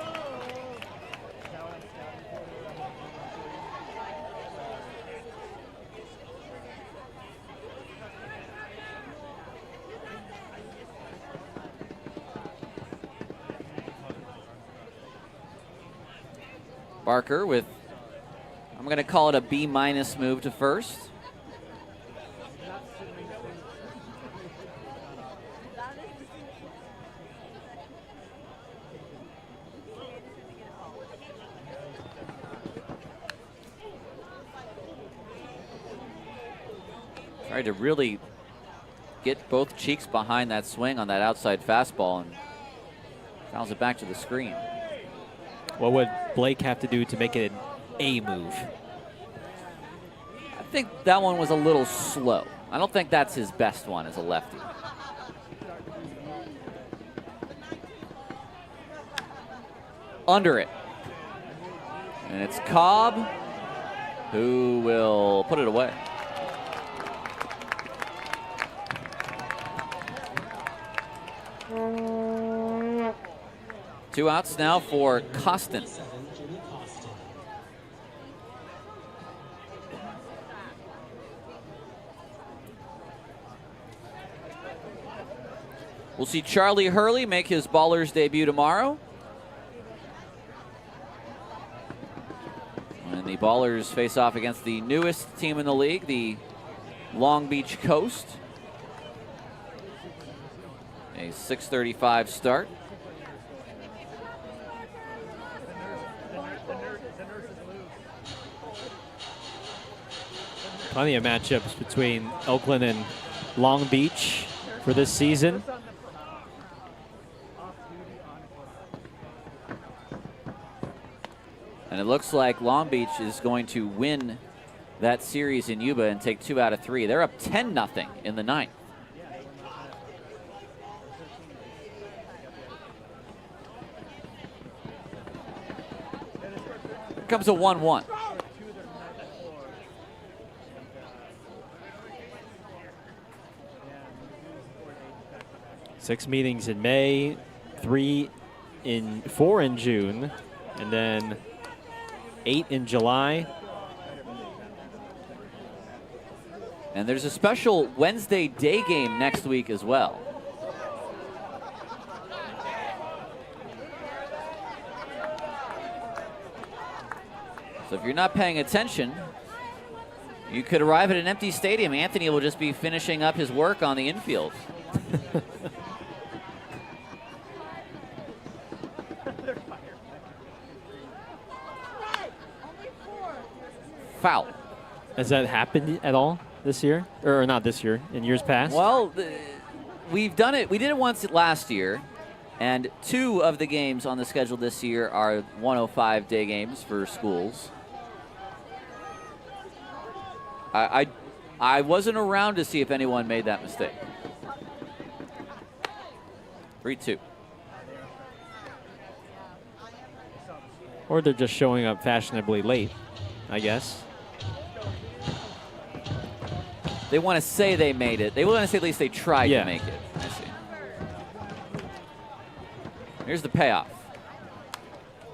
Barker with, I'm going to call it a B- move to first. Tried to really get both cheeks behind that swing on that outside fastball and fouls it back to the screen. What would Blake have to do to make it an A move? I think that one was a little slow. I don't think that's his best one as a lefty. Under it. And it's Cobb who will put it away. Two outs now for Costin. We'll see Charlie Hurley make his Ballers debut tomorrow. And the Ballers face off against the newest team in the league, the Long Beach Coast. A 6:35 start. Plenty of matchups between Oakland and Long Beach for this season. And it looks like Long Beach is going to win that series in Yuba and take 2 out of 3. They're up 10-0 in the 9th. Here comes a 1-1. Six meetings in May, 4 in June, and then 8 in July. And there's a special Wednesday day game next week as well. So if you're not paying attention, you could arrive at an empty stadium. Anthony will just be finishing up his work on the infield. Foul. Has that happened at all this year? Or not this year, in years past? Well, we've done it. We did it once last year, and 2 of the games on the schedule this year are 105 day games for schools. I wasn't around to see if anyone made that mistake. 3-2. Or they're just showing up fashionably late, I guess. They want to say they made it. They want to say at least they tried to make it. I see. Here's the payoff.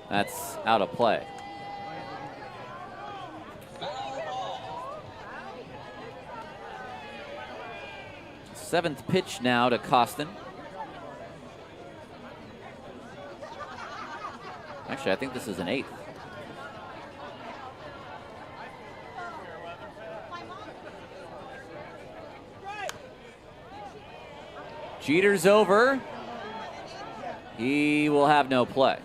That's out of play. Seventh pitch now to Costin. Actually, I think this is an 8th. Jeter's over. He will have no play.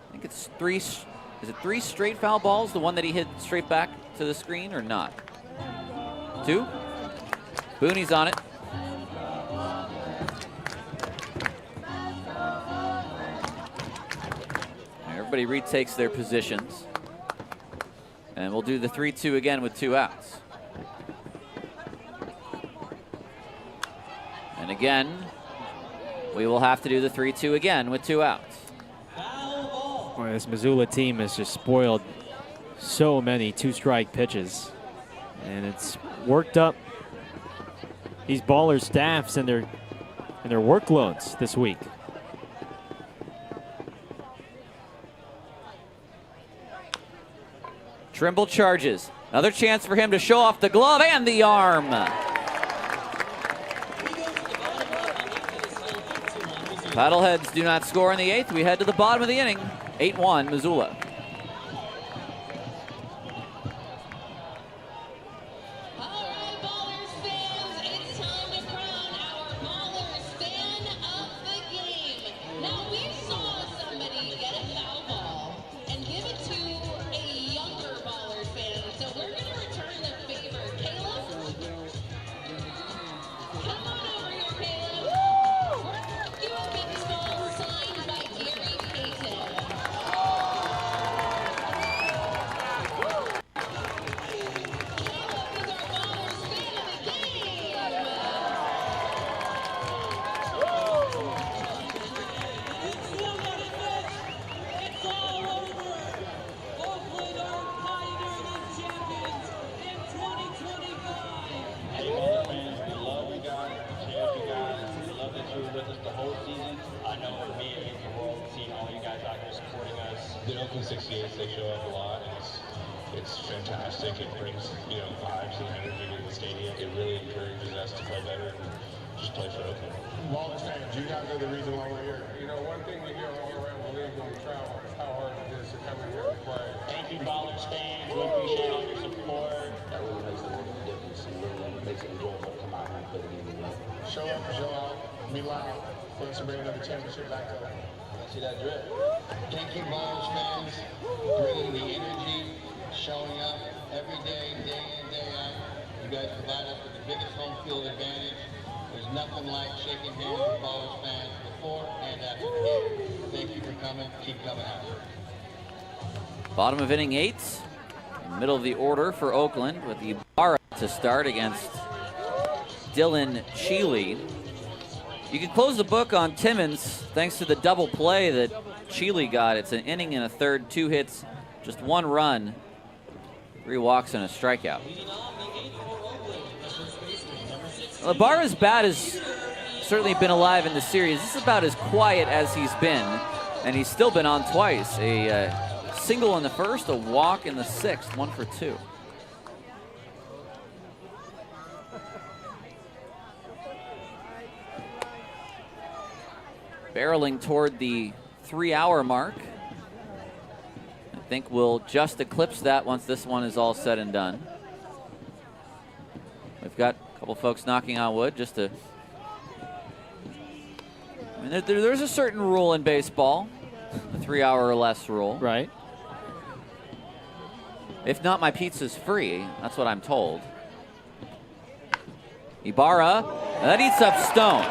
I think it's 3. Is it 3 straight foul balls? The one that he hit straight back to the screen, or not? 2. Booney's on it. Everybody retakes their positions. And we'll do the 3-2 again with 2 outs. And again, we will have to do the 3-2 again with 2 outs. Boy, this Missoula team has just spoiled so many 2-strike pitches. And it's worked up these ballers' staffs and their workloads this week. Trimble charges. Another chance for him to show off the glove and the arm. Paddleheads do not score in the 8th. We head to the bottom of the inning. 8-1 Missoula. Thank you, Ballers fans, bringing the energy, showing up every day, day in, day out. You guys provide us with the biggest home field advantage. There's nothing like shaking hands with Ballers fans before and after the game. Thank you for coming. Keep coming out. Bottom of inning 8. Middle of the order for Oakland with Ibarra to start against Dylan Cheely. You can close the book on Timmons thanks to the double play that Cheely got. It's an inning and a third, 2 hits, just 1 run, 3 walks and a strikeout. Well, Ibarra's bat has certainly been alive in the series. This is about as quiet as he's been, and he's still been on twice. A single in the first, a walk in the 6th, 1 for 2. Barreling toward the 3-hour mark. I think we'll just eclipse that once this one is all said and done. We've got a couple folks knocking on wood just to... I mean, there's a certain rule in baseball, the 3-hour or less rule. Right. If not, my pizza's free. That's what I'm told. Ibarra, and that eats up Stone.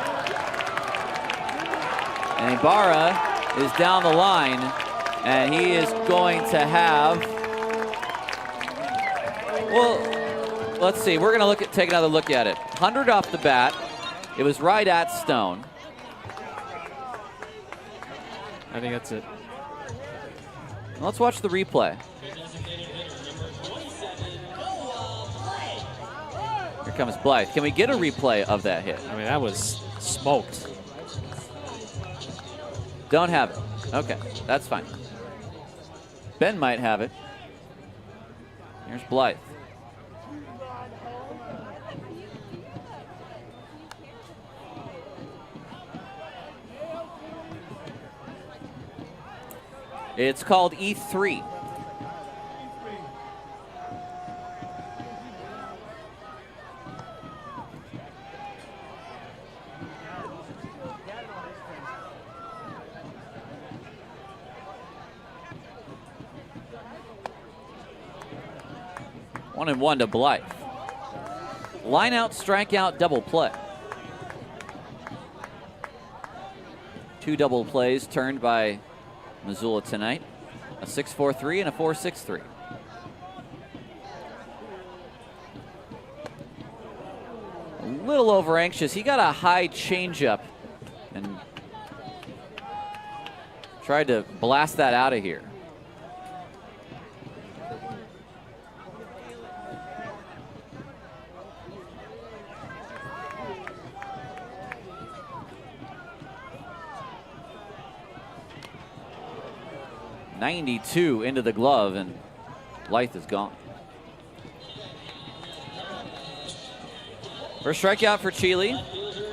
And Ibarra is down the line, and he is going to have, well, let's see. We're going to take another look at it. 100 off the bat. It was right at Stone. I think that's it. Let's watch the replay. Here comes Blythe. Can we get a replay of that hit? I mean, that was smoked. Don't have it. Okay, that's fine. Ben might have it. Here's Blythe. It's called E3. One and one to Blythe. Line out, strikeout, double play. 2 double plays turned by Missoula tonight. A 6-4-3 and a 4-6-3. A little over anxious. He got a high changeup and tried to blast that out of here. .92 into the glove, and Blythe is gone. First strikeout for Chile,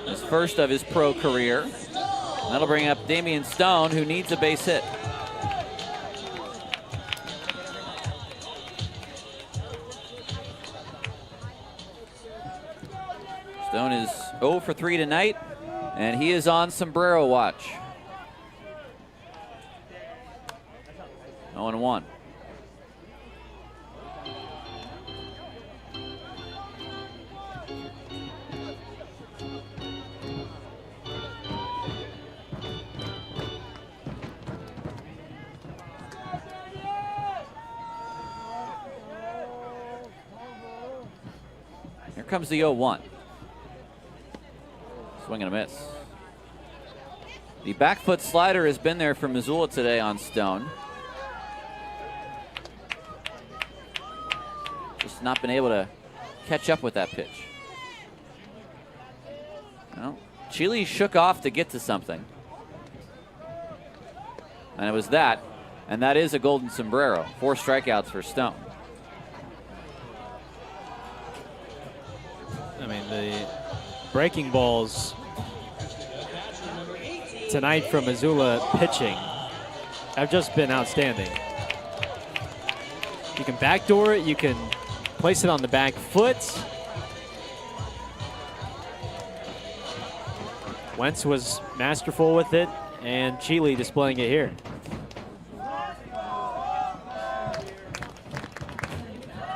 his first of his pro career. And that'll bring up Damian Stone, who needs a base hit. Stone is 0 for 3 tonight, and he is on sombrero watch. 0-1. Here comes the 0-1. Swing and a miss. The back foot slider has been there for Missoula today on Stone. Just not been able to catch up with that pitch. Well, Chile shook off to get to something. And it was that. And that is a golden sombrero. 4 strikeouts for Stone. I mean, the breaking balls tonight from Missoula pitching have just been outstanding. You can backdoor it, you can place it on the back foot. Wentz was masterful with it, and Chile displaying it here.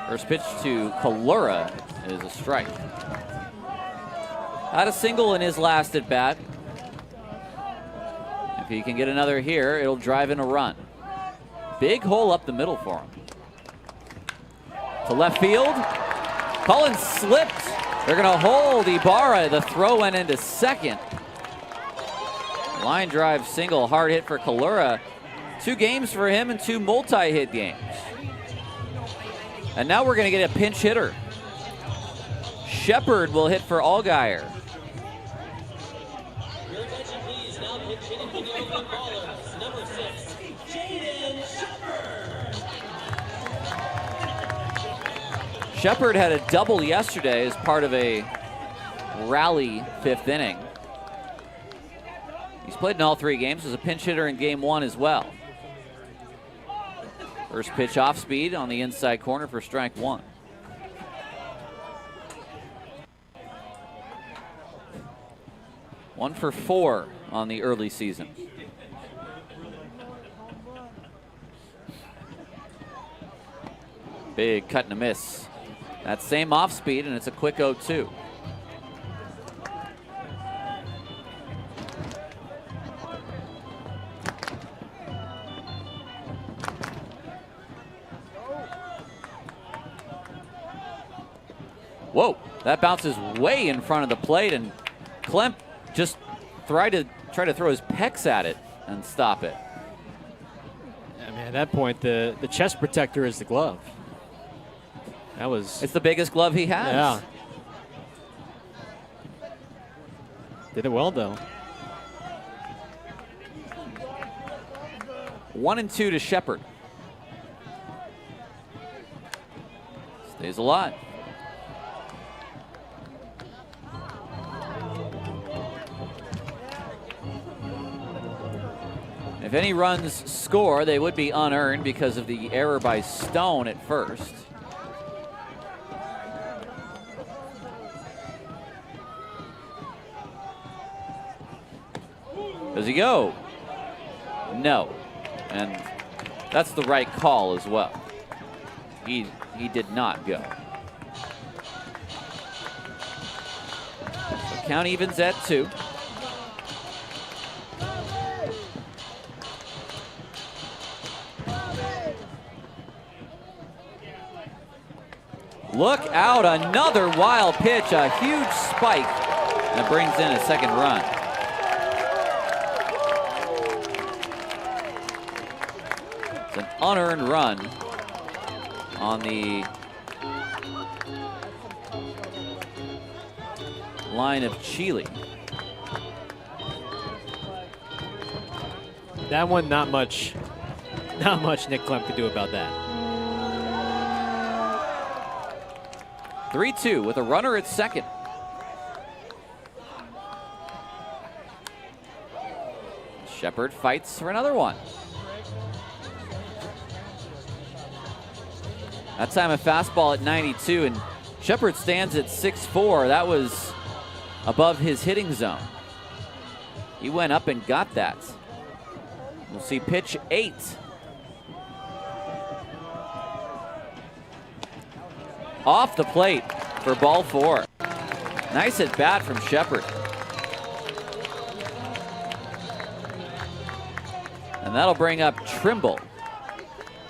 First pitch to Kalura is a strike. Had a single in his last at bat. If he can get another here, it'll drive in a run. Big hole up the middle for him. To left field. Collins slipped. They're going to hold Ibarra. The throw went into second. Line drive single, hard hit for Kalura. 2 games for him and 2 multi-hit games. And now we're going to get a pinch hitter. Shepard will hit for Allgaier. Shepard had a double yesterday as part of a rally 5th inning. He's played in all 3 games. Was a pinch hitter in game 1 as well. First pitch off speed on the inside corner for strike 1. One for 4 on the early season. Big cut and a miss. That same off speed, and it's a quick 0-2. Whoa, that bounces way in front of the plate, and Klemp just try to throw his pecs at it and stop it. I mean, at that point, the chest protector is the glove. It's the biggest glove he has. Yeah. Did it well, though. 1-2 to Shepard. Stays alive. If any runs score, they would be unearned because of the error by Stone at first. Does he go? No. And that's the right call as well. He did not go. So count evens at 2. Look out, another wild pitch, a huge spike, and it brings in a second run. It's an unearned run on the line of Chile. That one, not much Nick Klemp could do about that. 3-2 with a runner at second. Shepard fights for another one. That time a fastball at 92, and Shepard stands at 6'4". That was above his hitting zone. He went up and got that. We'll see pitch 8. Off the plate for ball 4. Nice at bat from Shepard. And that'll bring up Trimble.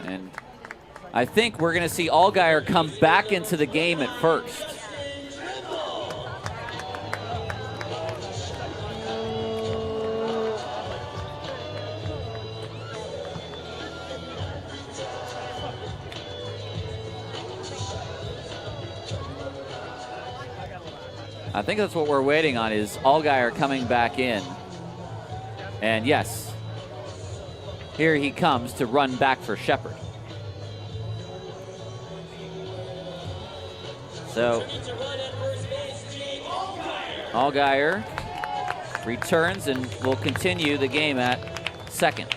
And I think we're going to see Allgaier come back into the game at first. I think that's what we're waiting on, is Allgaier coming back in. And yes, here he comes to run back for Shepard. So Allgaier returns and will continue the game at second.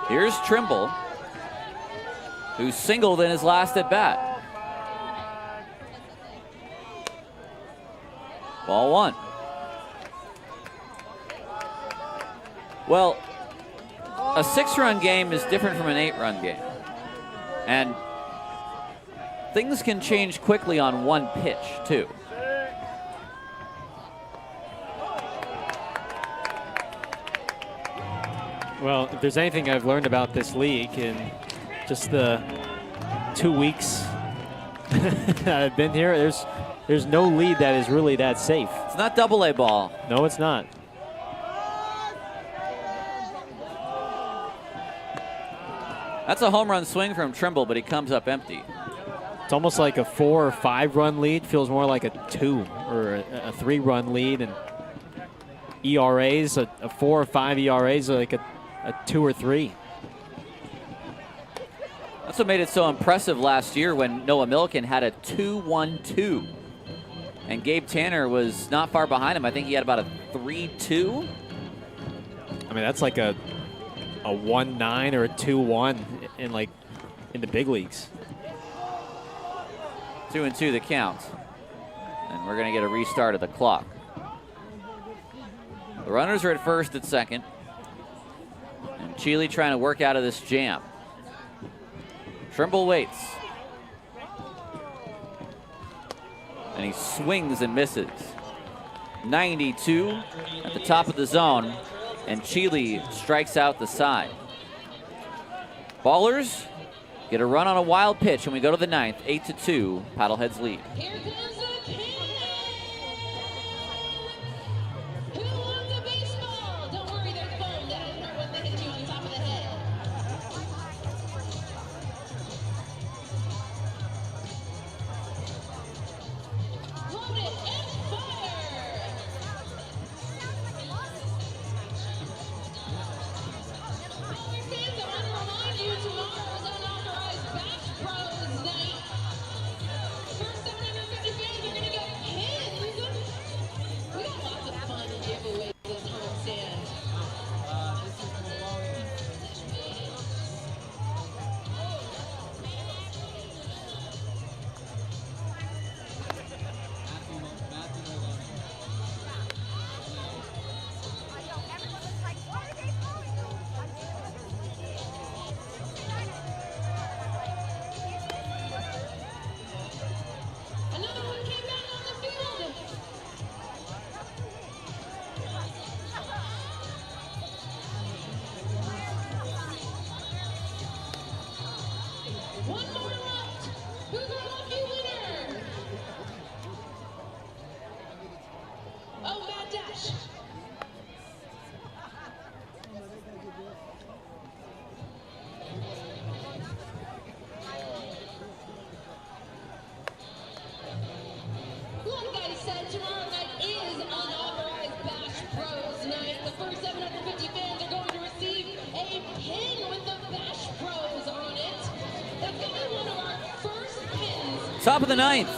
Here's Trimble, who singled in his last at bat. Ball 1. Well, a 6-run game is different from an 8-run game. And things can change quickly on one pitch, too. Well, if there's anything I've learned about this league in just the 2 weeks that I've been here, there's no lead that is really that safe. It's not double-A ball. No, it's not. That's a home run swing from Trimble, but he comes up empty. It's almost like a 4 or 5 run lead. Feels more like a 2 or a 3 run lead. And ERAs, a 4 or 5 ERAs are like a 2 or 3. That's what made it so impressive last year when Noah Milliken had a 2-1-2. And Gabe Tanner was not far behind him. I think he had about a 3-2. I mean, that's like a 1-9 or a 2-1 in the big leagues. 2-2 the count. And we're going to get a restart of the clock. The runners are at first, at second. And Chile trying to work out of this jam. Trimble waits. And he swings and misses. 92 at the top of the zone. And Chile strikes out the side. Ballers get a run on a wild pitch when we go to the ninth. 8-2, Paddleheads lead. Here comes the cannon. Who wants a baseball? Don't worry, there's foam that doesn't hurt when they hit you on top of the head. Load it and fire. Baller fans, I want to remind you tomorrow is unauthorized Bash Pros night. First 750 fans are going to get pins. We got lots of fun giveaways this homestand. Another one came back on the field. One more left. Who's our lucky winner? Oh, Matt Dash. Like I said, tomorrow night is unauthorized Bash Pros night. The first 750 fans are going to receive a pin with the Bash Pros on it. That's going to be one of our first pins. Top of the ninth.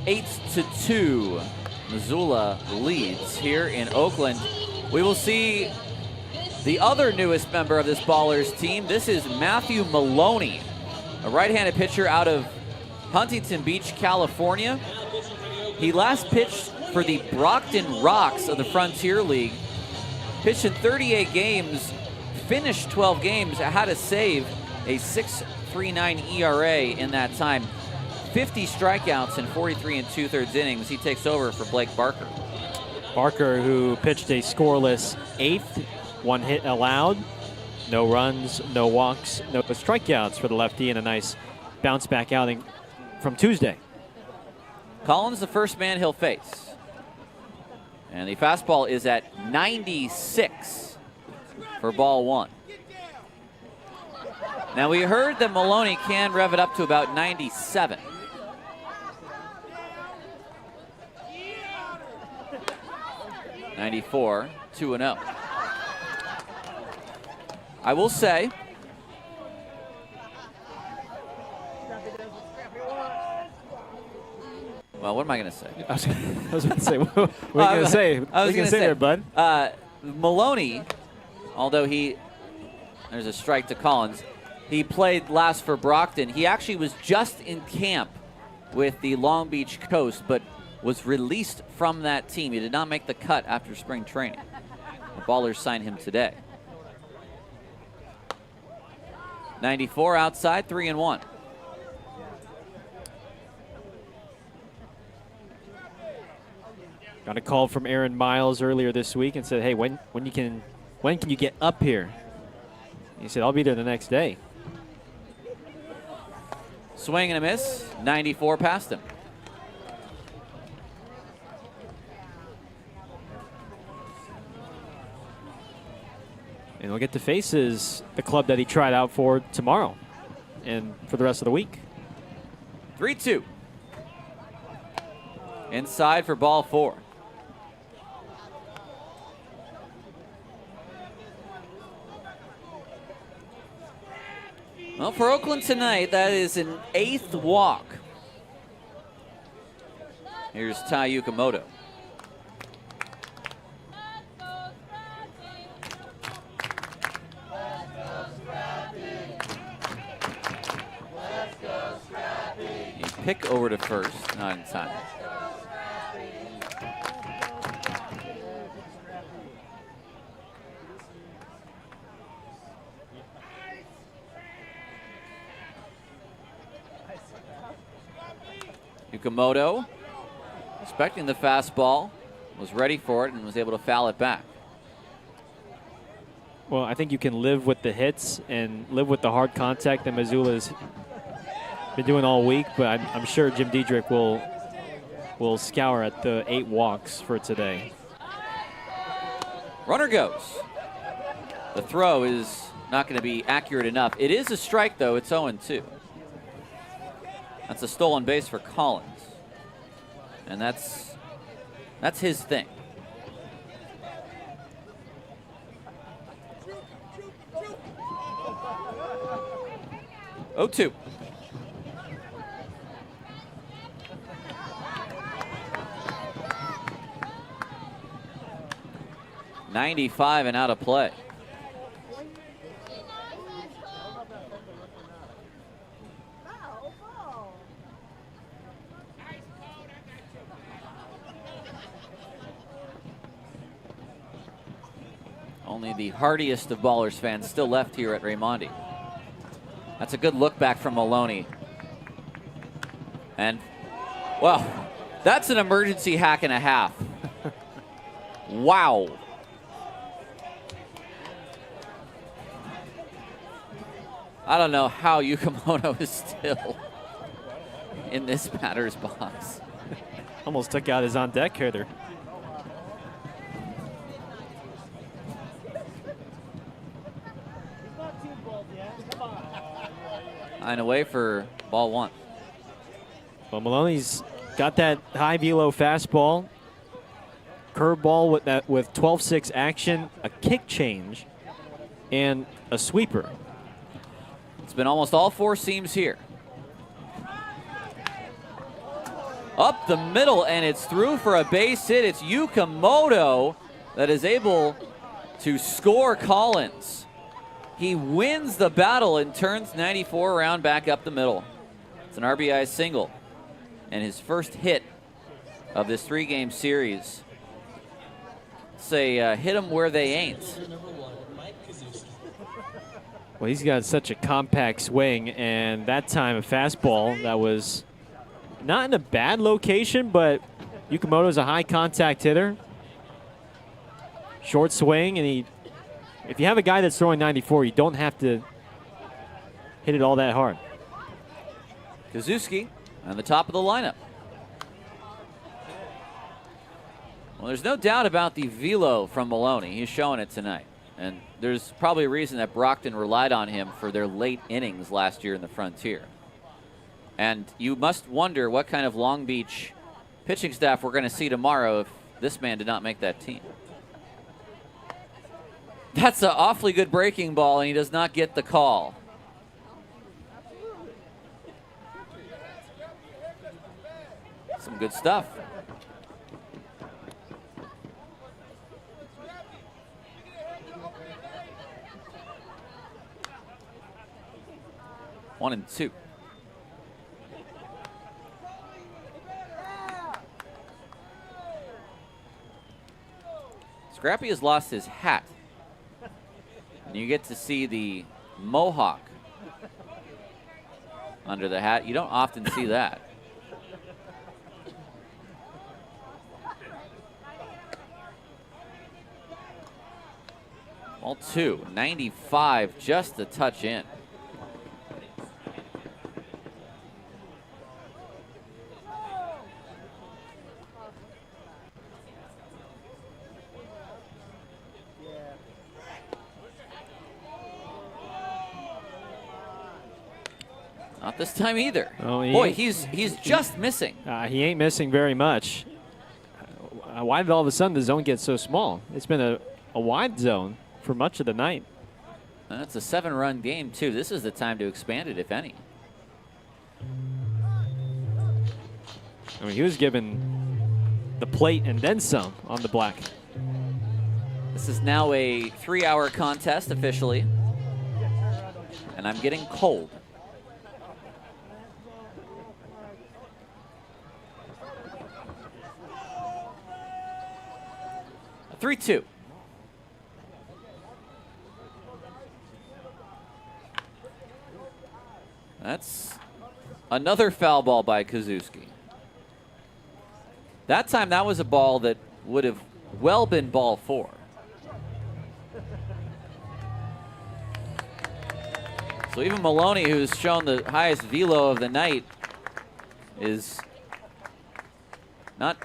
8-2. Missoula leads here in Oakland. We will see the other newest member of this Ballers team. This is Matthew Maloney, a right-handed pitcher out of Huntington Beach, California. He last pitched for the Brockton Rocks of the Frontier League. Pitched in 38 games, finished 12 games, had a save, a 6.39 ERA in that time. 50 strikeouts in 43 2/3 innings. He takes over for Blake Barker. Barker, who pitched a scoreless eighth, 1 hit allowed, no runs, no walks, no strikeouts for the lefty, and a nice bounce back outing from Tuesday. Collins, the first man he'll face. And the fastball is at 96 for ball one. Now we heard that Maloney can rev it up to about 97. '94, 2-0. I will say, well, what am I going to say? I was going to say, what are you going to say? What are you going to say there, bud? Maloney, although there's a strike to Collins, he played last for Brockton. He actually was just in camp with the Long Beach Coast, but was released from that team. He did not make the cut after spring training. The Ballers signed him today. 94 outside, 3-1. Got a call from Aaron Miles earlier this week and said, "Hey, when can you get up here?" He said, "I'll be there the next day." Swing and a miss. 94 past him. And he'll get to face the club that he tried out for tomorrow and for the rest of the week. 3-2. Inside for ball four. Well, for Oakland tonight, that is an 8th walk. Here's Tai Yukamoto. You pick over to first, not in time. Yukamoto, expecting the fastball, was ready for it and was able to foul it back. Well, I think you can live with the hits and live with the hard contact that Missoula's been doing all week, but I'm sure Jim Diedrich will scour at the 8 walks for today. Runner goes. The throw is not going to be accurate enough. It is a strike, though. It's 0-2. That's a stolen base for Collins. And that's his thing. Oh, 2. .95 and out of play. Only the hardiest of Ballers fans still left here at Raimondi. That's a good look back from Maloney. And, well, that's an emergency hack and a half. Wow. I don't know how Yukamoto is still in this batter's box. Almost took out his on-deck hitter. Line away for ball 1. Well, Maloney's got that high velo fastball, curveball with 12-6 action, a kick change, and a sweeper. It's been almost all 4 seams here. Up the middle, and it's through for a base hit. It's Yukamoto that is able to score Collins. He wins the battle and turns 94 around back up the middle. It's an RBI single and his first hit of this 3-game series. Say, hit them where they ain't. Well, he's got such a compact swing, and that time a fastball that was not in a bad location, but Yukamoto's a high contact hitter. Short swing, and if you have a guy that's throwing 94, you don't have to hit it all that hard. Kazuski on the top of the lineup. Well, there's no doubt about the velo from Maloney. He's showing it tonight. And there's probably a reason that Brockton relied on him for their late innings last year in the Frontier. And you must wonder what kind of Long Beach pitching staff we're going to see tomorrow if this man did not make that team. That's an awfully good breaking ball, and he does not get the call. Some good stuff. One and 2. Scrappy has lost his hat. And you get to see the mohawk under the hat. You don't often see that. Ball 2, 95, just a touch in. Not this time either. Oh, boy, he's just missing. He ain't missing very much. Why did all of a sudden the zone get so small? It's been a wide zone for much of the night. That's a 7-run game, too. This is the time to expand it, if any. I mean, he was given the plate and then some on the black. This is now a 3-hour contest officially, and I'm getting cold. A 3-2. That's another foul ball by Kazuski. That time, that was a ball that would have well been ball 4. So even Maloney, who's shown the highest velo of the night, is not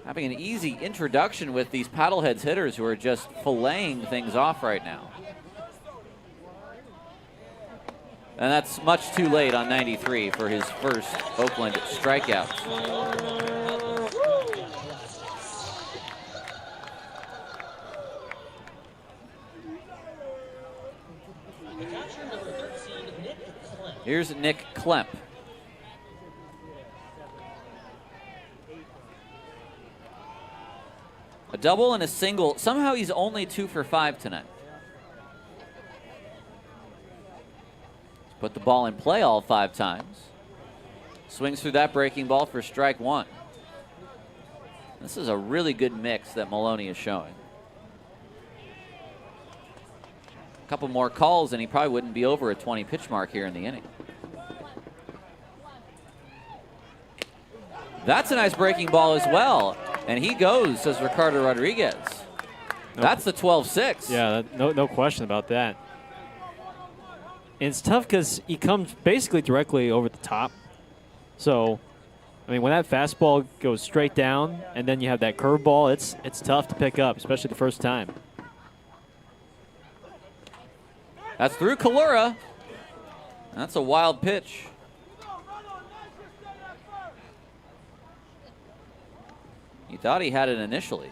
having an easy introduction with these paddleheads hitters who are just filleting things off right now. And that's much too late on 93 for his first Oakland strikeouts. Here's Nick Klemp. A double and a single. Somehow he's only 2 for 5 tonight. Put the ball in play all 5 times. Swings through that breaking ball for strike 1. This is a really good mix that Maloney is showing. A couple more calls and he probably wouldn't be over a 20 pitch mark here in the inning. That's a nice breaking ball as well. And he goes, says Ricardo Rodriguez. That's the 12-6. Yeah, no question about that. And it's tough because he comes basically directly over the top. So, I mean, when that fastball goes straight down and then you have that curveball, it's tough to pick up, especially the first time. That's through Kalura. That's a wild pitch. He thought he had it initially.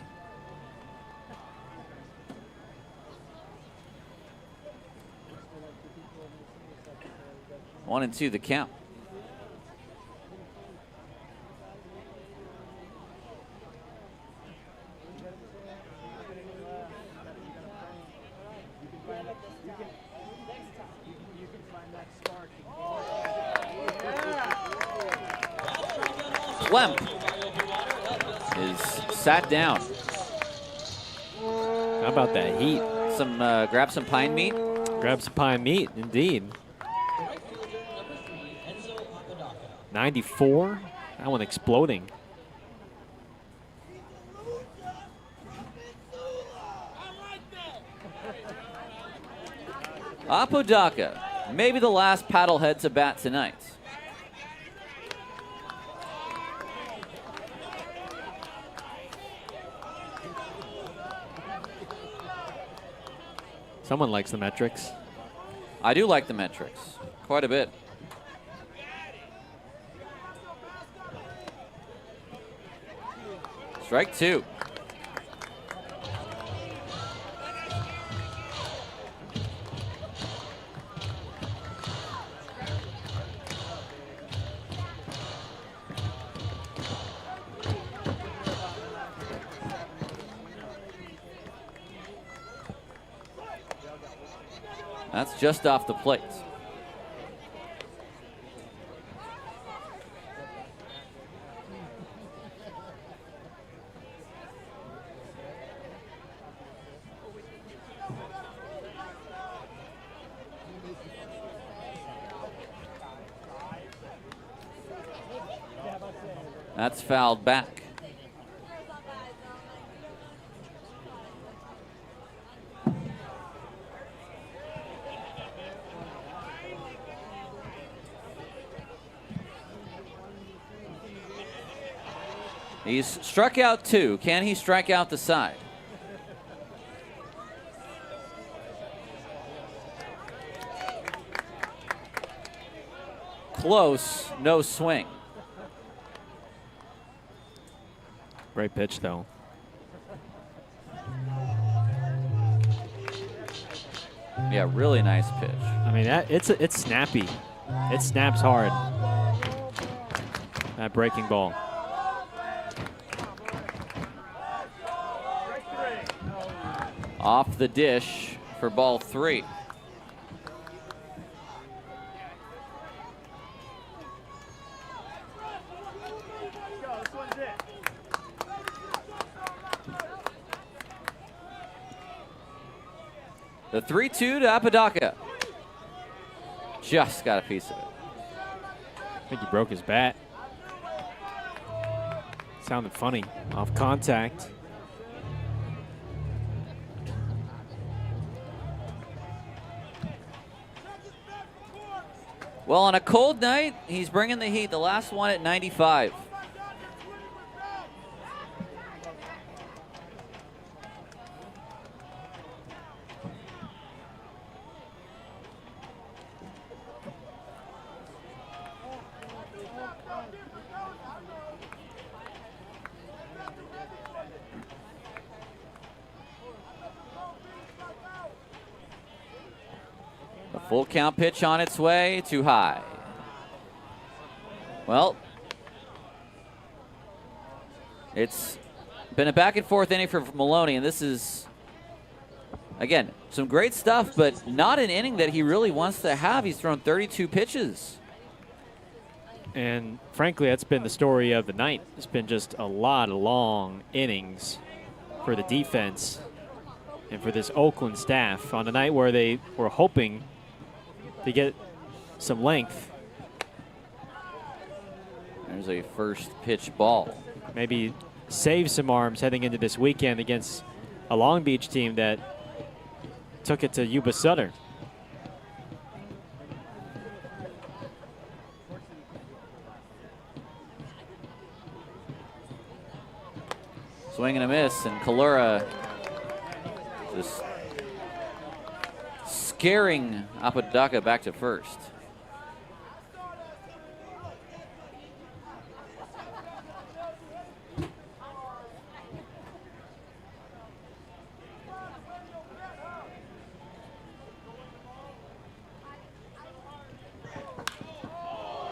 One and 2 the count. Klemp is sat down. How about that heat? Grab some pine meat. Grab some pine meat, indeed. 94. That one exploding. Apodaca, maybe the last paddlehead to bat tonight. Someone likes the metrics. I do like the metrics quite a bit. Strike 2. That's just off the plate. That's fouled back. He's struck out 2. Can he strike out the side? Close, no swing. Great pitch, though. Yeah, really nice pitch. I mean, it's snappy. It snaps hard. That breaking ball. Off the dish for ball 3. The 3-2 to Apodaca. Just got a piece of it. I think he broke his bat. Sounded funny off contact. Well, on a cold night, he's bringing the heat. The last one at 95. The full count pitch on its way, too high. Well, it's been a back and forth inning for Maloney, and this is, again, some great stuff, but not an inning that he really wants to have. He's thrown 32 pitches. And frankly, that's been the story of the night. It's been just a lot of long innings for the defense and for this Oakland staff on a night where they were hoping to get some length. There's a first pitch ball. Maybe save some arms heading into this weekend against a Long Beach team that took it to Yuba Sutter. Swing and a miss, and Kalura just scaring Apodaca back to first.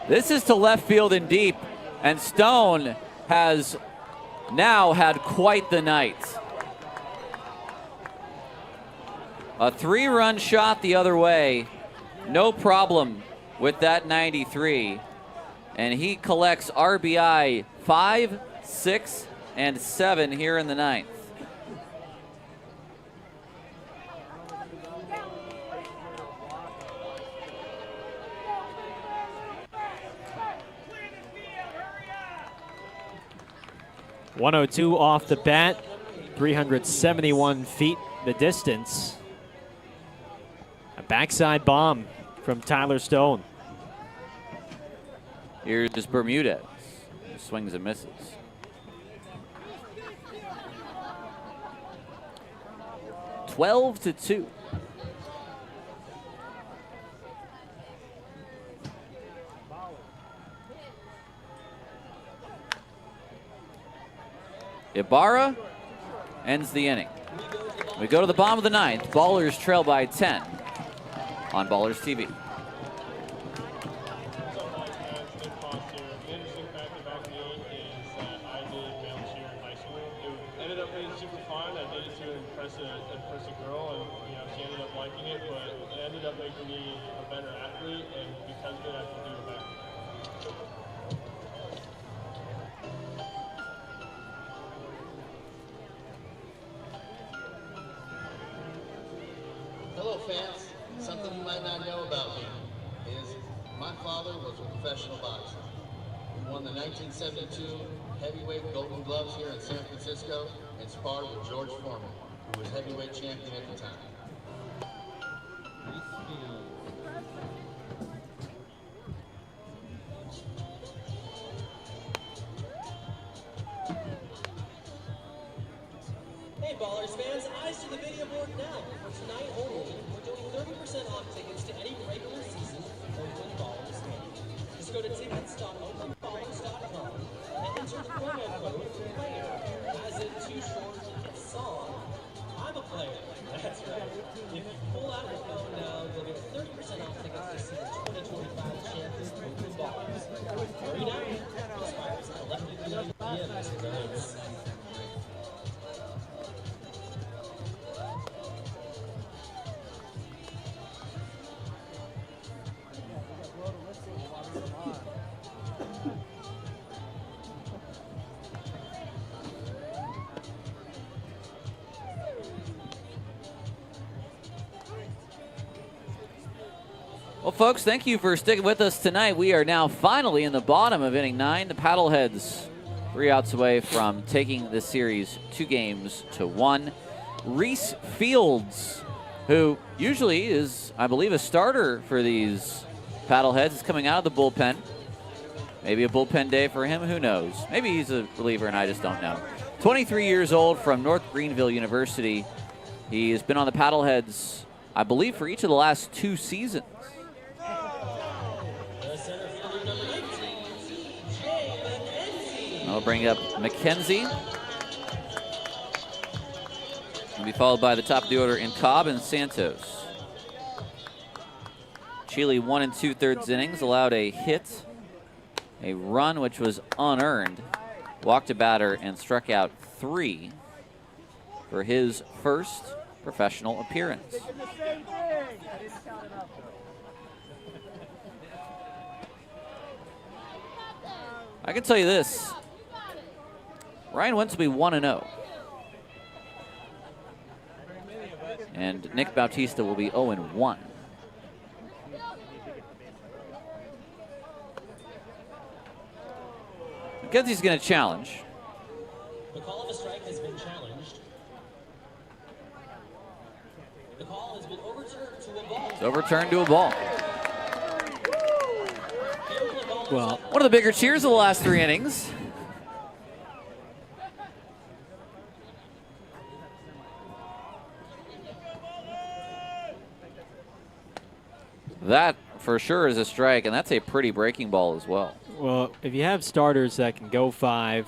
This is to left field and deep, and Stone has now had quite the night. A 3-run shot the other way, no problem with that 93, and he collects RBI 5, 6, and 7 here in the ninth. .102 off the bat, 371 feet the distance. A backside bomb from Tyler Stone. Here's Bermudez. Swings and misses. (12-2). Ibarra ends the inning. We go to the bottom of the ninth. Ballers trail by 10 on Ballers TV. Ended up being super fun. I did it to impress a girl, and she ended up liking it. But it ended up making me a better athlete, and because of it, I have to do it back. Hello fans, something you might not know about me is my father was a professional boxer. He won the 1972 heavyweight Golden Gloves here in San Francisco and sparred with George Foreman, who was heavyweight champion at the time. Hey Ballers fans, eyes to the video board now. For tonight only, we're doing 30% off tickets to any regular season Oakland Ballers game. Just go to tickets.oaklandballers.com and enter the promo code PLAYER, as in too short a song. I'm a player. That's right. If you pull out your phone now, you'll get 30% off tickets to see the 2025 champions Oakland Ballers. Hurry now. Expires at 11:59 p.m. tonight. Well, folks, thank you for sticking with us tonight. We are now finally in the bottom of inning 9. The Paddleheads 3 outs away from taking this series 2-1. Reese Fields, who usually is, I believe, a starter for these Paddleheads, is coming out of the bullpen. Maybe a bullpen day for him, who knows? Maybe he's a reliever and I just don't know. 23 years old from North Greenville University. He has been on the Paddleheads, I believe, for each of the last 2 seasons. I'll bring up McKenzie. Will be followed by the top of the order in Cobb and Santos. Chile 1 2/3 innings, allowed a hit, a run which was unearned, walked a batter and struck out 3 for his first professional appearance. I can tell you this, Ryan Wentz will be 1-0. And Nick Bautista will be 0-1. McKenzie's going to challenge. The call of a strike has been challenged. The call has been overturned to a ball. It's overturned to a ball. Well, one of the bigger cheers of the last 3 innings. That for sure is a strike, and that's a pretty breaking ball as well. Well, if you have starters that can go 5,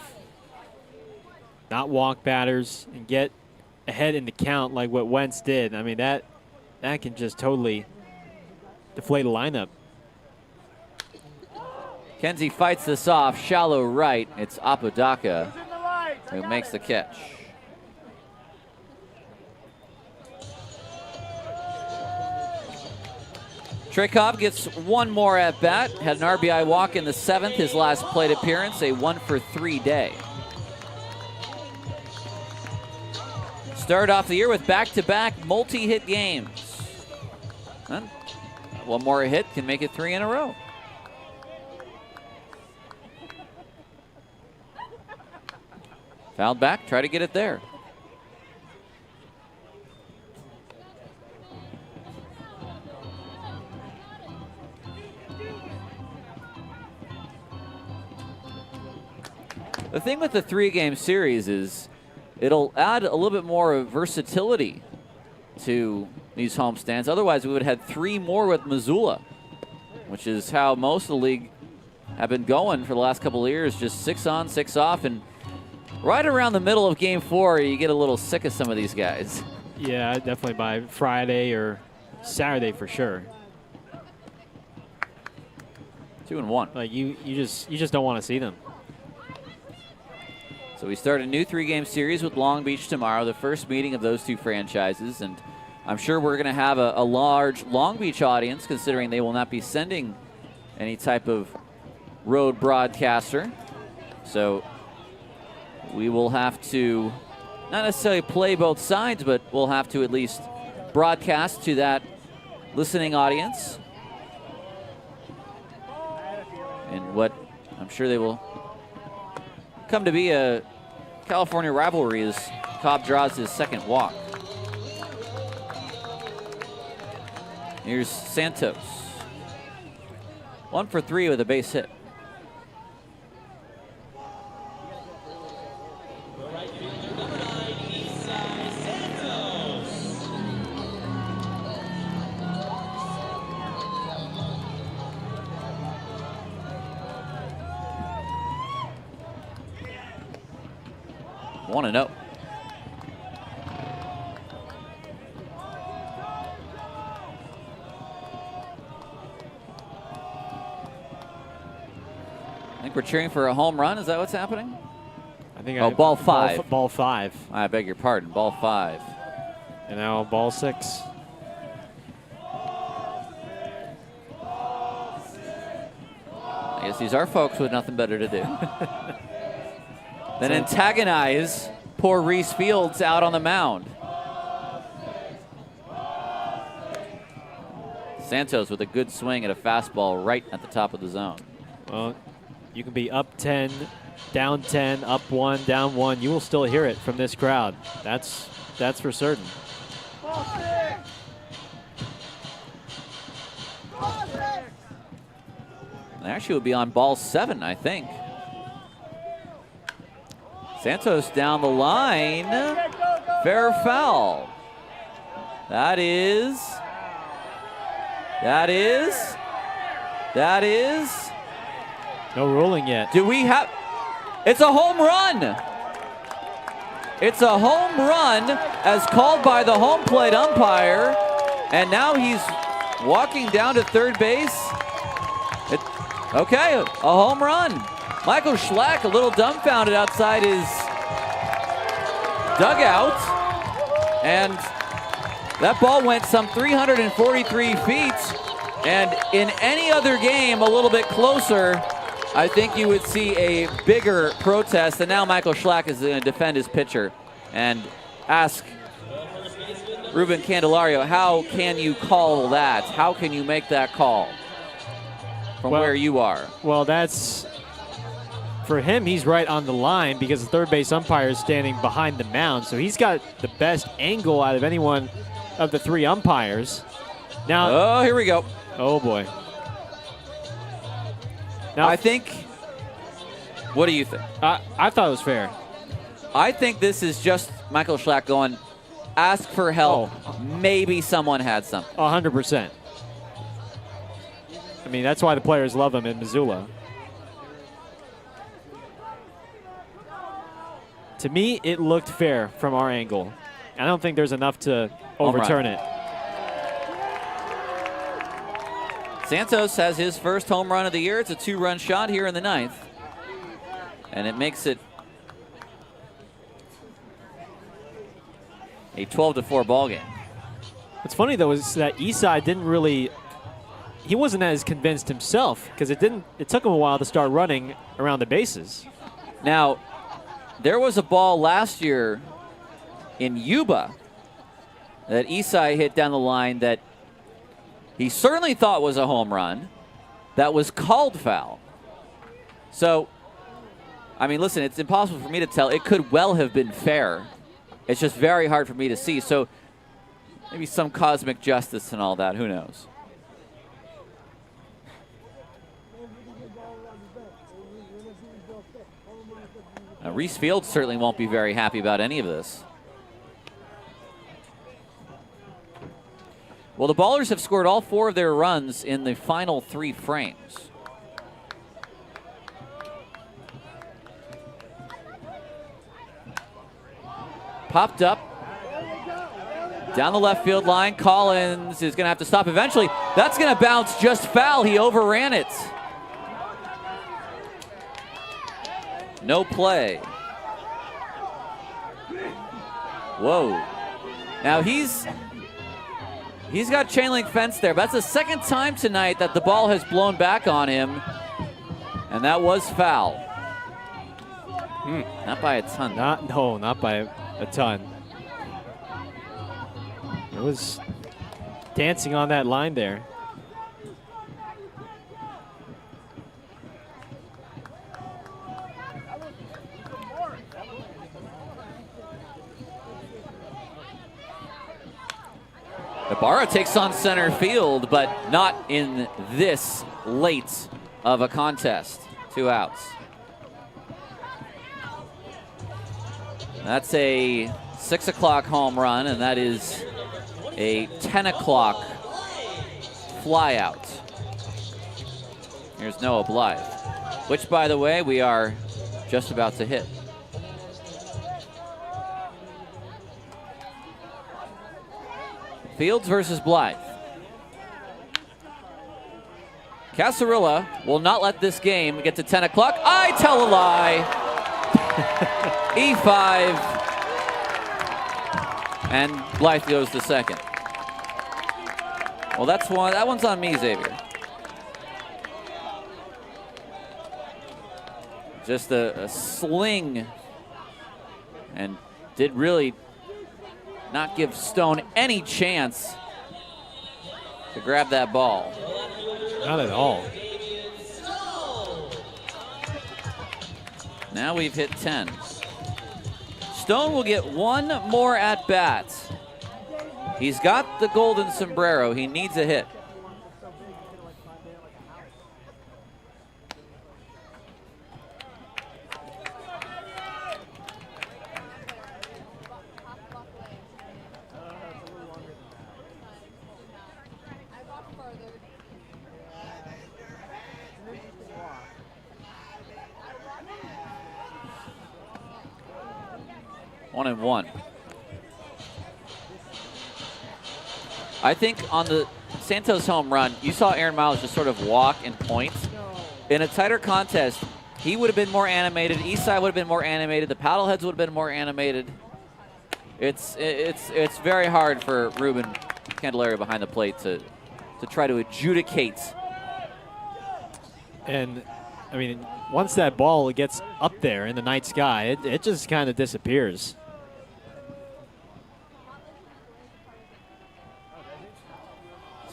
not walk batters, and get ahead in the count like what Wentz did, I mean, that can just totally deflate a lineup. Kenzie fights this off, shallow right. It's Apodaca who makes the catch. Trey Cobb gets one more at bat. Had an RBI walk in the 7th, his last plate appearance, a 1-for-3 day. Started off the year with back-to-back multi-hit games. And one more hit can make it 3 in a row. Fouled back, try to get it there. The thing with the 3-game series is it'll add a little bit more versatility to these homestands. Otherwise, we would have had 3 more with Missoula, which is how most of the league have been going for the last couple of years, just 6 on, 6 off, and right around the middle of Game 4, you get a little sick of some of these guys. Yeah, definitely by Friday or Saturday for sure. 2-1. Like you just don't want to see them. So we start a new 3-game series with Long Beach tomorrow, the first meeting of those 2 franchises, and I'm sure we're going to have a large Long Beach audience, considering they will not be sending any type of road broadcaster. So we will have to not necessarily play both sides, but we'll have to at least broadcast to that listening audience. And what I'm sure they will come to be a California rivalry as Cobb draws his 2nd walk. Here's Santos. 1-for-3 with a base hit. One and 0. I think we're cheering for a home run. Is that what's happening? I think. Ball 5. Ball 5. I beg your pardon. Ball 5. And now ball 6. I guess these are folks with nothing better to do. Then antagonize poor Reese Fields out on the mound. Santos with a good swing at a fastball right at the top of the zone. Well, you can be up 10, down 10, up 1, down 1. You will still hear it from this crowd. That's for certain. They actually would be on ball 7, I think. Santos down the line. Fair foul. That is. No ruling yet. Do we have? It's a home run. It's a home run as called by the home plate umpire. And now he's walking down to third base. Okay, a home run. Michael Schlack a little dumbfounded outside his dugout. And that ball went some 343 feet. And in any other game a little bit closer, I think you would see a bigger protest. And now Michael Schlack is going to defend his pitcher and ask Ruben Candelario, how can you call that? How can you make that call from where you are? Well, that's, for him, he's right on the line because the third base umpire is standing behind the mound. So he's got the best angle out of anyone of the 3 umpires. Now, oh, here we go. Oh, boy. Now, I think, what do you think? I thought it was fair. I think this is just Michael Schlack going, ask for help. Oh. Maybe someone had something. 100%. I mean, that's why the players love him in Missoula. To me, it looked fair from our angle. I don't think there's enough to overturn it. Santos has his first home run of the year. It's a 2-run shot here in the 9th. And it makes it a 12-4 ball game. What's funny, though, is that Isai didn't really, he wasn't as convinced himself because it took him a while to start running around the bases. Now, there was a ball last year in Yuba that Isai hit down the line that he certainly thought was a home run that was called foul. So, I mean, listen, it's impossible for me to tell. It could well have been fair. It's just very hard for me to see. So maybe some cosmic justice and all that. Who knows? Now, Reese Fields certainly won't be very happy about any of this. Well, the Ballers have scored all 4 of their runs in the final 3 frames. Popped up. Down the left field line. Collins is going to have to stop eventually. That's going to bounce just foul. He overran it. No play. Whoa. Now he's got chain link fence there, but that's the second time tonight that the ball has blown back on him, and that was foul. Not by a ton. Not by a ton. It was dancing on that line there. Ibarra takes on center field, but not in this late of a contest. 2 outs. That's a 6 o'clock home run, and that is a 10 o'clock fly out. Here's Noah Blythe, which, by the way, we are just about to hit. Fields versus Blythe. Casarilla will not let this game get to 10 o'clock. I tell a lie. E5. And Blythe goes to second. Well, that's one. That one's on me, Xavier. Just a sling, and did really not give Stone any chance to grab that ball. Not at all. Now we've hit 10. Stone will get one more at bat. He's got the golden sombrero. He needs a hit. One and one. I think on the Santos home run, you saw Aaron Miles just sort of walk and point. In a tighter contest, he would have been more animated. Eastside would have been more animated. The paddleheads would have been more animated. It's very hard for Ruben Candelario behind the plate to try to adjudicate. And I mean, once that ball gets up there in the night sky, it just kind of disappears.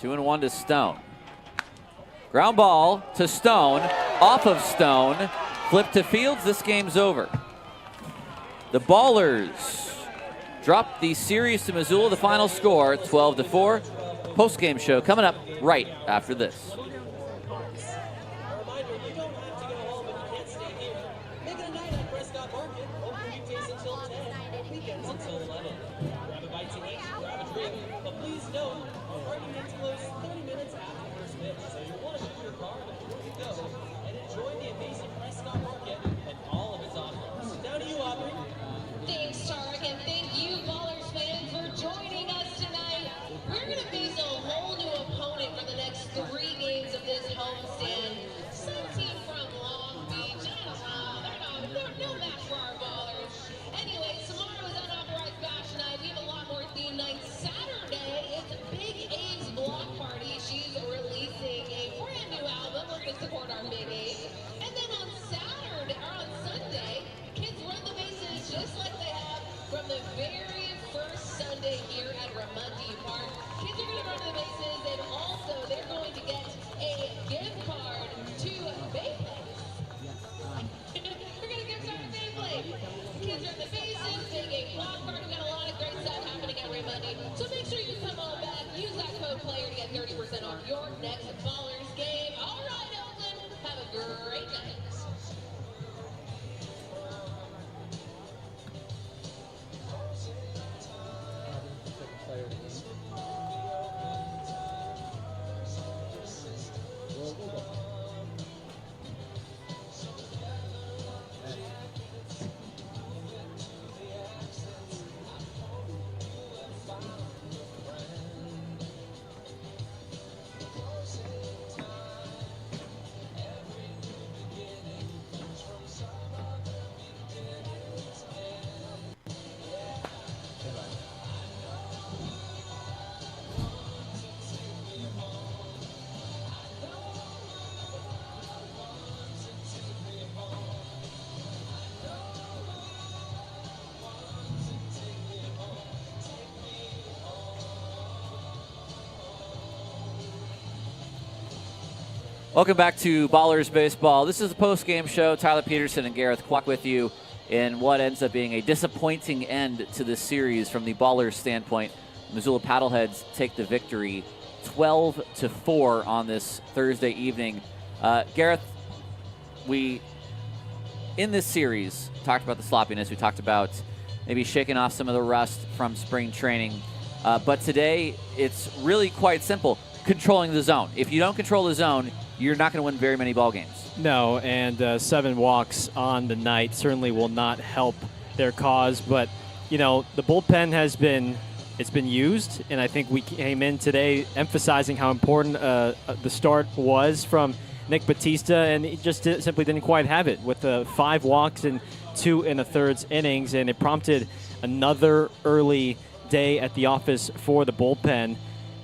2-1 to Stone. Ground ball to Stone, off of Stone, flip to Fields. This game's over. The Ballers drop the series to Missoula. The final score, 12-4. Post-game show coming up right after this. So make sure you come on back, use that code PLAYER to get 30% off your next Ballers game. All right, Oakland, have a great night. Welcome back to Ballers Baseball. This is the post-game show. Tyler Peterson and Gareth Kwok with you in what ends up being a disappointing end to this series from the Ballers standpoint. Missoula Paddleheads take the victory 12-4 on this Thursday evening. Gareth, we, in this series, talked about the sloppiness. We talked about maybe shaking off some of the rust from spring training. But today, it's really quite simple. Controlling the zone. If you don't control the zone, you're not going to win very many ball games. No, and 7 walks on the night certainly will not help their cause. But, you know, the bullpen has been used, and I think we came in today emphasizing how important the start was from Nick Batista, and he just simply didn't quite have it with 5 walks and 2 in the third innings, and it prompted another early day at the office for the bullpen.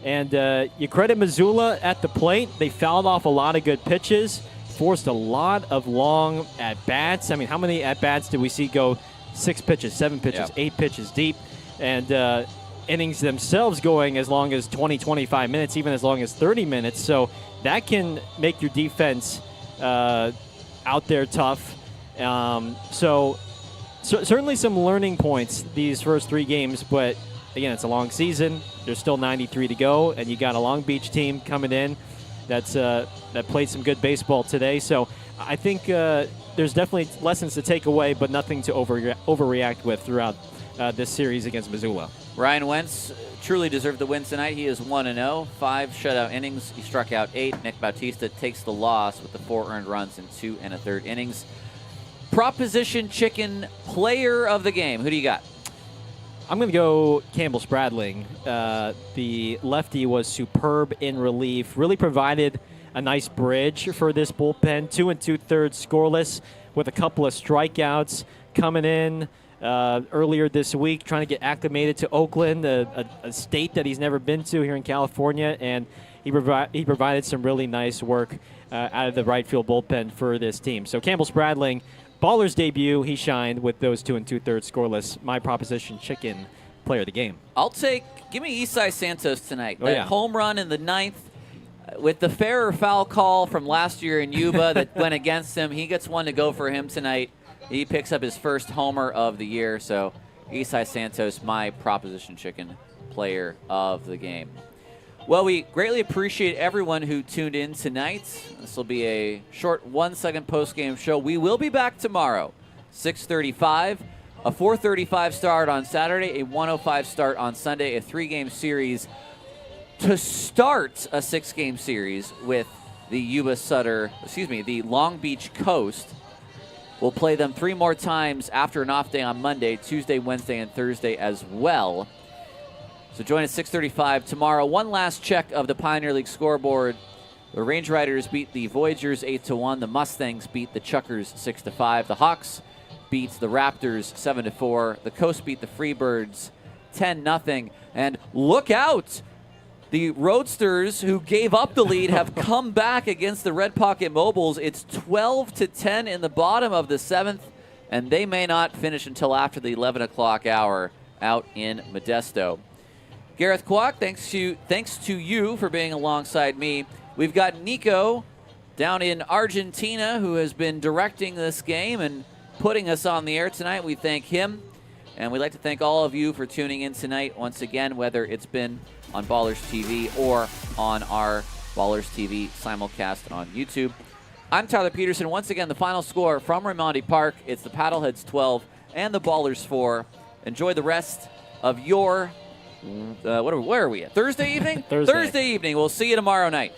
And you credit Missoula at the plate. They fouled off a lot of good pitches, forced a lot of long at-bats. I mean, how many at-bats did we see go 6 pitches, 7 pitches, 8 pitches deep? And innings themselves going as long as 20, 25 minutes, even as long as 30 minutes. So that can make your defense out there tough. So certainly some learning points these first 3 games, but again, it's a long season. There's still 93 to go, and you got a Long Beach team coming in that played some good baseball today. So I think there's definitely lessons to take away, but nothing to overreact with throughout this series against Missoula. Ryan Wentz truly deserved the win tonight. He is 1-0, 5 shutout innings. He struck out 8. Nick Bautista takes the loss with the 4 earned runs in 2 1/3 innings. Proposition Chicken player of the game. Who do you got? I'm going to go Campbell Spradling. The lefty was superb in relief. Really provided a nice bridge for this bullpen. 2 2/3 scoreless with a couple of strikeouts coming in earlier this week, trying to get acclimated to Oakland, a state that he's never been to here in California, and he provided some really nice work out of the right field bullpen for this team. So Campbell Spradling, Baller's debut, he shined with those 2 2/3 scoreless. My Proposition Chicken player of the game. Give me Isai Santos tonight. That home run in the 9th with the fair or foul call from last year in Yuba that went against him. He gets one to go for him tonight. He picks up his first homer of the year. So Isai Santos, my Proposition Chicken player of the game. Well, we greatly appreciate everyone who tuned in tonight. This will be a short 1-second post-game show. We will be back tomorrow, 6:35, a 4:35 start on Saturday, a 1:05 start on Sunday, a 3-game series to start a 6-game series with the the Long Beach Coast. We'll play them 3 more times after an off day on Monday, Tuesday, Wednesday, and Thursday as well. So join us 6:35 tomorrow. One last check of the Pioneer League scoreboard. The Range Riders beat the Voyagers 8-1. The Mustangs beat the Chuckers 6-5. The Hawks beat the Raptors 7-4. The Coast beat the Freebirds 10-0. And look out! The Roadsters, who gave up the lead, have come back against the Red Pocket Mobiles. It's 12-10 in the bottom of the 7th, and they may not finish until after the 11 o'clock hour out in Modesto. Gareth Kwok, thanks to you for being alongside me. We've got Nico down in Argentina who has been directing this game and putting us on the air tonight. We thank him, and we'd like to thank all of you for tuning in tonight once again, whether it's been on Ballers TV or on our Ballers TV simulcast on YouTube. I'm Tyler Peterson. Once again, the final score from Raimondi Park. It's the Paddleheads 12 and the Ballers 4. Enjoy the rest of your... where are we at? Thursday evening? Thursday. Thursday evening. We'll see you tomorrow night.